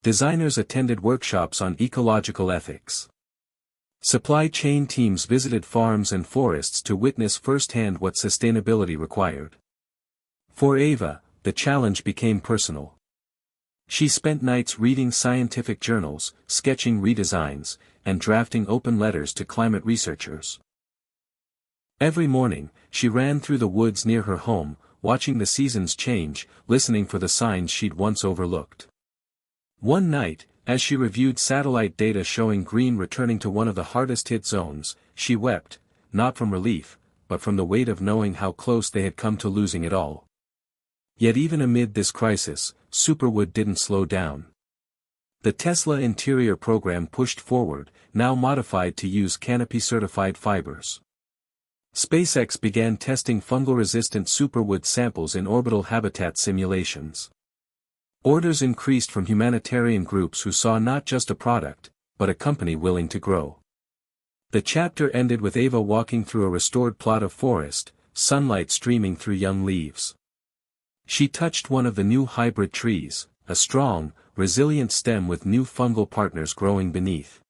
[SPEAKER 1] Designers attended workshops on ecological ethics. Supply chain teams visited farms and forests to witness firsthand what sustainability required. For Ava, the challenge became personal. She spent nights reading scientific journals, sketching redesigns, and drafting open letters to climate researchers. Every morning, she ran through the woods near her home, watching the seasons change, listening for the signs she'd once overlooked. One night, as she reviewed satellite data showing green returning to one of the hardest-hit zones, she wept, not from relief, but from the weight of knowing how close they had come to losing it all. Yet even amid this crisis, Superwood didn't slow down. The Tesla interior program pushed forward, now modified to use canopy-certified fibers. SpaceX began testing fungal-resistant Superwood samples in orbital habitat simulations. Orders increased from humanitarian groups who saw not just a product, but a company willing to grow. The chapter ended with Ava walking through a restored plot of forest, sunlight streaming through young leaves. She touched one of the new hybrid trees, a strong, resilient stem with new fungal partners growing beneath.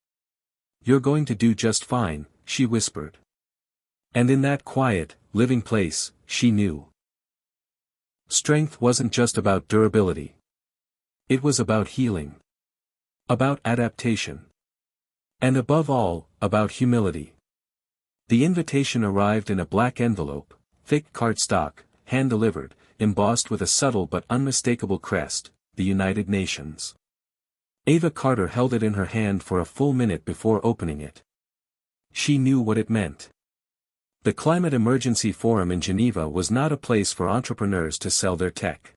[SPEAKER 1] "You're going to do just fine," she whispered. And in that quiet, living place, she knew. Strength wasn't just about durability. It was about healing. About adaptation. And above all, about humility. The invitation arrived in a black envelope, thick cardstock, hand-delivered, embossed with a subtle but unmistakable crest, the United Nations. Ava Carter held it in her hand for a full minute before opening it. She knew what it meant. The Climate Emergency Forum in Geneva was not a place for entrepreneurs to sell their tech.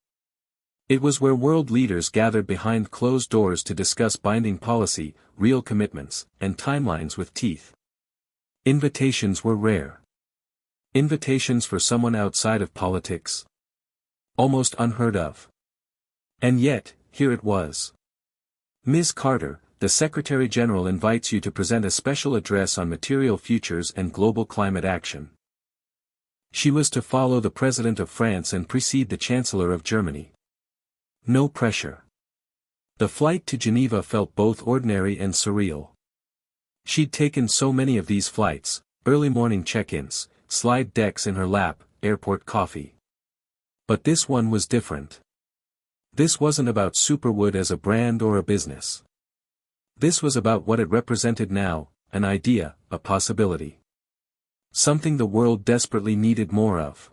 [SPEAKER 1] It was where world leaders gathered behind closed doors to discuss binding policy, real commitments, and timelines with teeth. Invitations were rare. Invitations for someone outside of politics? Almost unheard of. And yet, here it was. Ms. Carter, the Secretary General invites you to present a special address on material futures and global climate action. She was to follow the President of France and precede the Chancellor of Germany. No pressure. The flight to Geneva felt both ordinary and surreal. She'd taken so many of these flights, early morning check-ins, slide decks in her lap, airport coffee. But this one was different. This wasn't about Superwood as a brand or a business. This was about what it represented now, an idea, a possibility. Something the world desperately needed more of.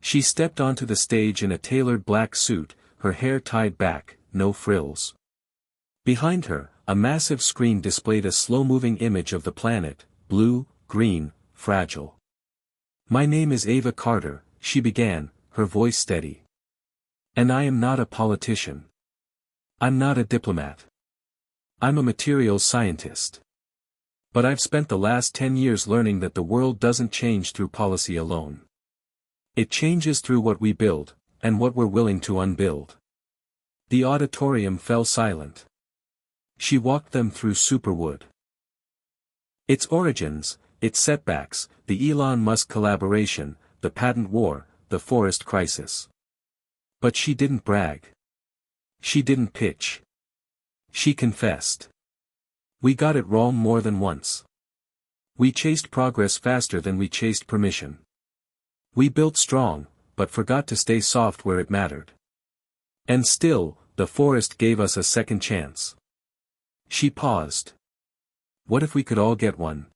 [SPEAKER 1] She stepped onto the stage in a tailored black suit, her hair tied back, no frills. Behind her, a massive screen displayed a slow-moving image of the planet, blue, green, fragile. "My name is Ava Carter," she began, her voice steady. "And I am not a politician. I'm not a diplomat. I'm a materials scientist. But I've spent the last 10 years learning that the world doesn't change through policy alone. It changes through what we build, and what we're willing to unbuild." The auditorium fell silent. She walked them through Superwood. Its origins, its setbacks, the Elon Musk collaboration, the patent war, the forest crisis. But she didn't brag. She didn't pitch. She confessed. "We got it wrong more than once. We chased progress faster than we chased permission. We built strong, but forgot to stay soft where it mattered. And still, the forest gave us a second chance." She paused. What if we could all get one?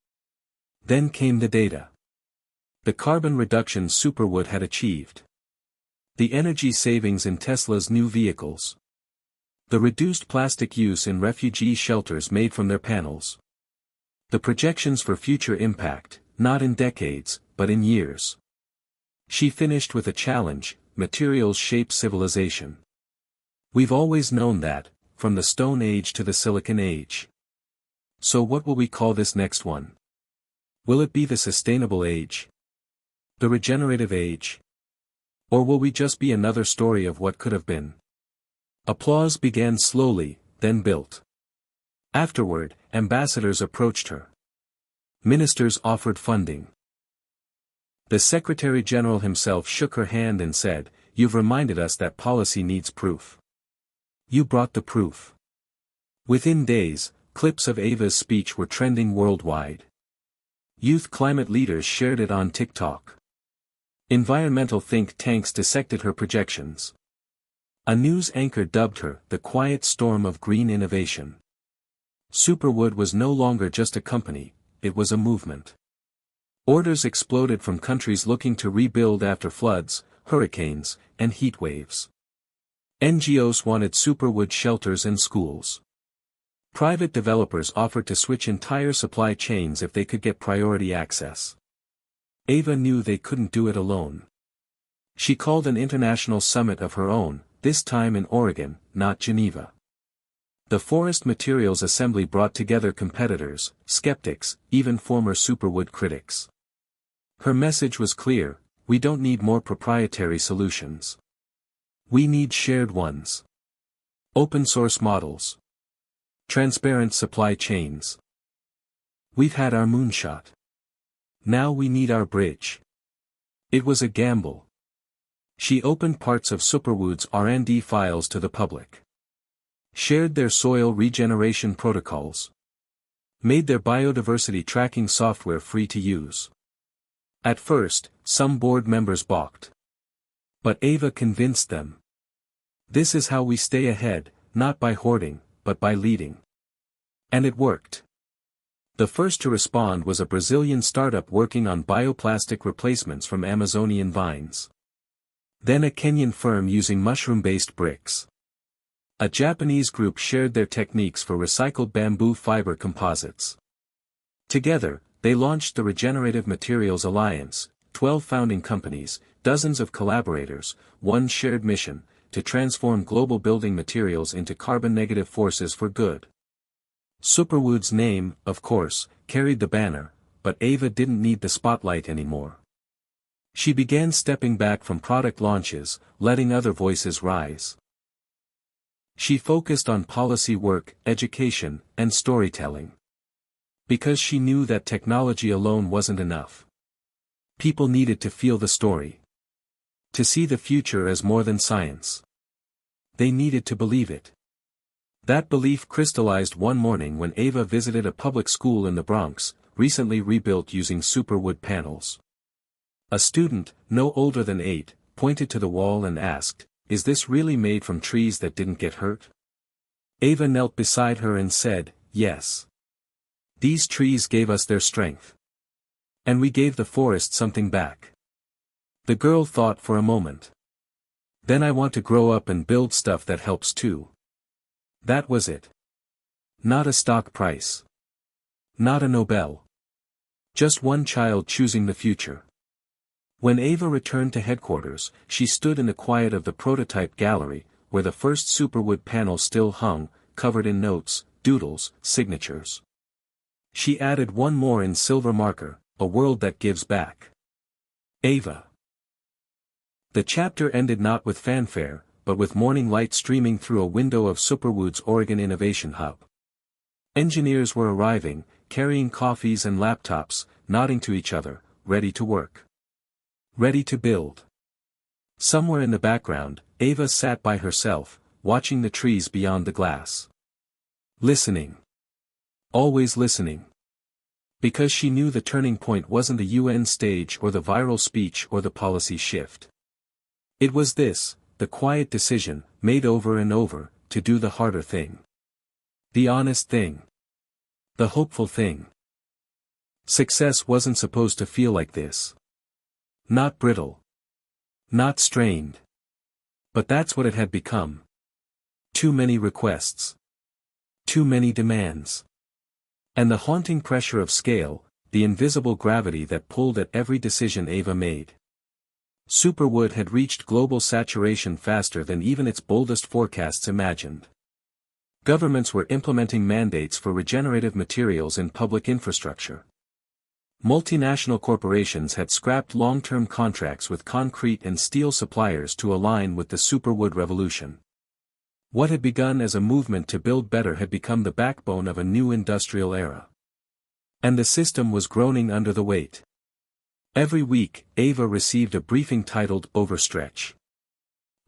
[SPEAKER 1] Then came the data. The carbon reduction Superwood had achieved. The energy savings in Tesla's new vehicles. The reduced plastic use in refugee shelters made from their panels. The projections for future impact, not in decades, but in years. She finished with a challenge: materials shape civilization. We've always known that, from the Stone Age to the Silicon Age. So what will we call this next one? Will it be the sustainable age? The regenerative age? Or will we just be another story of what could have been? Applause began slowly, then built. Afterward, ambassadors approached her. Ministers offered funding. The Secretary General himself shook her hand and said, "You've reminded us that policy needs proof. You brought the proof." Within days, clips of Ava's speech were trending worldwide. Youth climate leaders shared it on TikTok. Environmental think tanks dissected her projections. A news anchor dubbed her the quiet storm of green innovation. Superwood was no longer just a company, it was a movement. Orders exploded from countries looking to rebuild after floods, hurricanes, and heat waves. NGOs wanted Superwood shelters and schools. Private developers offered to switch entire supply chains if they could get priority access. Ava knew they couldn't do it alone. She called an international summit of her own, this time in Oregon, not Geneva. The Forest Materials Assembly brought together competitors, skeptics, even former Superwood critics. Her message was clear: we don't need more proprietary solutions. We need shared ones. Open source models. Transparent supply chains. We've had our moonshot. Now we need our bridge. It was a gamble. She opened parts of Superwood's R&D files to the public. Shared their soil regeneration protocols. Made their biodiversity tracking software free to use. At first, some board members balked. But Ava convinced them. This is how we stay ahead, not by hoarding, but by leading. And it worked. The first to respond was a Brazilian startup working on bioplastic replacements from Amazonian vines. Then a Kenyan firm using mushroom-based bricks. A Japanese group shared their techniques for recycled bamboo fiber composites. Together, they launched the Regenerative Materials Alliance, 12 founding companies, dozens of collaborators, one shared mission, to transform global building materials into carbon-negative forces for good. Superwood's name, of course, carried the banner, but Ava didn't need the spotlight anymore. She began stepping back from product launches, letting other voices rise. She focused on policy work, education, and storytelling. Because she knew that technology alone wasn't enough. People needed to feel the story. To see the future as more than science. They needed to believe it. That belief crystallized one morning when Ava visited a public school in the Bronx, recently rebuilt using Superwood panels. A student, no older than 8, pointed to the wall and asked, "Is this really made from trees that didn't get hurt?" Ava knelt beside her and said, "Yes. These trees gave us their strength. And we gave the forest something back." The girl thought for a moment. "Then I want to grow up and build stuff that helps too." That was it. Not a stock price. Not a Nobel. Just one child choosing the future. When Ava returned to headquarters, she stood in the quiet of the prototype gallery, where the first Superwood panel still hung, covered in notes, doodles, signatures. She added one more in silver marker: a world that gives back. Ava. The chapter ended not with fanfare, but with morning light streaming through a window of Superwood's Oregon Innovation Hub. Engineers were arriving, carrying coffees and laptops, nodding to each other, ready to work. Ready to build. Somewhere in the background, Ava sat by herself, watching the trees beyond the glass. Listening. Always listening. Because she knew the turning point wasn't the UN stage or the viral speech or the policy shift. It was this, the quiet decision, made over and over, to do the harder thing. The honest thing. The hopeful thing. Success wasn't supposed to feel like this. Not brittle. Not strained. But that's what it had become. Too many requests. Too many demands. And the haunting pressure of scale, the invisible gravity that pulled at every decision Ava made. Superwood had reached global saturation faster than even its boldest forecasts imagined. Governments were implementing mandates for regenerative materials in public infrastructure. Multinational corporations had scrapped long-term contracts with concrete and steel suppliers to align with the Superwood revolution. What had begun as a movement to build better had become the backbone of a new industrial era. And the system was groaning under the weight. Every week, Ava received a briefing titled Overstretch.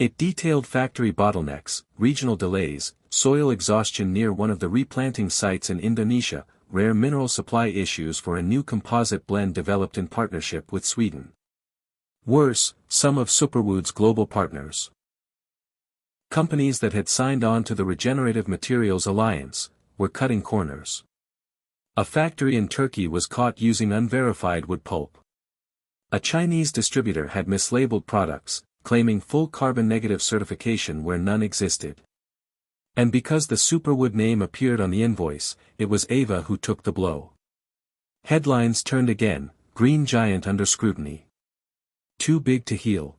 [SPEAKER 1] It detailed factory bottlenecks, regional delays, soil exhaustion near one of the replanting sites in Indonesia, rare mineral supply issues for a new composite blend developed in partnership with Sweden. Worse, some of Superwood's global partners. Companies that had signed on to the Regenerative Materials Alliance, were cutting corners. A factory in Turkey was caught using unverified wood pulp. A Chinese distributor had mislabeled products, claiming full carbon-negative certification where none existed. And because the Superwood name appeared on the invoice, it was Ava who took the blow. Headlines turned again, Green Giant under scrutiny. Too big to heal.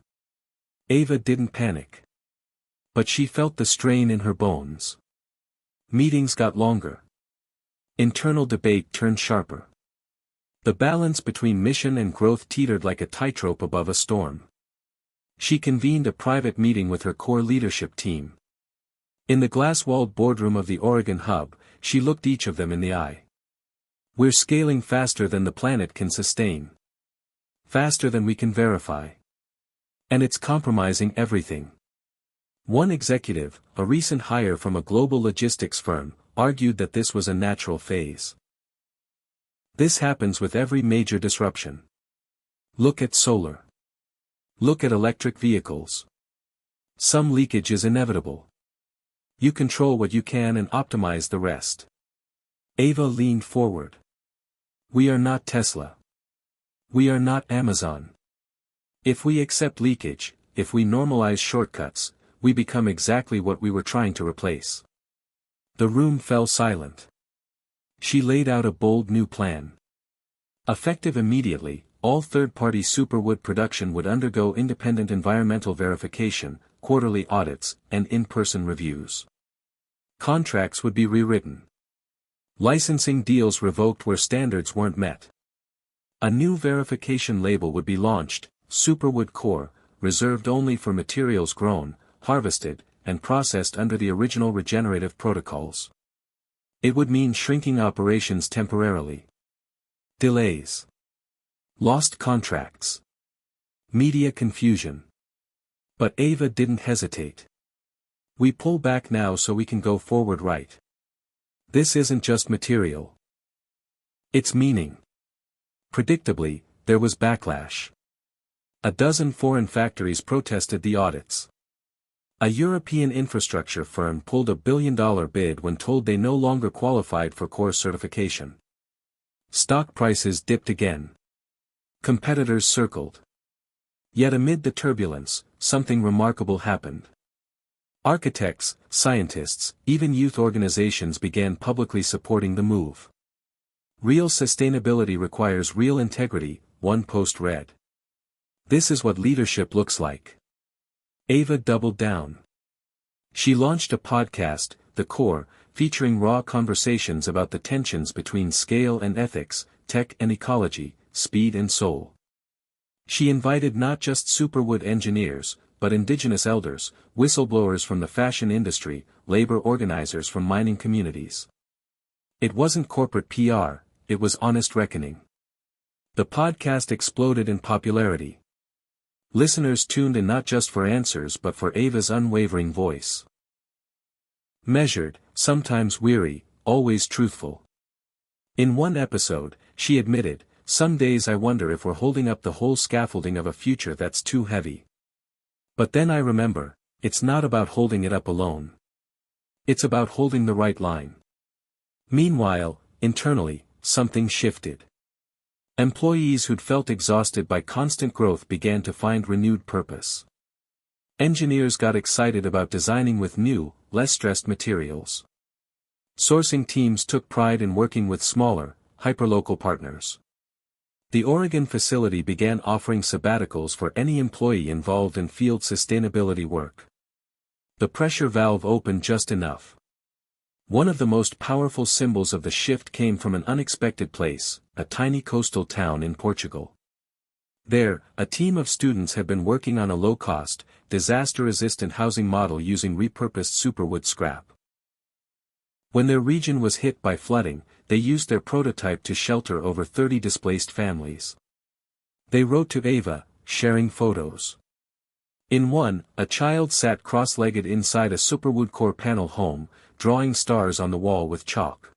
[SPEAKER 1] Ava didn't panic. But she felt the strain in her bones. Meetings got longer. Internal debate turned sharper. The balance between mission and growth teetered like a tightrope above a storm. She convened a private meeting with her core leadership team. In the glass-walled boardroom of the Oregon hub, she looked each of them in the eye. We're scaling faster than the planet can sustain. Faster than we can verify. And it's compromising everything. One executive, a recent hire from a global logistics firm, argued that this was a natural phase. This happens with every major disruption. Look at solar. Look at electric vehicles. Some leakage is inevitable. You control what you can and optimize the rest. Ava leaned forward. We are not Tesla. We are not Amazon. If we accept leakage, if we normalize shortcuts, we become exactly what we were trying to replace. The room fell silent. She laid out a bold new plan. Effective immediately, all third-party Superwood production would undergo independent environmental verification, quarterly audits, and in-person reviews. Contracts would be rewritten. Licensing deals revoked where standards weren't met. A new verification label would be launched, Superwood Core, reserved only for materials grown, harvested, and processed under the original regenerative protocols. It would mean shrinking operations temporarily. Delays. Lost contracts. Media confusion. But Ava didn't hesitate. We pull back now so we can go forward right. This isn't just material. It's meaning. Predictably, there was backlash. A dozen foreign factories protested the audits. A European infrastructure firm pulled a billion-dollar bid when told they no longer qualified for core certification. Stock prices dipped again. Competitors circled. Yet amid the turbulence, something remarkable happened. Architects, scientists, even youth organizations began publicly supporting the move. Real sustainability requires real integrity, one post read. This is what leadership looks like. Ava doubled down. She launched a podcast, The Core, featuring raw conversations about the tensions between scale and ethics, tech and ecology, speed and soul. She invited not just Superwood engineers, but indigenous elders, whistleblowers from the fashion industry, labor organizers from mining communities. It wasn't corporate PR, it was honest reckoning. The podcast exploded in popularity. Listeners tuned in not just for answers but for Ava's unwavering voice. Measured, sometimes weary, always truthful. In one episode, she admitted, "Some days I wonder if we're holding up the whole scaffolding of a future that's too heavy. But then I remember, it's not about holding it up alone. It's about holding the right line." Meanwhile, internally, something shifted. Employees who'd felt exhausted by constant growth began to find renewed purpose. Engineers got excited about designing with new, less stressed materials. Sourcing teams took pride in working with smaller, hyperlocal partners. The Oregon facility began offering sabbaticals for any employee involved in field sustainability work. The pressure valve opened just enough. One of the most powerful symbols of the shift came from an unexpected place, a tiny coastal town in Portugal. There, a team of students had been working on a low-cost, disaster-resistant housing model using repurposed superwood scrap. When their region was hit by flooding, they used their prototype to shelter over 30 displaced families. They wrote to Ava, sharing photos. In one, a child sat cross-legged inside a Superwood core panel home, drawing stars on the wall with chalk.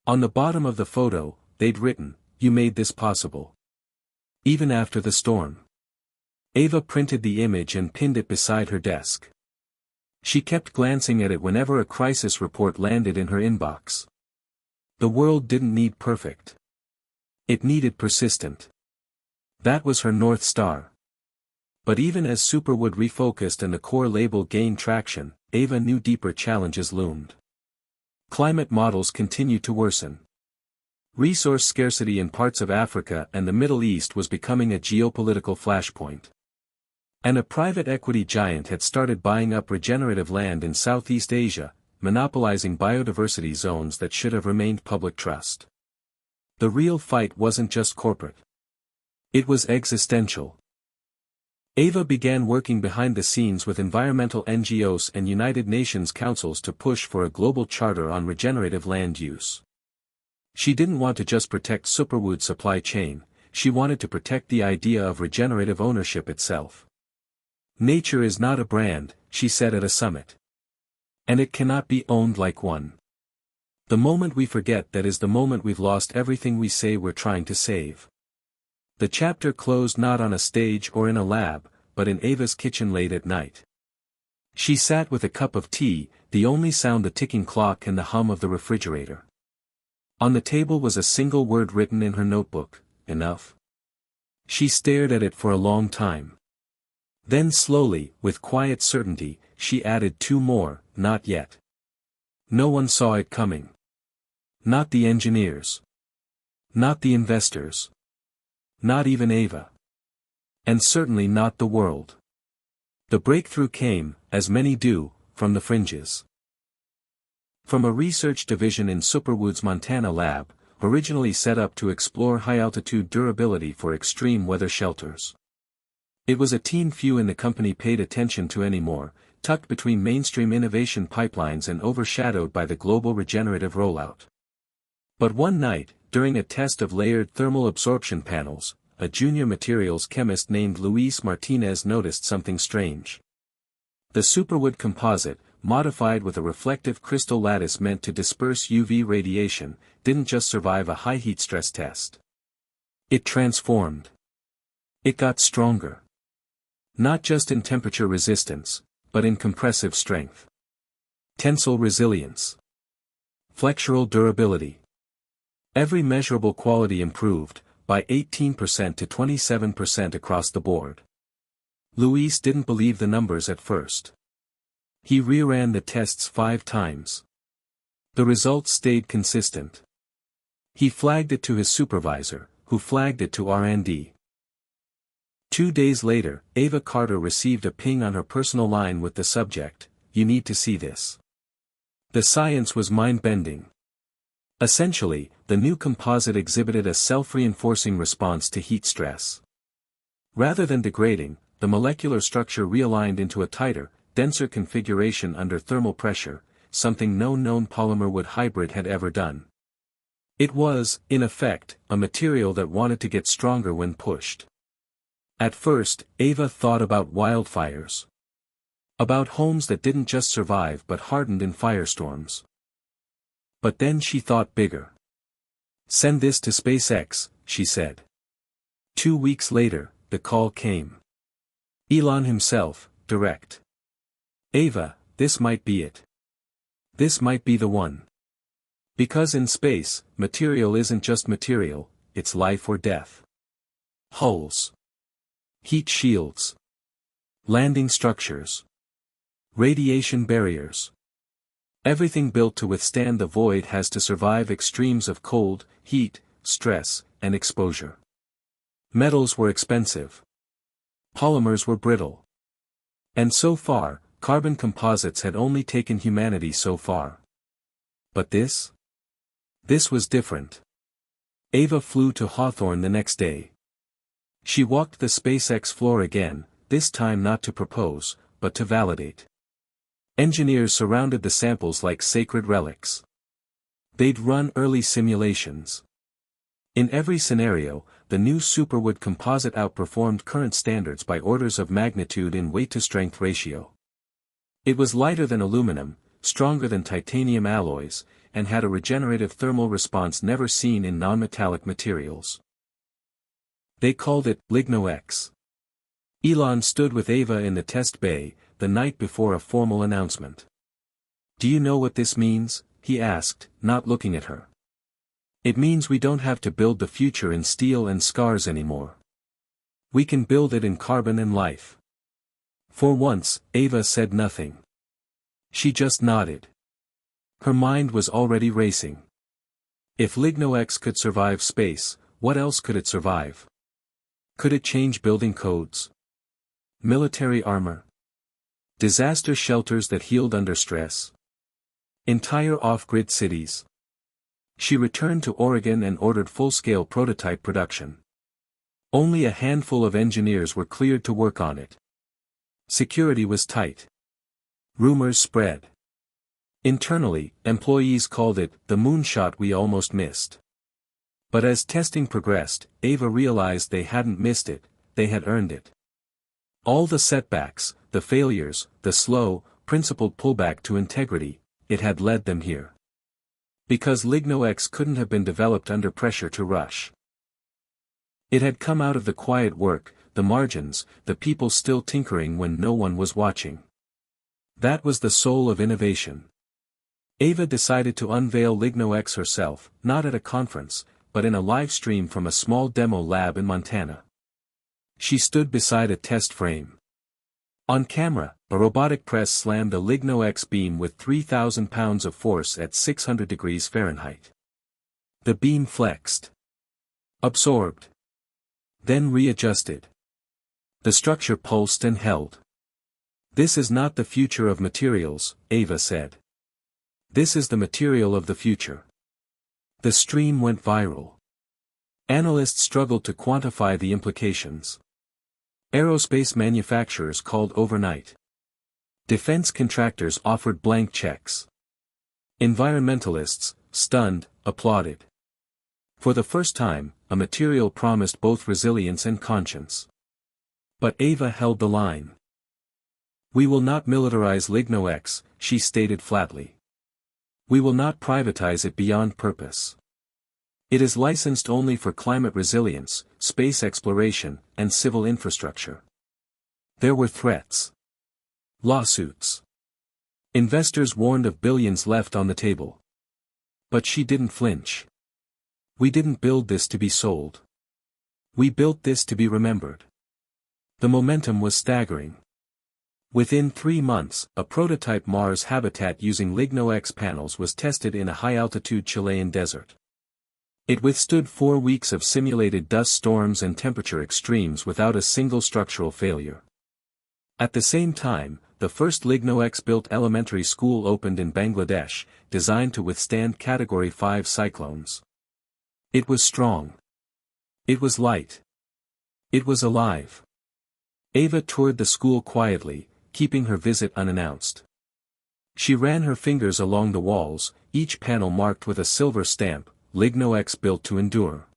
[SPEAKER 1] On the bottom of the photo, they'd written, "You made this possible. Even after the storm." Ava printed the image and pinned it beside her desk. She kept glancing at it whenever a crisis report landed in her inbox. The world didn't need perfect. It needed persistent. That was her North Star. But even as Superwood refocused and the core label gained traction, Ava knew deeper challenges loomed. Climate models continued to worsen. Resource scarcity in parts of Africa and the Middle East was becoming a geopolitical flashpoint. And a private equity giant had started buying up regenerative land in Southeast Asia, monopolizing biodiversity zones that should have remained public trust. The real fight wasn't just corporate. It was existential. Ava began working behind the scenes with environmental NGOs and United Nations councils to push for a global charter on regenerative land use. She didn't want to just protect Superwood's supply chain, she wanted to protect the idea of regenerative ownership itself. "Nature is not a brand," she said at a summit. "And it cannot be owned like one. The moment we forget that is the moment we've lost everything we say we're trying to save." The chapter closed not on a stage or in a lab, but in Ava's kitchen late at night. She sat with a cup of tea, the only sound the ticking clock and the hum of the refrigerator. On the table was a single word written in her notebook, "Enough." She stared at it for a long time. Then slowly, with quiet certainty, she added two more, "Not yet." No one saw it coming. Not the engineers. Not the investors. Not even Ava. And certainly not the world. The breakthrough came, as many do, from the fringes. From a research division in Superwood's Montana lab, originally set up to explore high-altitude durability for extreme weather shelters. It was a team few in the company paid attention to anymore, tucked between mainstream innovation pipelines and overshadowed by the global regenerative rollout. But one night, during a test of layered thermal absorption panels, a junior materials chemist named Luis Martinez noticed something strange. The Superwood composite, modified with a reflective crystal lattice meant to disperse UV radiation, didn't just survive a high heat stress test. It transformed. It got stronger. Not just in temperature resistance, but in compressive strength. Tensile resilience. Flexural durability. Every measurable quality improved, by 18% to 27% across the board. Luis didn't believe the numbers at first. He reran the tests 5 times. The results stayed consistent. He flagged it to his supervisor, who flagged it to R&D. 2 days later, Ava Carter received a ping on her personal line with the subject, "You need to see this." The science was mind-bending. Essentially, the new composite exhibited a self-reinforcing response to heat stress. Rather than degrading, the molecular structure realigned into a tighter, denser configuration under thermal pressure, something no known polymer-wood hybrid had ever done. It was, in effect, a material that wanted to get stronger when pushed. At first, Ava thought about wildfires. About homes that didn't just survive but hardened in firestorms. But then she thought bigger. "Send this to SpaceX," she said. 2 weeks later, the call came. Elon himself, direct. "Ava, this might be it. This might be the one. Because in space, material isn't just material, it's life or death. Hulls. Heat shields. Landing structures. Radiation barriers. Everything built to withstand the void has to survive extremes of cold, heat, stress, and exposure. Metals were expensive. Polymers were brittle. And so far, carbon composites had only taken humanity so far. But this? This was different. Ava flew to Hawthorne the next day. She walked the SpaceX floor again, this time not to propose, but to validate. Engineers surrounded the samples like sacred relics. They'd run early simulations. In every scenario, the new Superwood composite outperformed current standards by orders of magnitude in weight-to-strength ratio. It was lighter than aluminum, stronger than titanium alloys, and had a regenerative thermal response never seen in non-metallic materials. They called it LignoX. Elon stood with Ava in the test bay, the night before a formal announcement. "Do you know what this means?" he asked, not looking at her. "It means we don't have to build the future in steel and scars anymore. We can build it in carbon and life." For once, Ava said nothing. She just nodded. Her mind was already racing. If LignoX could survive space, what else could it survive? Could it change building codes? Military armor? Disaster shelters that healed under stress? Entire off-grid cities? She returned to Oregon and ordered full-scale prototype production. Only a handful of engineers were cleared to work on it. Security was tight. Rumors spread. Internally, employees called it the moonshot we almost missed. But as testing progressed, Ava realized they hadn't missed it, they had earned it. All the setbacks, the failures, the slow, principled pullback to integrity, it had led them here. Because LignoX couldn't have been developed under pressure to rush. It had come out of the quiet work, the margins, the people still tinkering when no one was watching. That was the soul of innovation. Ava decided to unveil LignoX herself, not at a conference, but in a live stream from a small demo lab in Montana. She stood beside a test frame. On camera, a robotic press slammed a LignoX beam with 3,000 pounds of force at 600 degrees Fahrenheit. The beam flexed. Absorbed. Then readjusted. The structure pulsed and held. "This is not the future of materials," Ava said. "This is the material of the future." The stream went viral. Analysts struggled to quantify the implications. Aerospace manufacturers called overnight. Defense contractors offered blank checks. Environmentalists, stunned, applauded. For the first time, a material promised both resilience and conscience. But Ava held the line. "We will not militarize LignoX," she stated flatly. "We will not privatize it beyond purpose. It is licensed only for climate resilience, space exploration, and civil infrastructure." There were threats. Lawsuits. Investors warned of billions left on the table. But she didn't flinch. "We didn't build this to be sold. We built this to be remembered." The momentum was staggering. Within 3 months, a prototype Mars habitat using LignoX panels was tested in a high-altitude Chilean desert. It withstood 4 weeks of simulated dust storms and temperature extremes without a single structural failure. At the same time, the first LignoX-built elementary school opened in Bangladesh, designed to withstand Category 5 cyclones. It was strong. It was light. It was alive. Ava toured the school quietly, keeping her visit unannounced. She ran her fingers along the walls, each panel marked with a silver stamp, LignoX built to endure.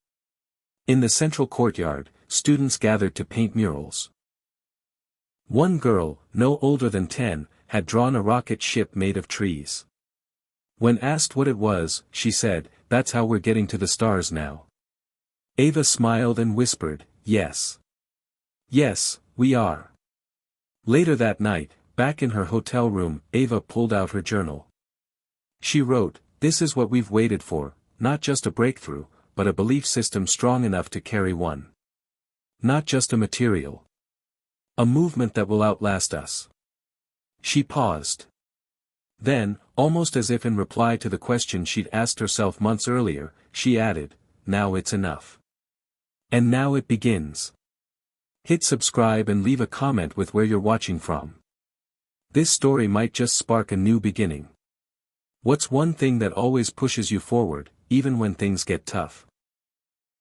[SPEAKER 1] In the central courtyard, students gathered to paint murals. One girl, no older than 10, had drawn a rocket ship made of trees. When asked what it was, she said, "That's how we're getting to the stars now." Ava smiled and whispered, "Yes. Yes, we are." Later that night, back in her hotel room, Ava pulled out her journal. She wrote, "This is what we've waited for, not just a breakthrough, but a belief system strong enough to carry one. Not just a material. A movement that will outlast us." She paused. Then, almost as if in reply to the question she'd asked herself months earlier, she added, "Now it's enough. And now it begins." Hit subscribe and leave a comment with where you're watching from. This story might just spark a new beginning. What's one thing that always pushes you forward, even when things get tough?